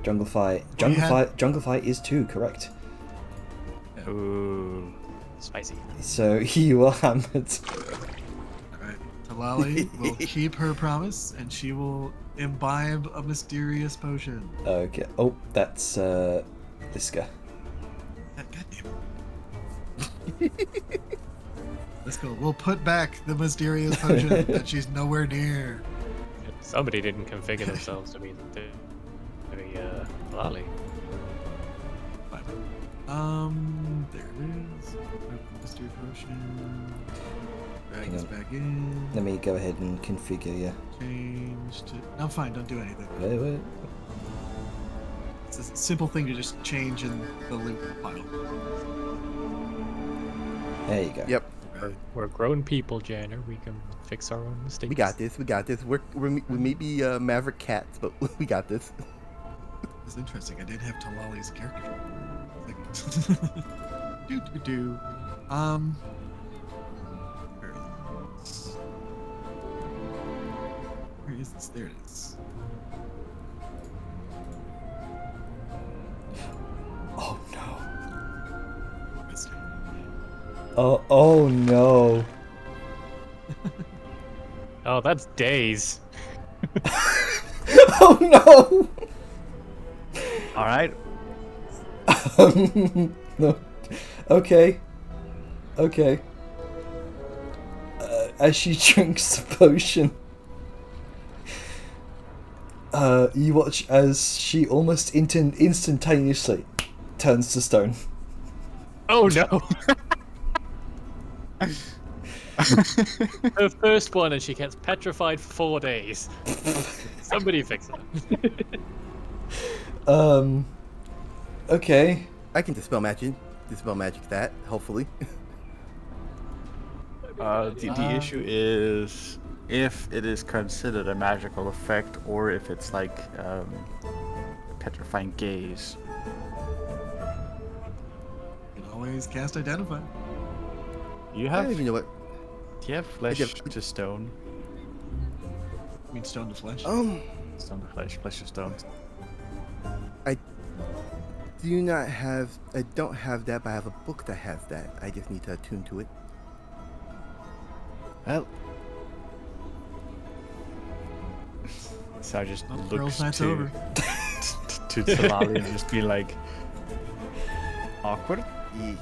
Jungle Fight. Well, you had- Jungle Fight is 2, correct? Ooh. Spicy. So you are hammered. Alright. Talali will keep her promise and she will imbibe a mysterious potion. Okay. Oh, that's Liska. God damn it. Let's go. We'll put back the mysterious potion that she's nowhere near. Somebody didn't configure themselves to be the lolly. There it is. Mysterious potion. Drag Hang this on. back in. Let me go ahead and configure you. Change to. No, fine. Don't do anything. Wait. It's a simple thing to just change in the loop pile. There you go. Yep. We're grown people, Janner. We can fix our own mistakes. We got this. We got this. We may be Maverick Cats, but we got this. It's interesting. I didn't have Talali as a character. Do. Where is this? There it is. Oh no. Missed it. Oh no. Oh, that's days. Oh no. All right. No. Okay. As she drinks the potion, you watch as she almost instantaneously turns to stone. Oh no. Her first one, and she gets petrified for 4 days. Somebody fix it. Okay. I can dispel magic that, hopefully. The issue is if it is considered a magical effect or if it's like petrifying gaze. You can always cast Identify. You I have don't even know what. do you have flesh have- to stone? I mean, stone to flesh. Um, Stone to flesh to stone. I do not have. I don't have that, but I have a book that has that. I just need to attune to it. Well, so I just Well, looks girls' night's to over. to Talali and just be like awkward. Ye-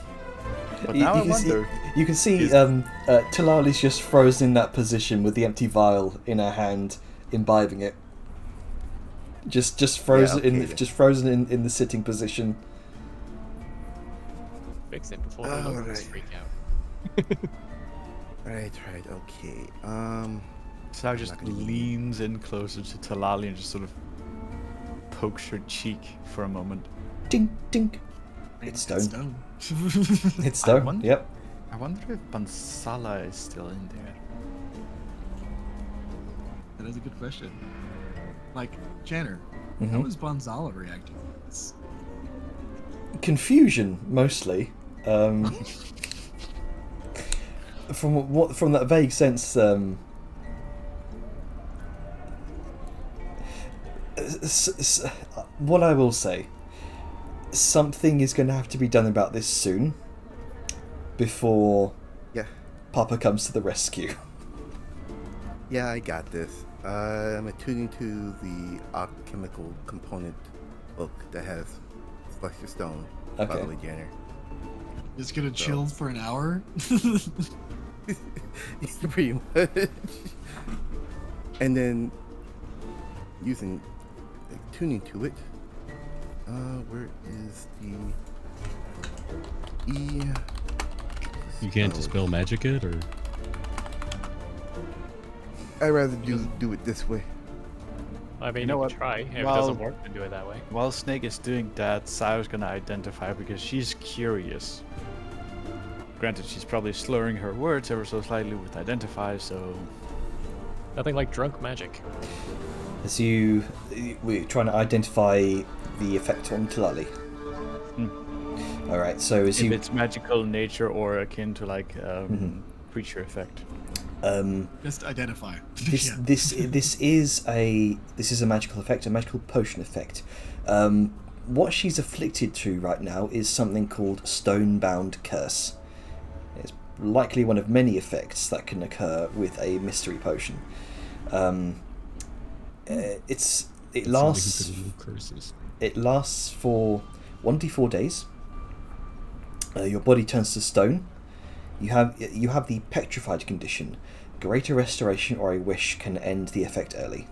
But You- now you I can see- wonder. You can see Is- Talali's just frozen in that position with the empty vial in her hand, imbibing it. Just frozen okay in then. just frozen in the sitting position. Fix it before the Alright. locals freak out. Right. Okay. So just not gonna be- leans in closer to Talali and just sort of pokes her cheek for a moment. Ding ding. Man, It's that's stone. stone. It's stone. wonder- Yep. I wonder if Bansala is still in there. That is a good question. Like, Janner, how Mhm. is Bonzala reacting to this? Confusion mostly. From that vague sense. What I will say, something is going to have to be done about this soon, before Yeah. Papa comes to the rescue. Yeah, I got this. I'm attuning to the alchemical component book that has Celestial Stone. By Okay. the way, Janner. Just gonna chill for an hour? Pretty much. And then using tuning to it. Where is the E? You can't Oh. dispel magic it, or I'd rather do it this way. I mean, You know you what? can try. If it Well- doesn't work, then do it that way. While Snake is doing that, Sao's gonna identify because she's curious. Granted, she's probably slurring her words ever so slightly with identify, so... Nothing like drunk magic. As we're trying to identify the effect on Tilali. All right. So as If you it's magical nature or akin to like creature effect. Just identify. this Yeah. this is a magical effect, a magical potion effect. What she's afflicted to right now is something called Stonebound Curse. It's likely one of many effects that can occur with a mystery potion. It lasts Curses. for 1d4 days. Your body turns to stone. You have the petrified condition. Greater restoration or a wish can end the effect early.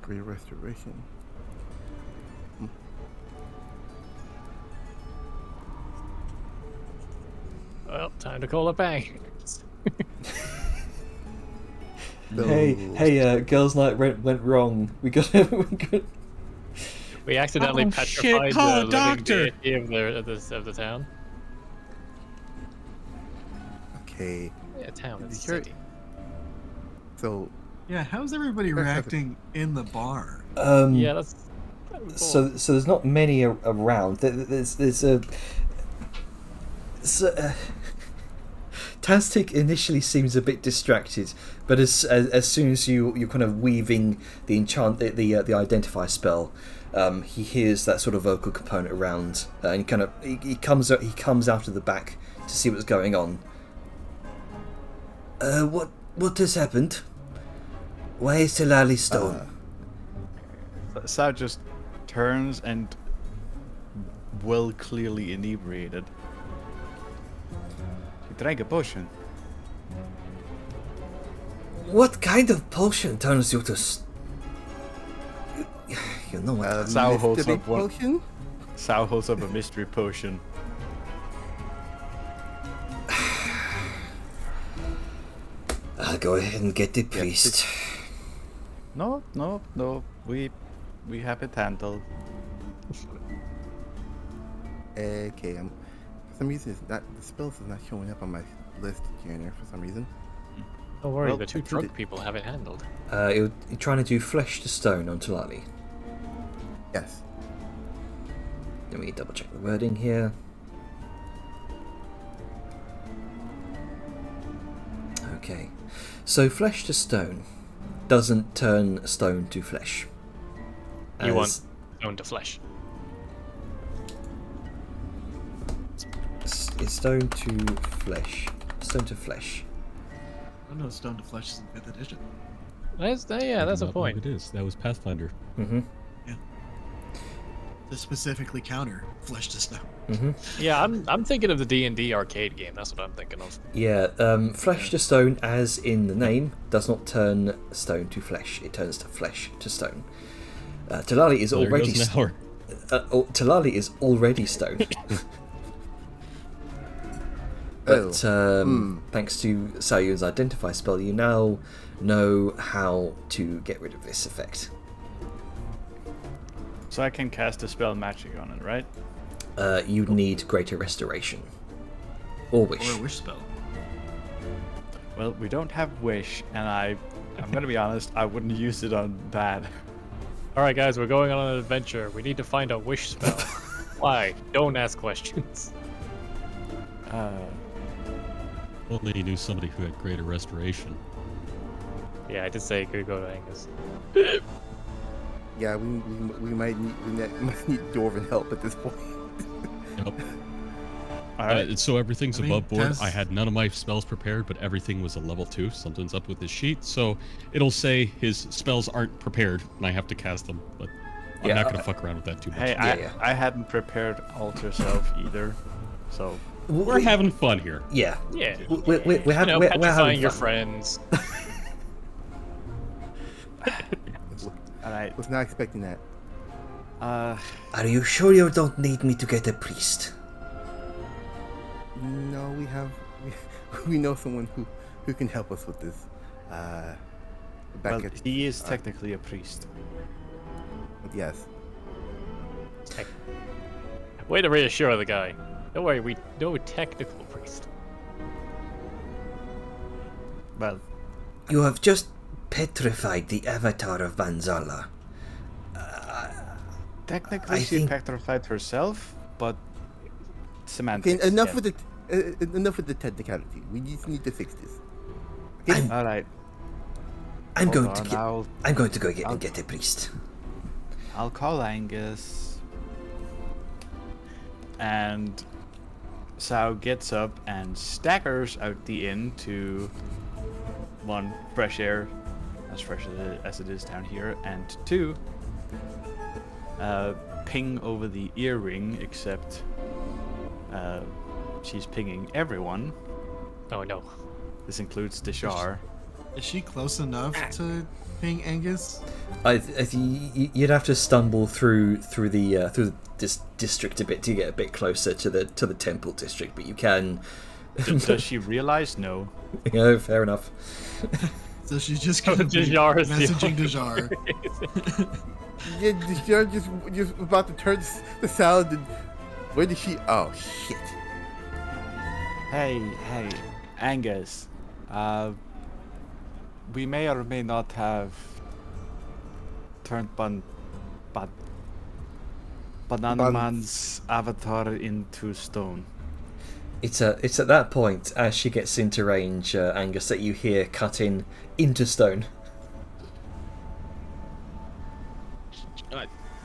Great restoration. Well, time to call it bang. Hey, girls' night went wrong. We got. We accidentally Oh, petrified shit, call the a living doctor. deity of the town. Okay. Yeah, town. It's You hear- city. So Yeah, how's everybody reacting in the bar? Yeah, that's. So there's not many around. There's a. Tastic initially seems a bit distracted, but as soon as you're kind of weaving the the identify spell, he hears that sort of vocal component around, and he comes out of the back to see what's going on. What has happened? Why is Tilali stone? Sao just turns and, well, clearly inebriated. He drank a potion. What kind of potion turns you to... You know what? Sao holds mystery up one. potion? Sao holds up a mystery potion. I'll go ahead and get the priest. No. We have it handled. Okay, for some reason the spells is not showing up on my list, Junior, for some reason. Don't worry, Well, the two I think drunk it- people have it handled. You're trying to do flesh to stone on Tilali. Yes. Let me double check the wording here. Okay, so flesh to stone doesn't turn stone to flesh. You want As- stone to flesh. It's stone to flesh. Stone to flesh. Oh no, Stone to Flesh is in 5th edition. That's a Not point. what It is. That was Pathfinder. Mm-hmm. To specifically counter Flesh to Stone. Mm-hmm. Yeah, I'm thinking of the D&D arcade game. That's what I'm thinking of. Yeah, flesh to stone, as in the name, does not turn stone to flesh. It turns to flesh to stone. Tilali is There already goes an hour. Tilali is already stone. But thanks to Sayun's identify spell, you now know how to get rid of this effect. So I can cast a spell magic on it, right? You need greater restoration. Or wish. Or a Wish spell. Well, we don't have wish, and I'm gonna be honest, I wouldn't use it on that. All right, guys, we're going on an adventure. We need to find a wish spell. Why? Don't ask questions. Only you knew somebody who had greater restoration. Yeah, I did say could go to Angus. Yeah, we might need dwarven help at this point. Yep. All right. So everything's I mean, above board. Taz- I had none of my spells prepared, but everything was a level 2. Something's up with his sheet, so it'll say his spells aren't prepared, and I have to cast them. But I'm Yeah, not gonna fuck around with that too much. Hey, Yeah. I hadn't prepared Alter Self either, so We're having fun here. Yeah. Yeah. We're You know, having petrifying your fun. friends. all right. Was not expecting that. Are you sure you don't need me to get a priest? No, we know someone who can help us with this. Well, he is technically a priest. Yes. Way to reassure the guy. Don't worry, we know a technical priest. Well, You have just petrified the avatar of Vanzala. technically I she think- petrified herself, but semantics. Okay, enough yeah. with the technicality. We just need to fix this. All right, I'm hold going on, to get. I'll I'm going to go I'll- get a priest. call Angus. And Sao gets up and staggers out the inn to one, fresh air, as fresh as it is down here, and two, ping over the earring, except she's pinging everyone. Oh no. This includes Deshar. Is she close enough to ping Angus? You'd have to stumble through this district a bit to get a bit closer to the temple district, but you can. Does she realize? No. Fair enough. So she's just gonna be Dejar is the messaging only- Dejar. Yeah, you're just about to turn the sound and where did she? Oh shit! Hey, Angus. We may or may not have turned Banana Man's avatar into stone. It's at that point, as she gets into range, Angus, that you hear cutting into stone.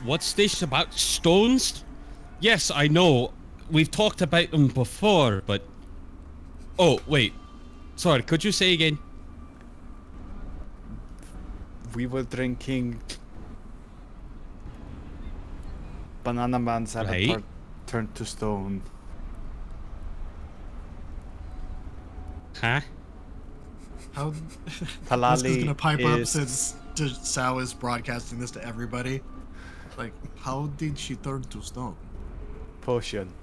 What's this about stones? Yes, I know. We've talked about them before, but... Oh, wait. Sorry, could you say again? We were drinking Banana Man's avatar Right. turned to stone. Huh? How? Halali This is gonna pipe up is- since Sao is broadcasting this to everybody. Like, how did she turn to stone? Potion.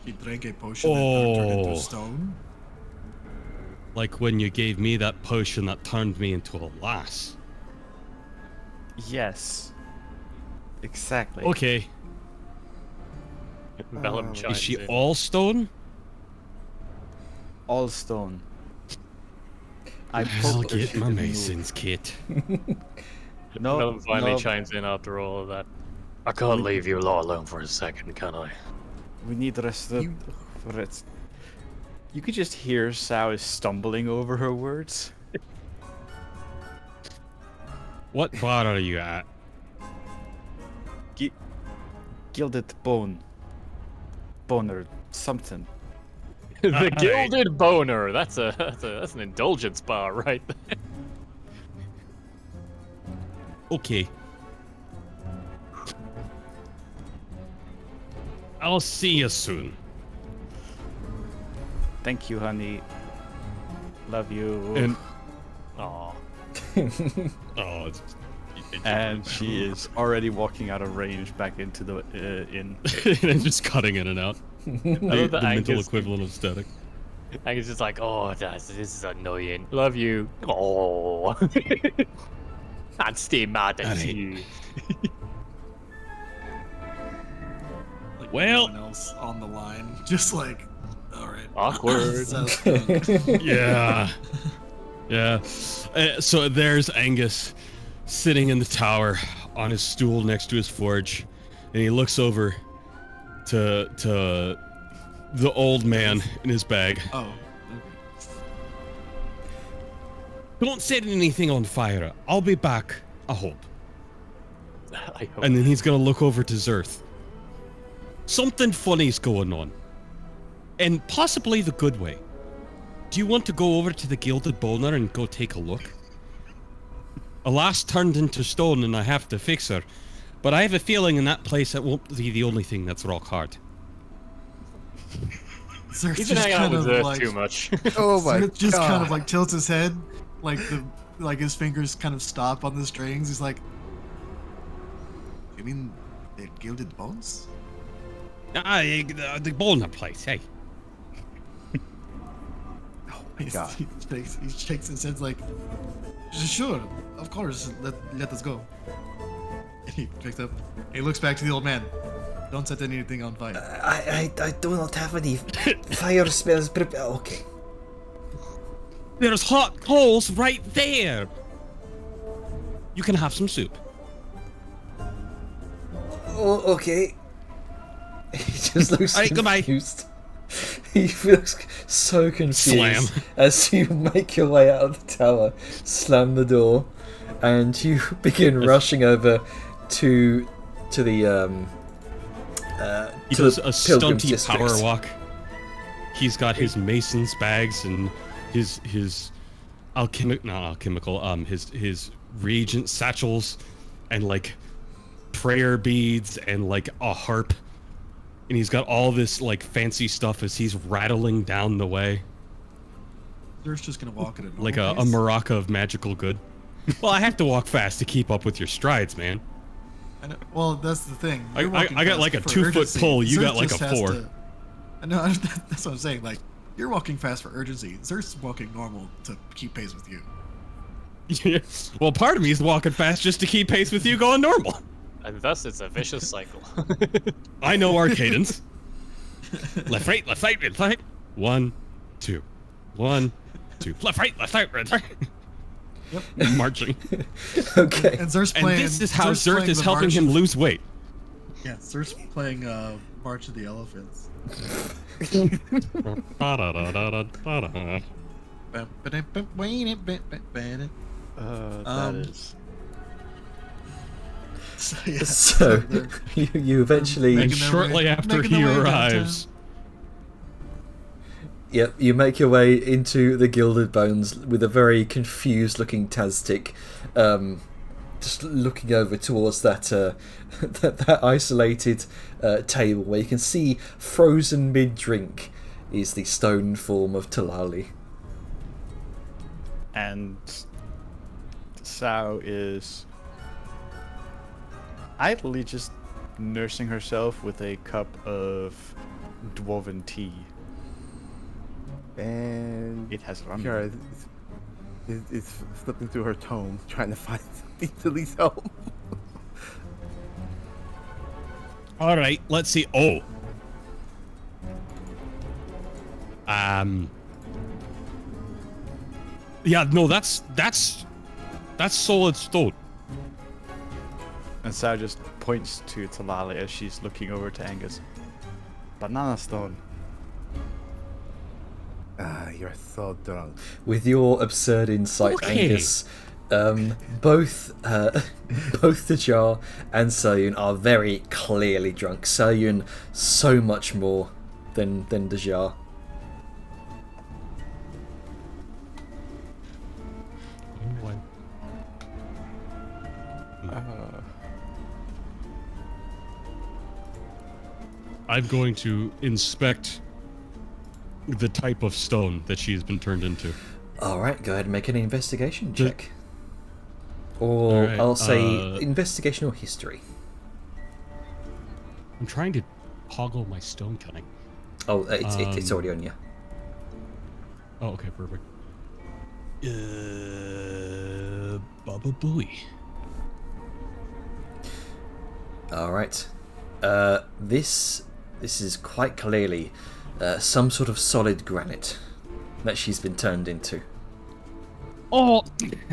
She drank a potion that turned her Oh. into stone. Like when you gave me that potion that turned me into a lass. Yes. Exactly. Okay. Vellum Is chimes she in. all stone? All stone. I I'll poked her, get she my didn't move. masons, Kate. No, Vellum finally no, chimes in after all of that. I can't leave you lot alone for a second, can I? we need rest for it. You could just hear Sao is stumbling over her words. What bar are you at? Gilded bone. Boner. Something. The Gilded Boner. That's an indulgence bar, right? Okay. I'll see you soon. Thank you, honey. Love you. And Aw. oh, And she is already walking out of range back into the inn. and just cutting in and out. The love that mental Angus- equivalent of static. Angus is like, oh, this is annoying. Love you. Oh. I'd stay mad at Alright. you. Like, Well- no one else on the line. Just like, all right. Awkward. Sounds good. Yeah. Yeah. So there's Angus sitting in the tower on his stool next to his forge, and he looks over to the old man in his bag. Oh. Okay. Don't set anything on fire. I'll be back, I hope. I hope. And then he's gonna look over to Zerth. Something funny's going on. And possibly the good way. Do you want to go over to the Gilded Boner and go take a look? A lass turned into stone and I have to fix her. But I have a feeling in that place it won't be the only thing that's rock hard. Zerth He's been just hanging out kind with of Zerth like, too much. Oh my Zerth just kind of God. like tilts his head, like his fingers kind of stop on the strings. He's like, "You mean they're gilded bones?" The boulder place, hey. Oh my god. He shakes his head like, sure, of course, let us go. And he picks up, he looks back to the old man. Don't set anything on fire. I do not have any fire spells prepared. Okay. There's hot coals right there. You can have some soup. Oh, okay. He just looks Alright, goodbye. confused. He looks so confused Slam. as you make your way out of the tower, slam the door, and you begin rushing over to the He to does the a pilgrim's stunty district. power walk. He's got his mason's bags and his his reagent satchels and like prayer beads and like a harp, and he's got all this like fancy stuff as he's rattling down the way They're just gonna walk at a normal like a pace. maraca of magical good. Well, I have to walk fast to keep up with your strides, man. I know, well, that's the thing. I You're walking got fast like a for 2-foot urgency. pole, you Zerth got like just a has 4. I know, that's what I'm saying. Like, you're walking fast for urgency. Zerth's walking normal to keep pace with you. Well, part of me is walking fast just to keep pace with you going normal. And thus, it's a vicious cycle. I know our cadence. Left, right, left, right, left, right. 1, 2. 1, 2. Left, right, left, right, left, right. Yep. Marching. Okay. And Zerth's And playing. this is how Zerth's Zerth playing is the helping March him of- lose weight. Yeah, Zerth's playing March of the Elephants. Ba-da-da-da-da-da-da. That is. So, yeah, So they're- you eventually Making And their shortly way- after making he their way arrives, Yep, you make your way into the Gilded Bones with a very confused looking Taztic, just looking over towards that that isolated table where you can see frozen mid-drink is the stone form of Talali. And Sao is idly just nursing herself with a cup of dwarven tea. And It has rum. Kiara is flipping through her tomes, trying to find something to at least help. all right, let's see. Oh, yeah, no, that's solid stone. And Sao just points to Talali as she's looking over to Angus. Banana stone. Ah, you're so drunk. With your absurd insight, Okay. Angus, both Dajar and Soyun are very clearly drunk. Soyun so much more than Dajar. I'm going to inspect the type of stone that she has been turned into. Alright, go ahead and make an investigation D- check. Or Alright, I'll say investigation or history. I'm trying to toggle my stone cutting. Oh, it's Um, already on you. Oh, okay, perfect. Baba Booey. Alright. This is quite clearly some sort of solid granite that she's been turned into. Oh,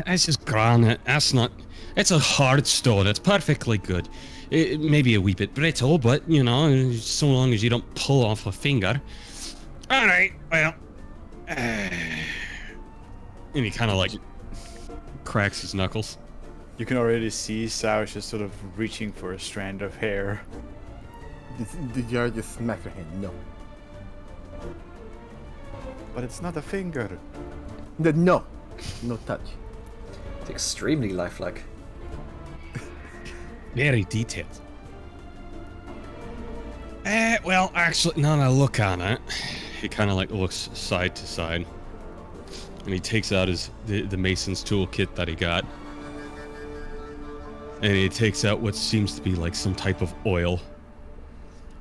it's just granite. That's not. It's a hard stone. It's perfectly good. It may be a wee bit brittle, but you know, so long as you don't pull off a finger. All right. Well. And he kind of like cracks his knuckles. You can already see Sao is just sort of reaching for a strand of hair. The jar just smacks her hand. No. But it's not a finger. No. No touch. It's extremely lifelike. Very detailed. Well, actually, now that I look on it, he kind of like looks side to side, and he takes out the mason's toolkit that he got, and he takes out what seems to be like some type of oil,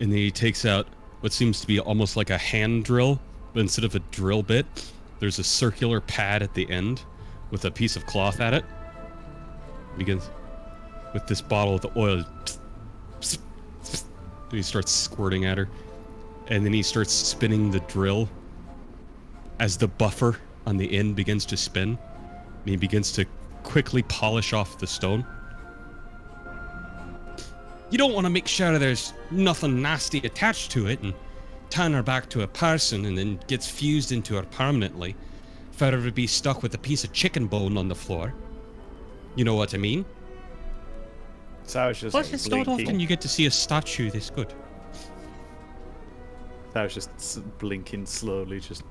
And then he takes out what seems to be almost like a hand drill, but instead of a drill bit, there's a circular pad at the end with a piece of cloth at it. Begins with this bottle of the oil. And he starts squirting at her. And then he starts spinning the drill as the buffer on the end begins to spin. And he begins to quickly polish off the stone. You don't want to make sure there's nothing nasty attached to it and turn her back to a person and then gets fused into her permanently for her to be stuck with a piece of chicken bone on the floor. You know what I mean? So I was just Plus, it's not blinking. often you get to see a statue this good. I was just blinking slowly, just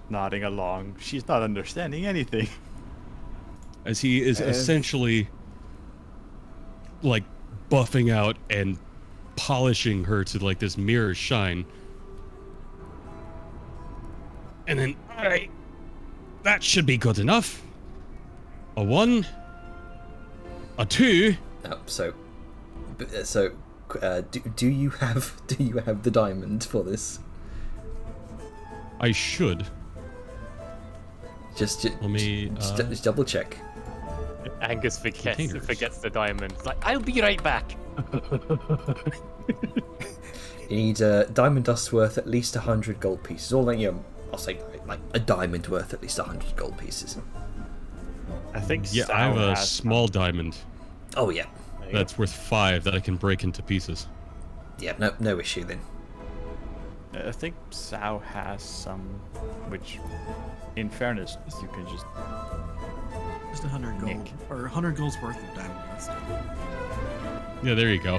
nodding along. She's not understanding anything. As he is essentially like buffing out and polishing her to like this mirror shine. And then, alright, that should be good enough. A 1, a 2. Do you have the diamond for this? I should. Just Let me. just double check. Angus Containers. forgets the diamond. He's like, I'll be right back. You need a diamond dust worth at least 100 gold pieces. Or I'll say like a diamond worth at least 100 gold pieces. I think Yeah, I have a small diamond Oh yeah, that's worth 5 that I can break into pieces. yeah, no issue then. I think Sao has some, which, in fairness, you can just. Just 100 gold. Nick. Or 100 gold's worth of diamond dust. Yeah, there you go.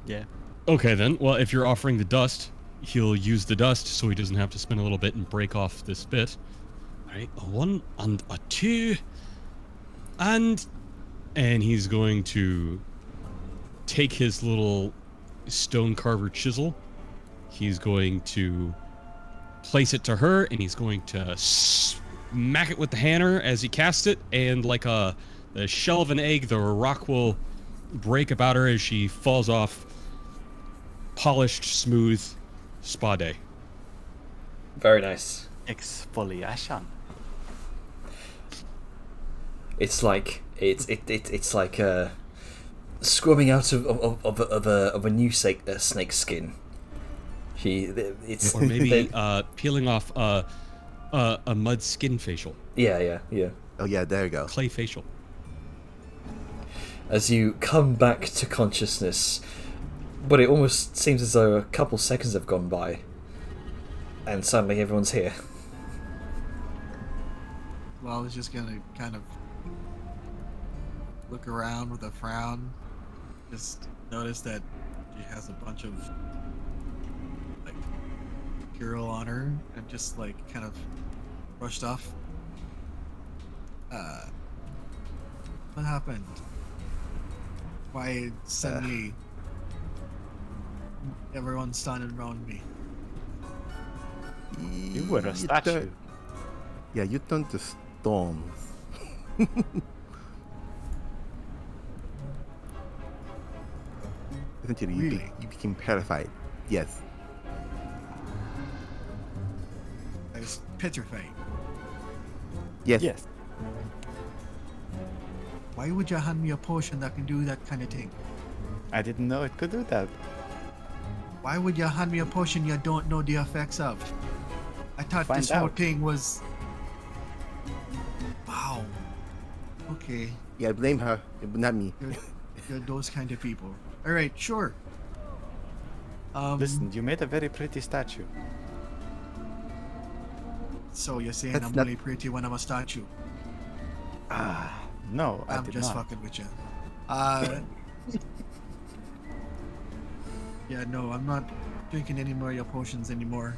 Yeah. Okay then. Well, if you're offering the dust, he'll use the dust so he doesn't have to spin a little bit and break off this bit. Alright, a 1 and a 2. And he's going to take his little stone carver chisel. He's going to place it to her, and he's going to smack it with the hammer as he casts it, and like the shell of an egg, the rock will break about her as she falls off. Polished, smooth spade. Very nice. Exfoliation. It's like it's like scrubbing out of a new snake skin. It's Or maybe peeling off a mud skin facial. yeah. Oh yeah, there you go. Clay facial. As you come back to consciousness, but it almost seems as though a couple seconds have gone by, and suddenly everyone's here. Well, I was just gonna kind of look around with a frown. Just notice that she has a bunch of like girl on her, and just like kind of brushed off. What happened? Why suddenly everyone's standing around me? You were a statue. Yeah, you turned to stone. Essentially, Really? you became petrified. Yes. I was petrified. Yes. Yes. Why would you hand me a potion that can do that kind of thing? I didn't know it could do that. Why would you hand me a potion you don't know the effects of? I thought Find this whole out. thing was. Wow. Okay, Yeah, blame her, not me. you're those kind of people. All right, sure. Listen, you made a very pretty statue. So you're saying That's I'm not- only pretty when I'm a statue? No, I I'm did just not. fucking with you. Yeah, no, I'm not drinking any more of your potions anymore.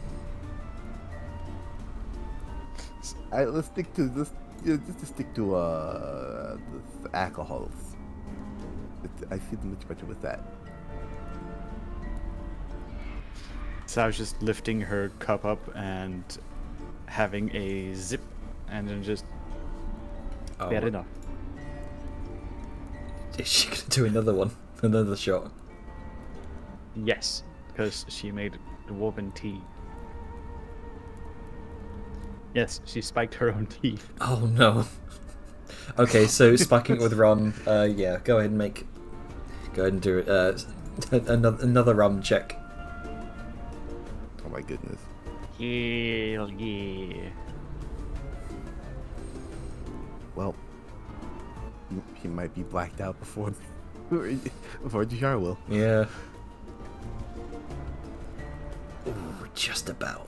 Let's stick to this. Just to stick to the alcohols. I feel much better with that. So I was just lifting her cup up and having a zip, and then just fair enough. Is she gonna do another one? Another shot? Yes, because she made dwarven tea. Yes, she spiked her own tea. Oh no. Okay, so spiking it with rum. Yeah, go ahead and do it. Another rum check. Oh my goodness. Hell yeah. Well, he might be blacked out before Jahar will. Yeah. Ooh, just about.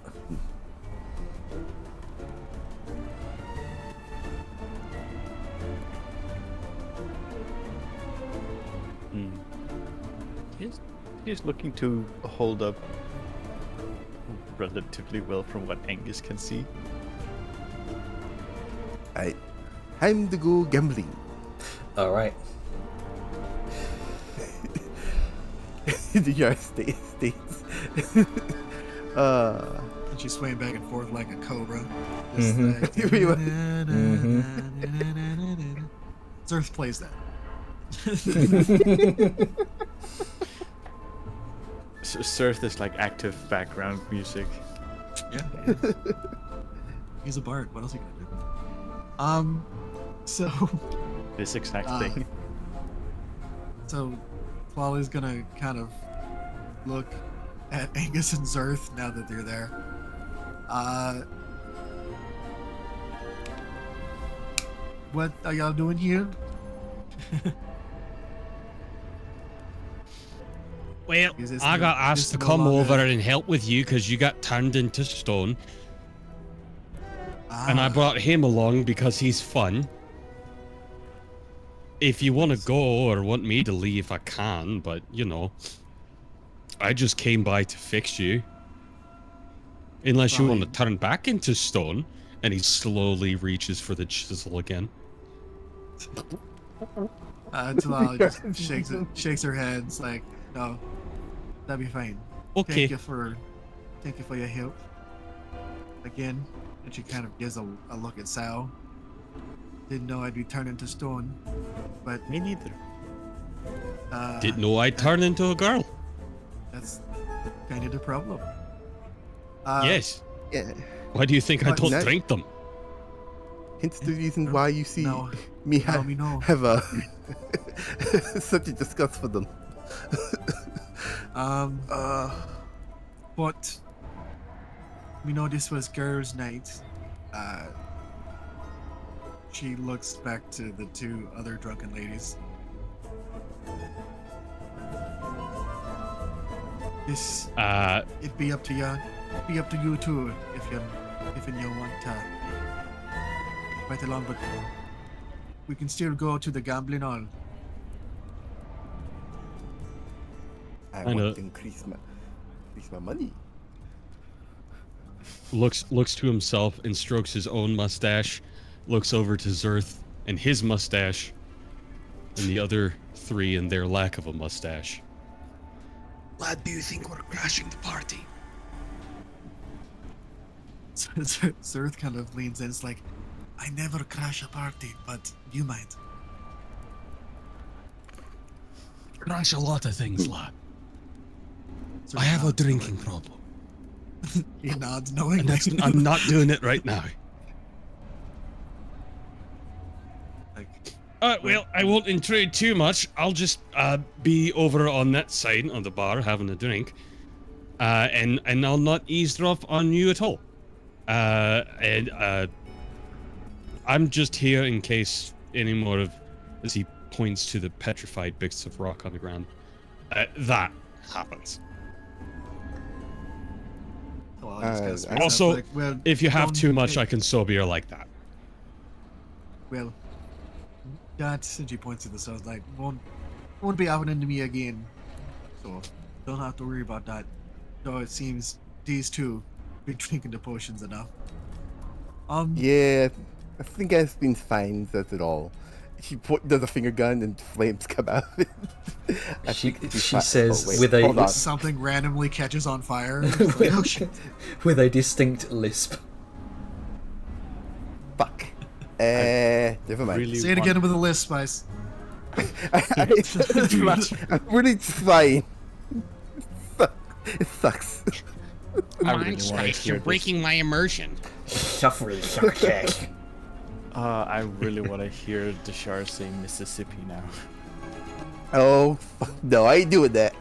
He's looking to hold up relatively well from what Angus can see. Time to go gambling. All right. Jahar states. And she's swaying back and forth like a cobra. Just Mhm. like, Zerth plays that. Surf this like active background music. Yeah. He's a bard. What else are you gonna do? So This exact thing. So Twali's gonna kind of look at Angus and Zerth now that they're there. What are y'all doing here? Well, Is this I no- got this asked to no come longer- over and help with you because you got turned into stone. And I Ah, brought him along because he's fun. If you want to go or want me to leave, I can, but you know. I just came by to fix you. Unless you want to Fine. turn back into stone. And he slowly reaches for the chisel again. Talal just shakes her head. It's like, no, that'd be fine. Okay. Thank you for your help. Again, and she kind of gives a look at Sal. Didn't know I'd be turned into stone, but Me neither. Didn't know I'd turn into a girl. That's kind of the problem. Yes. Yeah. Why do you think I But don't that- drink them? Hence the reason why you see No. me No, me no. have a such a disgust for them. But we know this was girls' night. She looks back to the two other drunken ladies. This it'd be up to you. Be up to you too if you want to fight along, but we can still go to the gambling hall. I know. want to increase my money. Looks to himself and strokes his own mustache. Looks over to Zerth and his mustache. And the other three and their lack of a mustache. Lad, do you think we're crashing the party? Zerth kind of leans in. It's like, I never crash a party, but you might. Crash a lot of things, lad. Zerth I have a nods drinking knowingly. problem. He nods And knowingly. I'm not doing it right now. Like, Well, I won't intrude too much. I'll just be over on that side of the bar having a drink. And I'll not eavesdrop on you at all. I'm just here in case any more of, as he points to the petrified bits of rock on the ground, that happens. well, I just kinda speaks up, Also, like, well, If you have don't too much, take- I can sober you like that. Well, that, and she points to the south, like, won't be happening to me again. So, don't have to worry about that. Though it seems these two be drinking the potions enough. Yeah, I think I've been fine. That's it all. She does a finger gun and flames come out. I She think she's she fine. says Oh, wait, with hold on. a Something randomly catches on fire. It's like, oh shit. with a distinct lisp. Fuck. Never mind. Really Say it again with a lisp, Spice. I'm really trying. It sucks. I really Mind wanna strikes, hear you're this. breaking my immersion. Suffering success. I really want to hear Deshar say Mississippi now. Oh, no, I ain't doing that.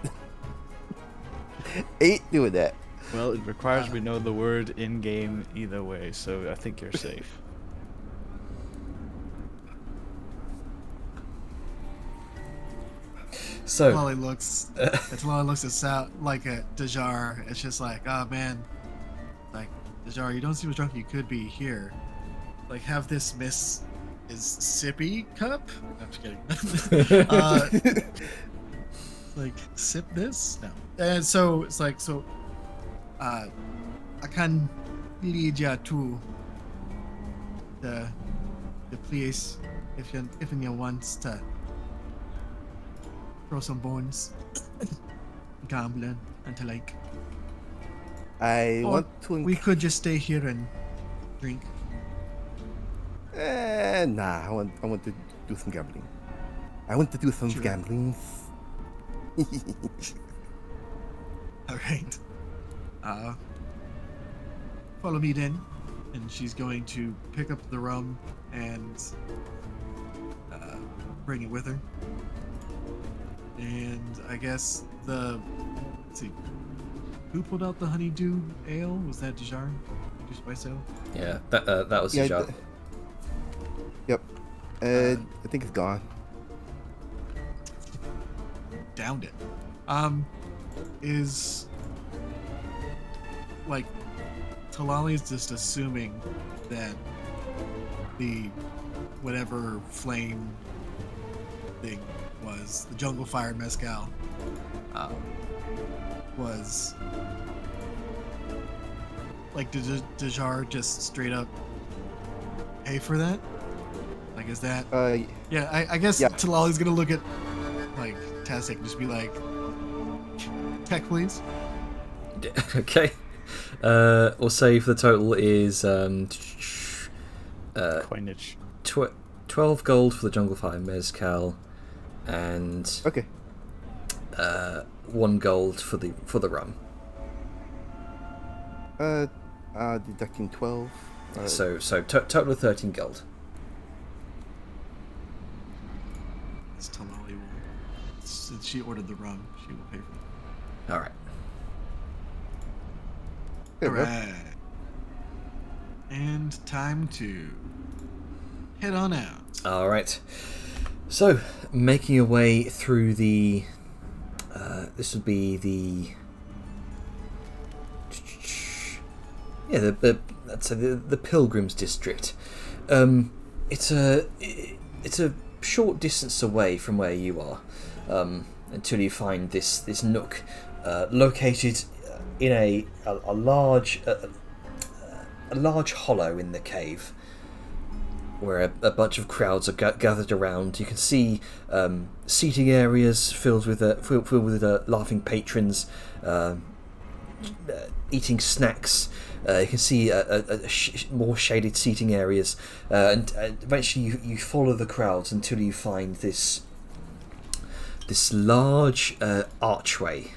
Ain't doing that. Well, it requires we know the word in game either way, so I think you're safe. So, Lolly looks at Sal like at Dejar. It's just like, oh man, like Dejar, you don't seem as drunk you could be here. Like, have this Miss is sippy cup. I'm just kidding. Like, sip this? No. And so it's like, I can lead you to the place if you want to throw some bones, gambling, and to like. I Or want to. we could just stay here and drink. Nah, I want to do some gambling. I want to do some Sure. gambling. All right. Follow me then, and she's going to pick up the rum and bring it with her. And I guess let's see, who pulled out the honeydew ale? Was that Dejar? Honeydew spice ale? yeah, that was Yeah, the job. Yep. I think it's gone. Downed it. Is like Talali's just assuming that the whatever flame thing was, the jungle fire mezcal, was like, did Dejar just straight up pay for that? Like, is that? Yeah, I guess Yeah. Talali's gonna look at like Tastic and just be like, "Tech, please." Okay. We'll say for the total is Coinage. 12 gold for the Jungle Fire Mezcal, and Okay. 1 gold for the rum. Deducting 12. So total of 13 gold. It's Talali will. Since she ordered the rum, she will pay for it. All right. There we go. Alright. And time to head on out. All right. So, making your way through the. This would be the. Yeah, the Pilgrims District. It's a short distance away from where you are, until you find this nook, located in a large hollow in the cave, where a bunch of crowds are gathered around. You can see seating areas filled with laughing patrons, eating snacks. You can see more shaded seating areas, and eventually you follow the crowds until you find this large archway,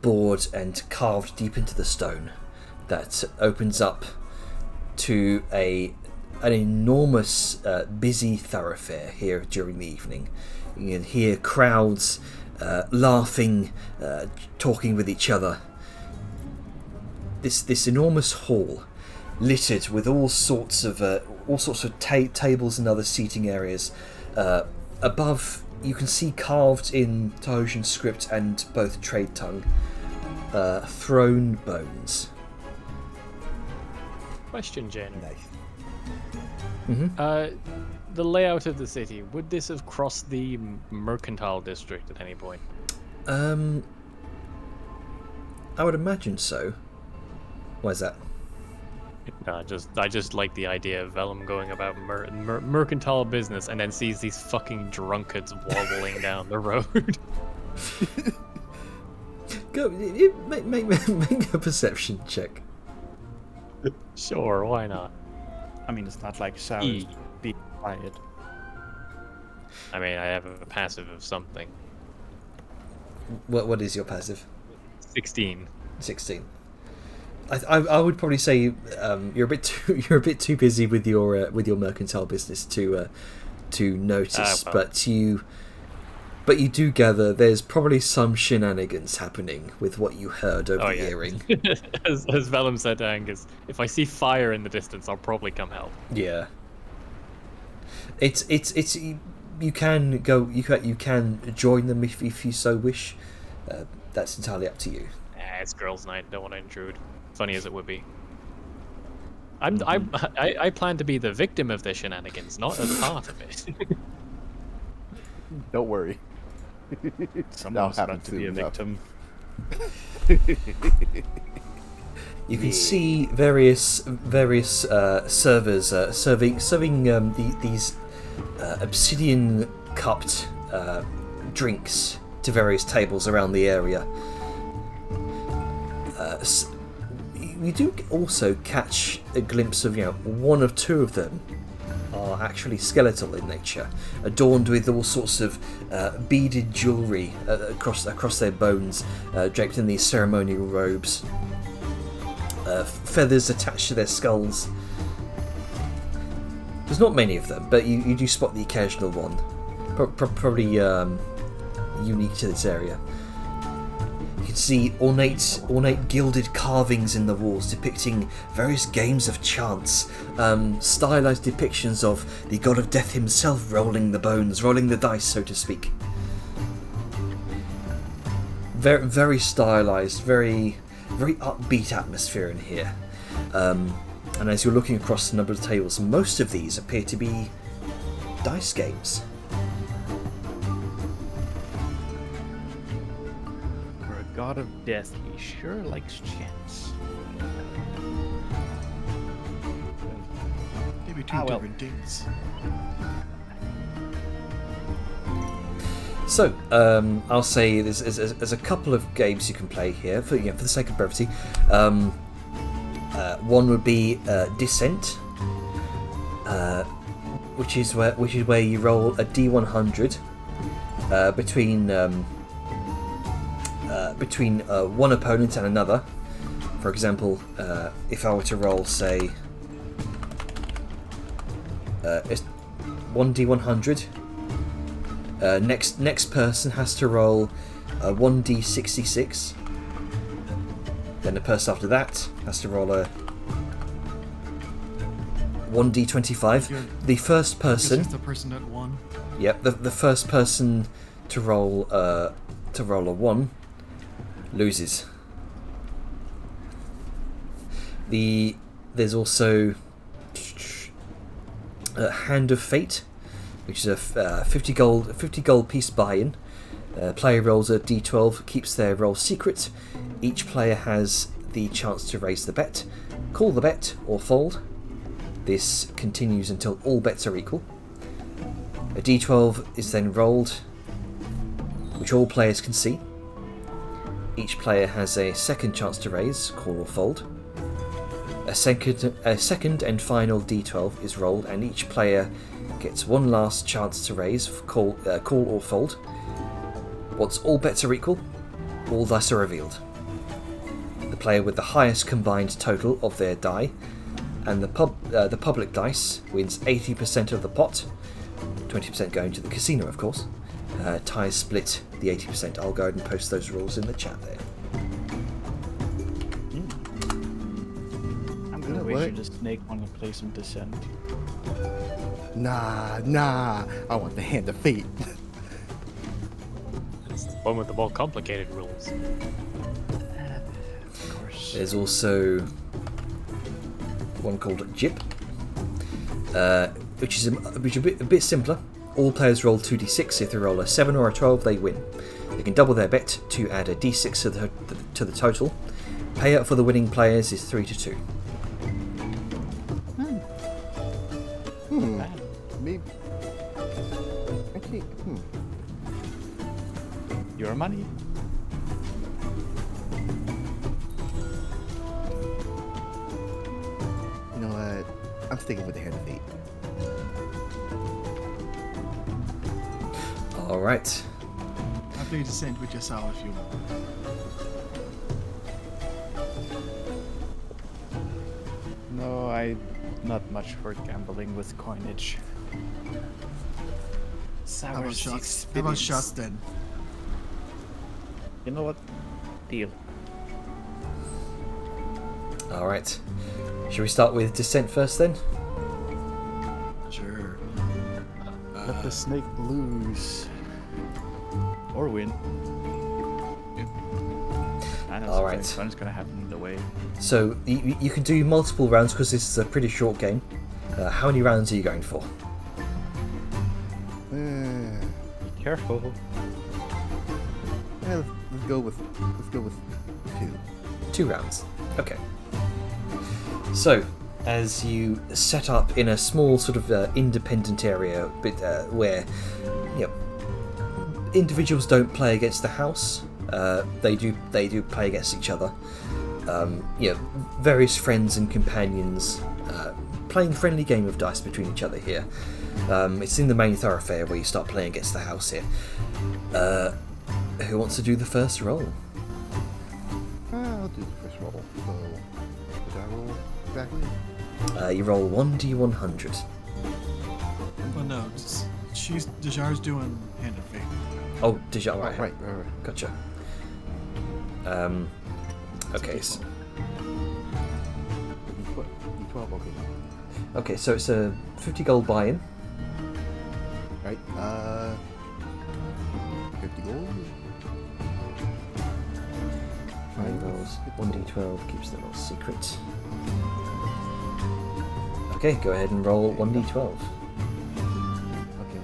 bored and carved deep into the stone, that opens up to an enormous busy thoroughfare here during the evening. You can hear crowds laughing, talking with each other. This enormous hall, littered with all sorts of tables and other seating areas. Above, you can see carved in Tahosian script and both trade tongue, throne bones. Question, Jane. Nice. The layout of the city, would this have crossed the mercantile district at any point? I would imagine so. Why is that? No, I just like the idea of Vellum going about mercantile business and then sees these fucking drunkards wobbling down the road. Go, make a perception check. Sure, why not? I mean, it's not like Sarah's E. being quiet. I mean, I have a passive of something. What is your passive? 16. 16. I would probably say you're a bit too busy with your mercantile business to notice, Well. but you do gather there's probably some shenanigans happening with what you heard over the earring. as Vellum said to Angus, if I see fire in the distance, I'll probably come help. Yeah. It's you can go you can join them if you so wish. That's entirely up to you. It's girls' night. Don't want to intrude. Funny as it would be. I plan to be the victim of the shenanigans, not a part of it. Don't worry. Someone's happen about to be a soon enough. victim. You can see various servers serving these obsidian cupped drinks to various tables around the area. You do also catch a glimpse of one or two of them are actually skeletal in nature, adorned with all sorts of beaded jewellery across their bones, draped in these ceremonial robes. Feathers attached to their skulls. There's not many of them, but you do spot the occasional one. Probably unique to this area. You can see ornate gilded carvings in the walls depicting various games of chance, stylized depictions of the god of death himself rolling the bones, rolling the dice, so to speak. Very, very stylized, very upbeat atmosphere in here. And as you're looking across the number of tables, most of these appear to be dice games. For a god of death, he sure likes chance. Maybe two well. different dates. So, I'll say there's a couple of games you can play here for the sake of brevity. One would be Descent, which is where you roll a D100 between one opponent and another. For example, if I were to roll, say, 1D100. Next person has to roll a 1d66. Then the person after that has to roll a 1d25. The first person. This is the person at 1. Yep. The first person to roll a 1 loses. There's also Hand of Fate, which is a 50 gold piece buy-in. Player rolls a d12, keeps their roll secret. Each player has the chance to raise the bet, call the bet, or fold. This continues until all bets are equal. A d12 is then rolled, which all players can see. Each player has a second chance to raise, call or fold. A second and final d12 is rolled, and each player gets one last chance to raise, call or fold. Once all bets are equal, all dice are revealed. The player with the highest combined total of their die and the public dice wins 80% of the pot, 20% going to the casino, of course. Ties split the 80%. I'll go ahead and post those rules in the chat there. I'm gonna You know wager what? the snake want to play some Descent. Nah. I want the Hand of Fate. It's the one with the more complicated rules. Of course. There's also one called Jip, which is a bit simpler. All players roll 2d6. If they roll a 7 or a 12, they win. They can double their bet to add a d6 to the total. Payout for the winning players is 3-2. Maybe. Actually, Your money. You know what? I'm sticking with the Hand of Fate. All right. I'll play Descent with yourself if you want. No, I'm not much for gambling with coinage. How Sour about six shots? How about billions. shots then? You know what? Deal. All right. Should we start with Descent first then? Sure. Let the snake lose. Or win. I know All right. something's gonna happen either way. So you can do multiple rounds because this is a pretty short game. How many rounds are you going for? Be careful. Yeah, let's go with 2. 2 rounds. Okay. So, as you set up in a small sort of independent area, but where individuals don't play against the house, they do play against each other. Various friends and companions playing friendly game of dice between each other here. It's in the main thoroughfare where you start playing against the house here. Who wants to do the first roll? I'll do the first roll. So, did I roll exactly? You roll 1d100. Well, no. Dejar's doing Hand of Fate. Oh, Deja, Oh, right. right. Gotcha. Okay. So, D12, okay. okay, so it's a 50 gold buy-in. Right, 50 gold. He rolls 1d12, keeps the roll secret. Okay, go ahead and roll 1d12. Okay.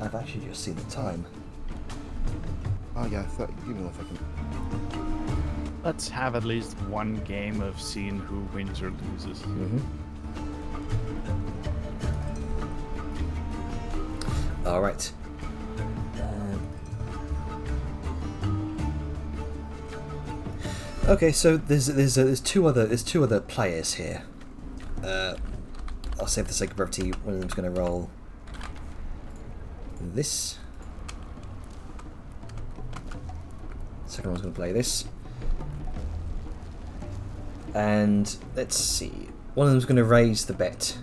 I've actually just seen the time. Oh yeah, so, give me 1 second. Let's have at least one game of seeing who wins or loses. Mm-hmm. All right. Okay, so there's two other players here. I'll say for the sake of brevity, one of them's going to roll this. Second one's going to play this. And let's see. One of them's going to raise the bet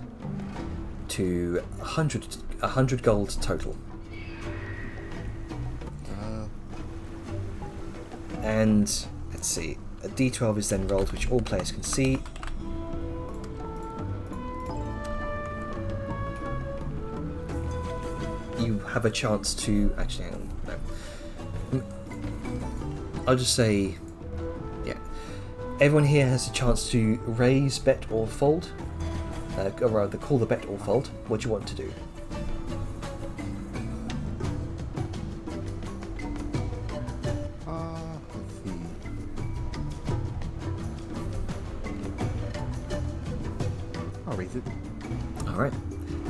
to 100 gold total. And let's see. A d12 is then rolled, which all players can see. You have a chance to actually. Hang on, no. I'll just say, yeah. Everyone here has a chance to raise, bet, or fold. Or rather, call the bet or fold. What do you want to do? Let's see. I'll raise it. All right.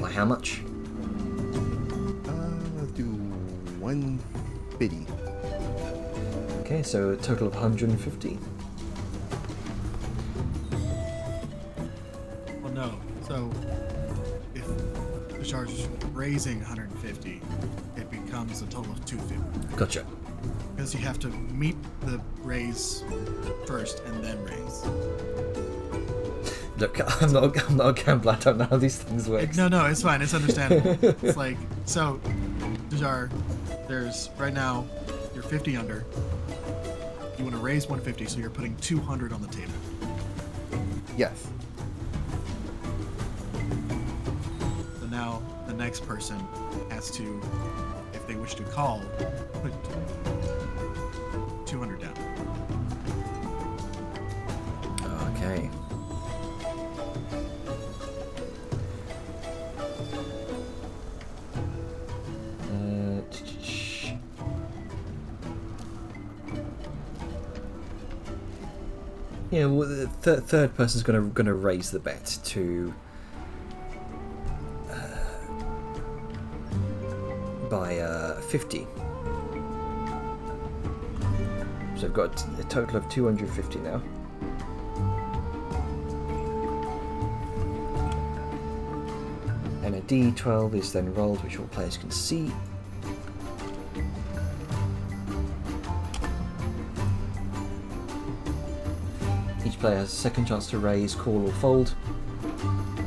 By how much? Let's do 150. Okay, so a total of 150. Well, no. So, if Dejar's raising 150, it becomes a total of 250. Gotcha. Because you have to meet the raise first and then raise. Look, I'm not a gambler. I don't know how these things work. No, it's fine. It's understandable. It's like, so, Dejar, there's, right now, you're 50 under. You want to raise 150, so you're putting 200 on the table. Yes. So now, the next person has to, if they wish to call, put 200 down. Okay. Yeah, well, the third person's gonna raise the bet to by 50. So I've got a total of 250 now. d12 is then rolled, which all players can see. Each player has a second chance to raise, call, or fold.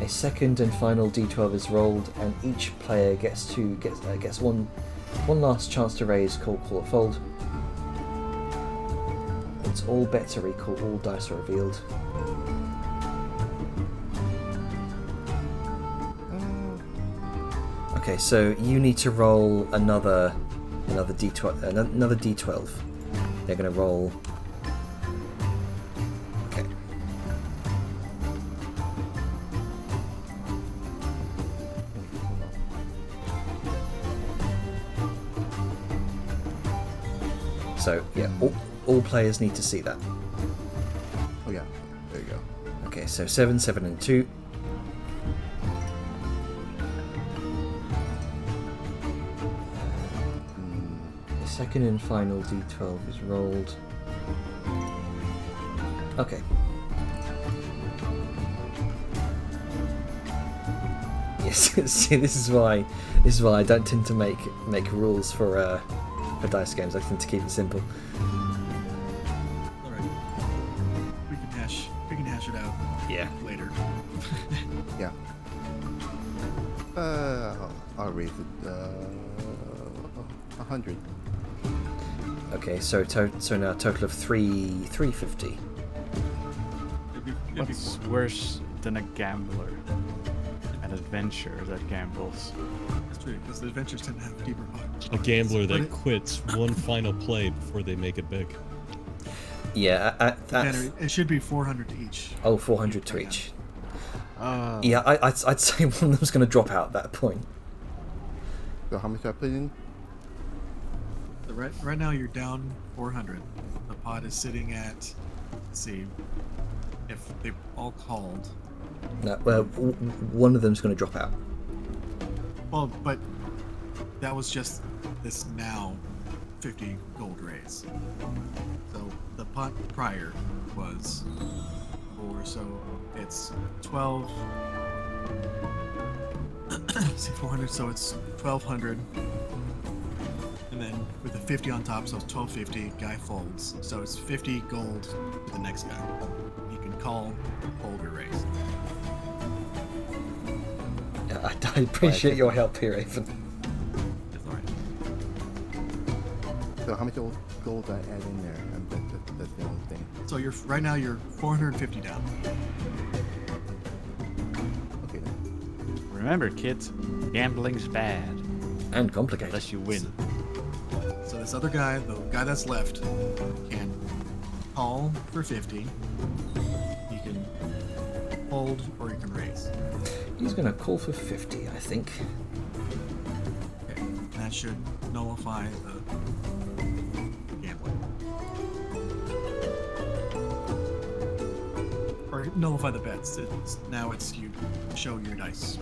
A second and final d12 is rolled, and each player gets one last chance to raise, call, or fold. Once all bets are equal, all dice are revealed. Okay, so you need to roll another d12. Another d12. They're going to roll. Okay. So yeah, all players need to see that. Oh yeah, there you go. Okay, so 7, 7, and 2. The second and final d12 is rolled. Okay. Yes, see, this is why I don't tend to make rules for dice games. I tend to keep it simple. All right. We can hash it out. Yeah. Later. Yeah. I'll raise it 100. Okay, so now a total of 350. What's worse than a gambler? An adventurer that gambles. That's true, because the adventures tend to have deeper pockets. A gambler But that quits one final play before they make it big. Yeah, it should be 400 to each. oh, 400 to each. Uh, Yeah, I'd say one of them's going to drop out at that point. So how much I put in? So right now you're down 400. The pot is sitting at, let's see, if they all called. No, well, one of them's going to drop out. Well, but that was just this now 50 gold raise. So the pot prior was 4, so it's 12. See, 400, so it's 1200. And then with the 50 on top, so it's 1250. Guy folds, so it's 50 gold to the next guy. He can call, hold, or raise. Yeah, I appreciate your help here, Avon. That's all right. So how much gold I add in there? That's the only thing. So right now you're 450 down. Okay then. remember, kids, gambling's bad And complicated. unless you win. So this other guy, the guy that's left, can call for 50. He can hold or he can raise. He's going to call for 50, I think. Okay. And that should nullify the gambling. Or nullify the bets. Now it's you show your dice.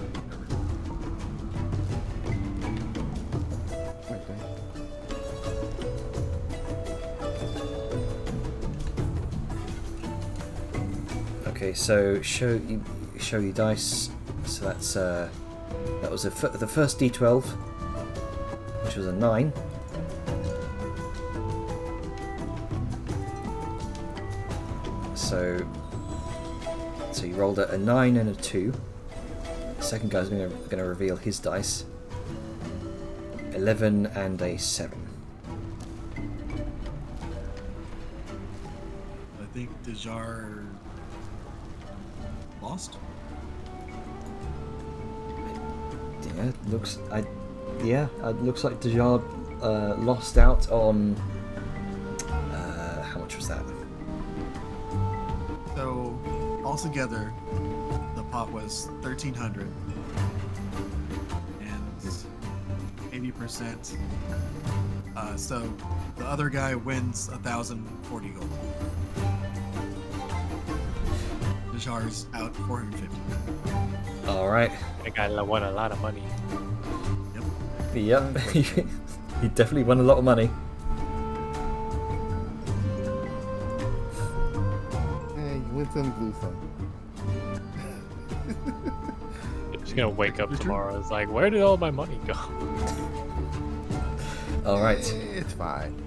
Okay. Okay, so show your dice. So that's that was the first d12, which was a 9. So you rolled a 9 and a 2. The second guy's going to reveal his dice. 11 and a 7. I think Dejar lost. Yeah, it looks like Dejar lost out on how much was that? So altogether, the pot was 1,300 and 80%. So the other guy wins 1,040 gold. Dejar's out 450. All right. That guy won a lot of money. Yep. Yep, he definitely won a lot of money. Hey, you win some, lose some. She's gonna wake up tomorrow. It's like, where did all my money go? All right. It's fine.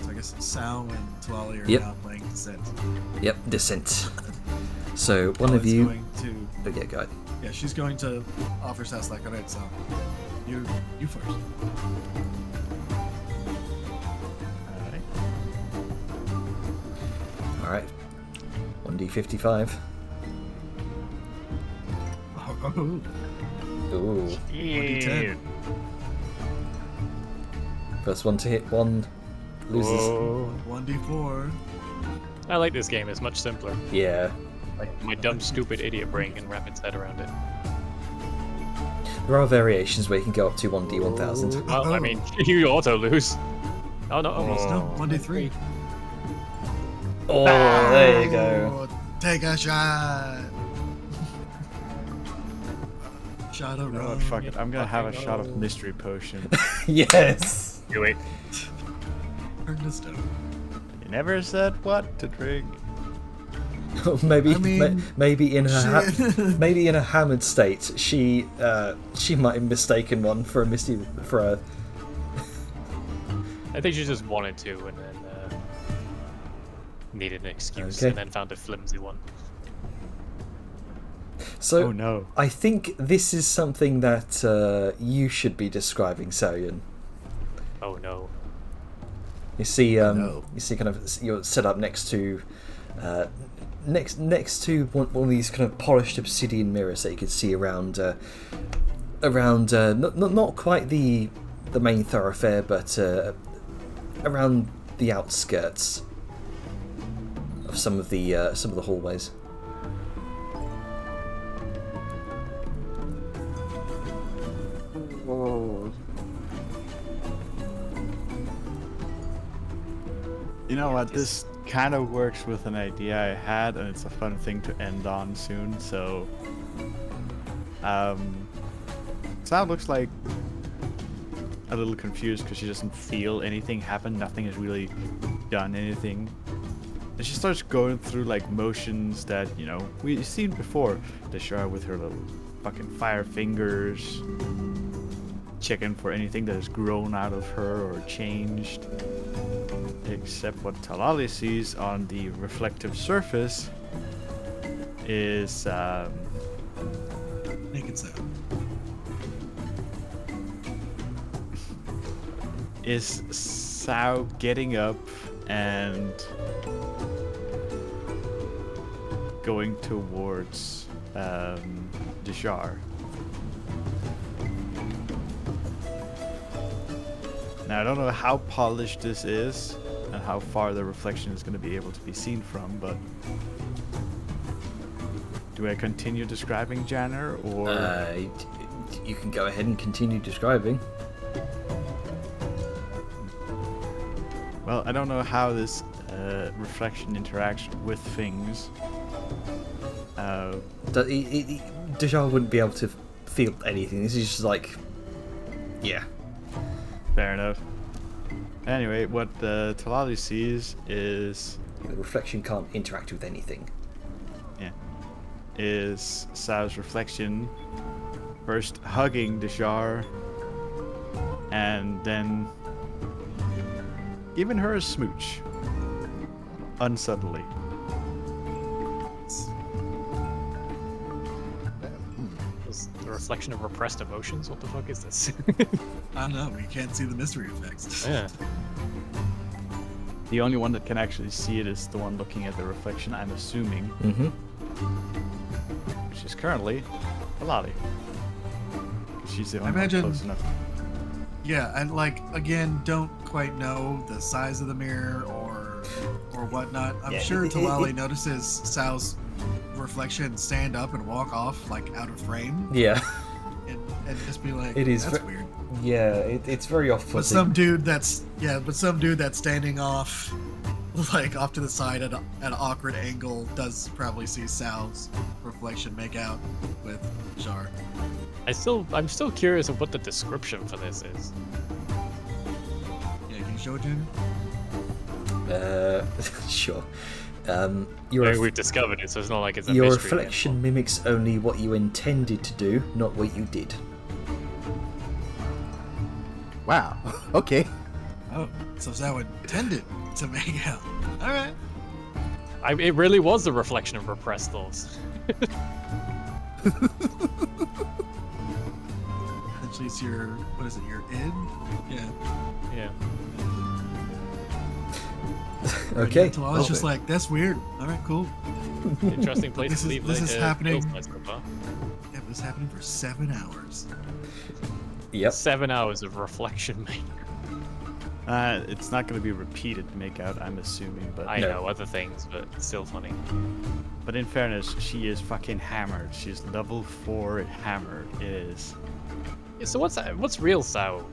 So I guess Sal and Talali are Yep. now playing Descent. Yep, descent. So one of Talali's you. going to, Oh, yeah, go ahead. yeah, she's going to offer Sal like, alright, so you first. Alright. All right. 1d55. Oh, Ooh. 1d10. First one to hit, one loses. Whoa. 1d4. I like this game. It's much simpler. Yeah. Like my dumb, stupid idiot brain can wrap its head around it. There are variations where you can go up to 1d1000. Well, I mean, you auto lose. Oh no! Almost no. 1d3. Oh, there you go. Oh, take a shot. Shot of You know what? rum. Fuck it. I'm gonna have a fucking shot of go. mystery potion. Yes. Do it. Turn to stone. You never said what to drink. maybe, I mean, maybe in her, shit. maybe in a hammered state, she might have mistaken one for a I think she just wanted to, and then needed an excuse, Okay. and then found a flimsy one. So Oh no. I think this is something that you should be describing, Sarian. Oh no! You see, No. you see, kind of, you're set up next to, next to one of these kind of polished obsidian mirrors that you can see around, not quite the main thoroughfare, but around the outskirts of some of the hallways. You know what? This kind of works with an idea I had, and it's a fun thing to end on soon. So, Sal looks like a little confused because she doesn't feel anything happen. Nothing has really done anything. And she starts going through like motions that, you know, we've seen before. Deshara with her little fucking fire fingers, checking for anything that has grown out of her or changed. Except what Talali sees on the reflective surface is Naked sound. is Sao getting up and going towards Deshar. Now I don't know how polished this is and how far the reflection is going to be able to be seen from, but do I continue describing Janner or You can go ahead and continue describing. well, I don't know how this reflection interacts with things. Dejar wouldn't be able to feel anything. This is just like, yeah. Fair enough. Anyway, what Talali sees is The reflection can't interact with anything. Sao's reflection first hugging Deshar and then giving her a smooch. Unsubtly. Is the reflection of repressed emotions? What the fuck is this? I don't know. We can't see the mystery effects. Yeah. The only one that can actually see it is the one looking at the reflection, I'm assuming, Mm-hmm. which is currently Talali. She's the only one imagine- close enough. Yeah, and like again, don't quite know the size of the mirror or whatnot. I'm Yeah, sure it- Talali notices Sal's reflection stand up and walk off like out of frame, Yeah. and just be like, It is that's ve- weird. Yeah, it's very off-putting. But some dude that's standing off, like off to the side at an awkward angle, does probably see Sal's reflection make out with Jar. I'm still curious of what the description for this is. Yeah, can you show it, Junior? Sure. Your I mean, we've discovered it, so it's not like it's a your mystery reflection mimics only what you intended to do, not what you did. Wow. Okay. Oh, so Zao intended to make out. All right. It really was the reflection of repressed thoughts. Essentially, it's your what is it? Your id? Yeah. Yeah. Okay. So I was just like, that's weird. All right, cool. Interesting place This to is- leave this like, is happening. Ghost Knights so far. Yeah, it was happening for 7 hours. Yep. 7 hours of reflection making. It's not going to be repeated makeout, I'm assuming, but I No. know other things, but it's still funny. but in fairness, she is fucking hammered. She's level 4 hammered. It is. Yeah, so what's real Sao?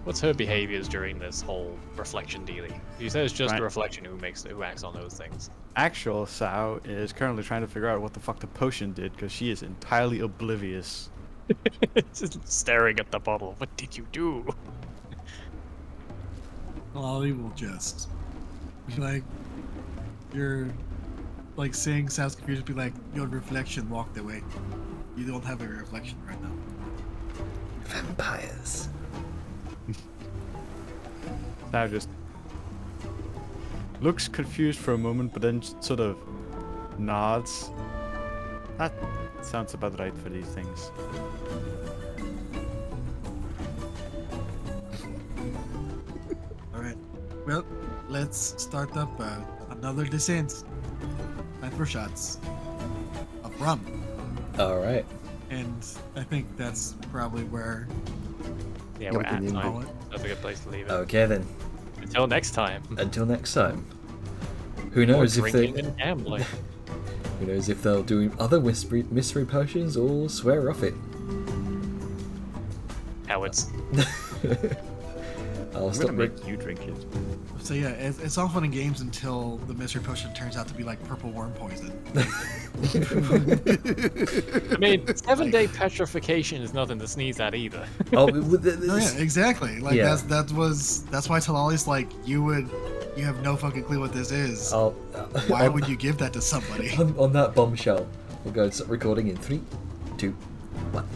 What's her behaviors during this whole reflection dealing? You said it's just Right. the reflection who acts on those things. Actual Sao is currently trying to figure out what the fuck the potion did because she is entirely oblivious. Just staring at the bottle. What did you do? Lolly will just be like, you're like saying sounds confused, be like, your reflection walked away. You don't have a reflection right now. Vampires. Sao just looks confused for a moment, but then sort of nods. That sounds about right for these things. Alright. Well, let's start up another descent. Time for shots of rum. All right. And I think that's probably where Yeah, Yeah, we're we at can end time. it. That's a good place to leave it. Okay then. Until next time. Until next time. Who More knows if drinking they? and gambling. Who knows if they'll do other mystery potions or swear off it. Cowards. I'll I'm stop. gonna make you drink it. So yeah, it's all fun and games until the mystery potion turns out to be like purple worm poison. I mean, 7-day petrification is nothing to sneeze at either. Oh, Oh yeah, exactly. Like Yeah. that's why Talali's like, you have no fucking clue what this is. Why would you give that to somebody? On that bombshell, we'll go and stop recording in 3, 2, 1.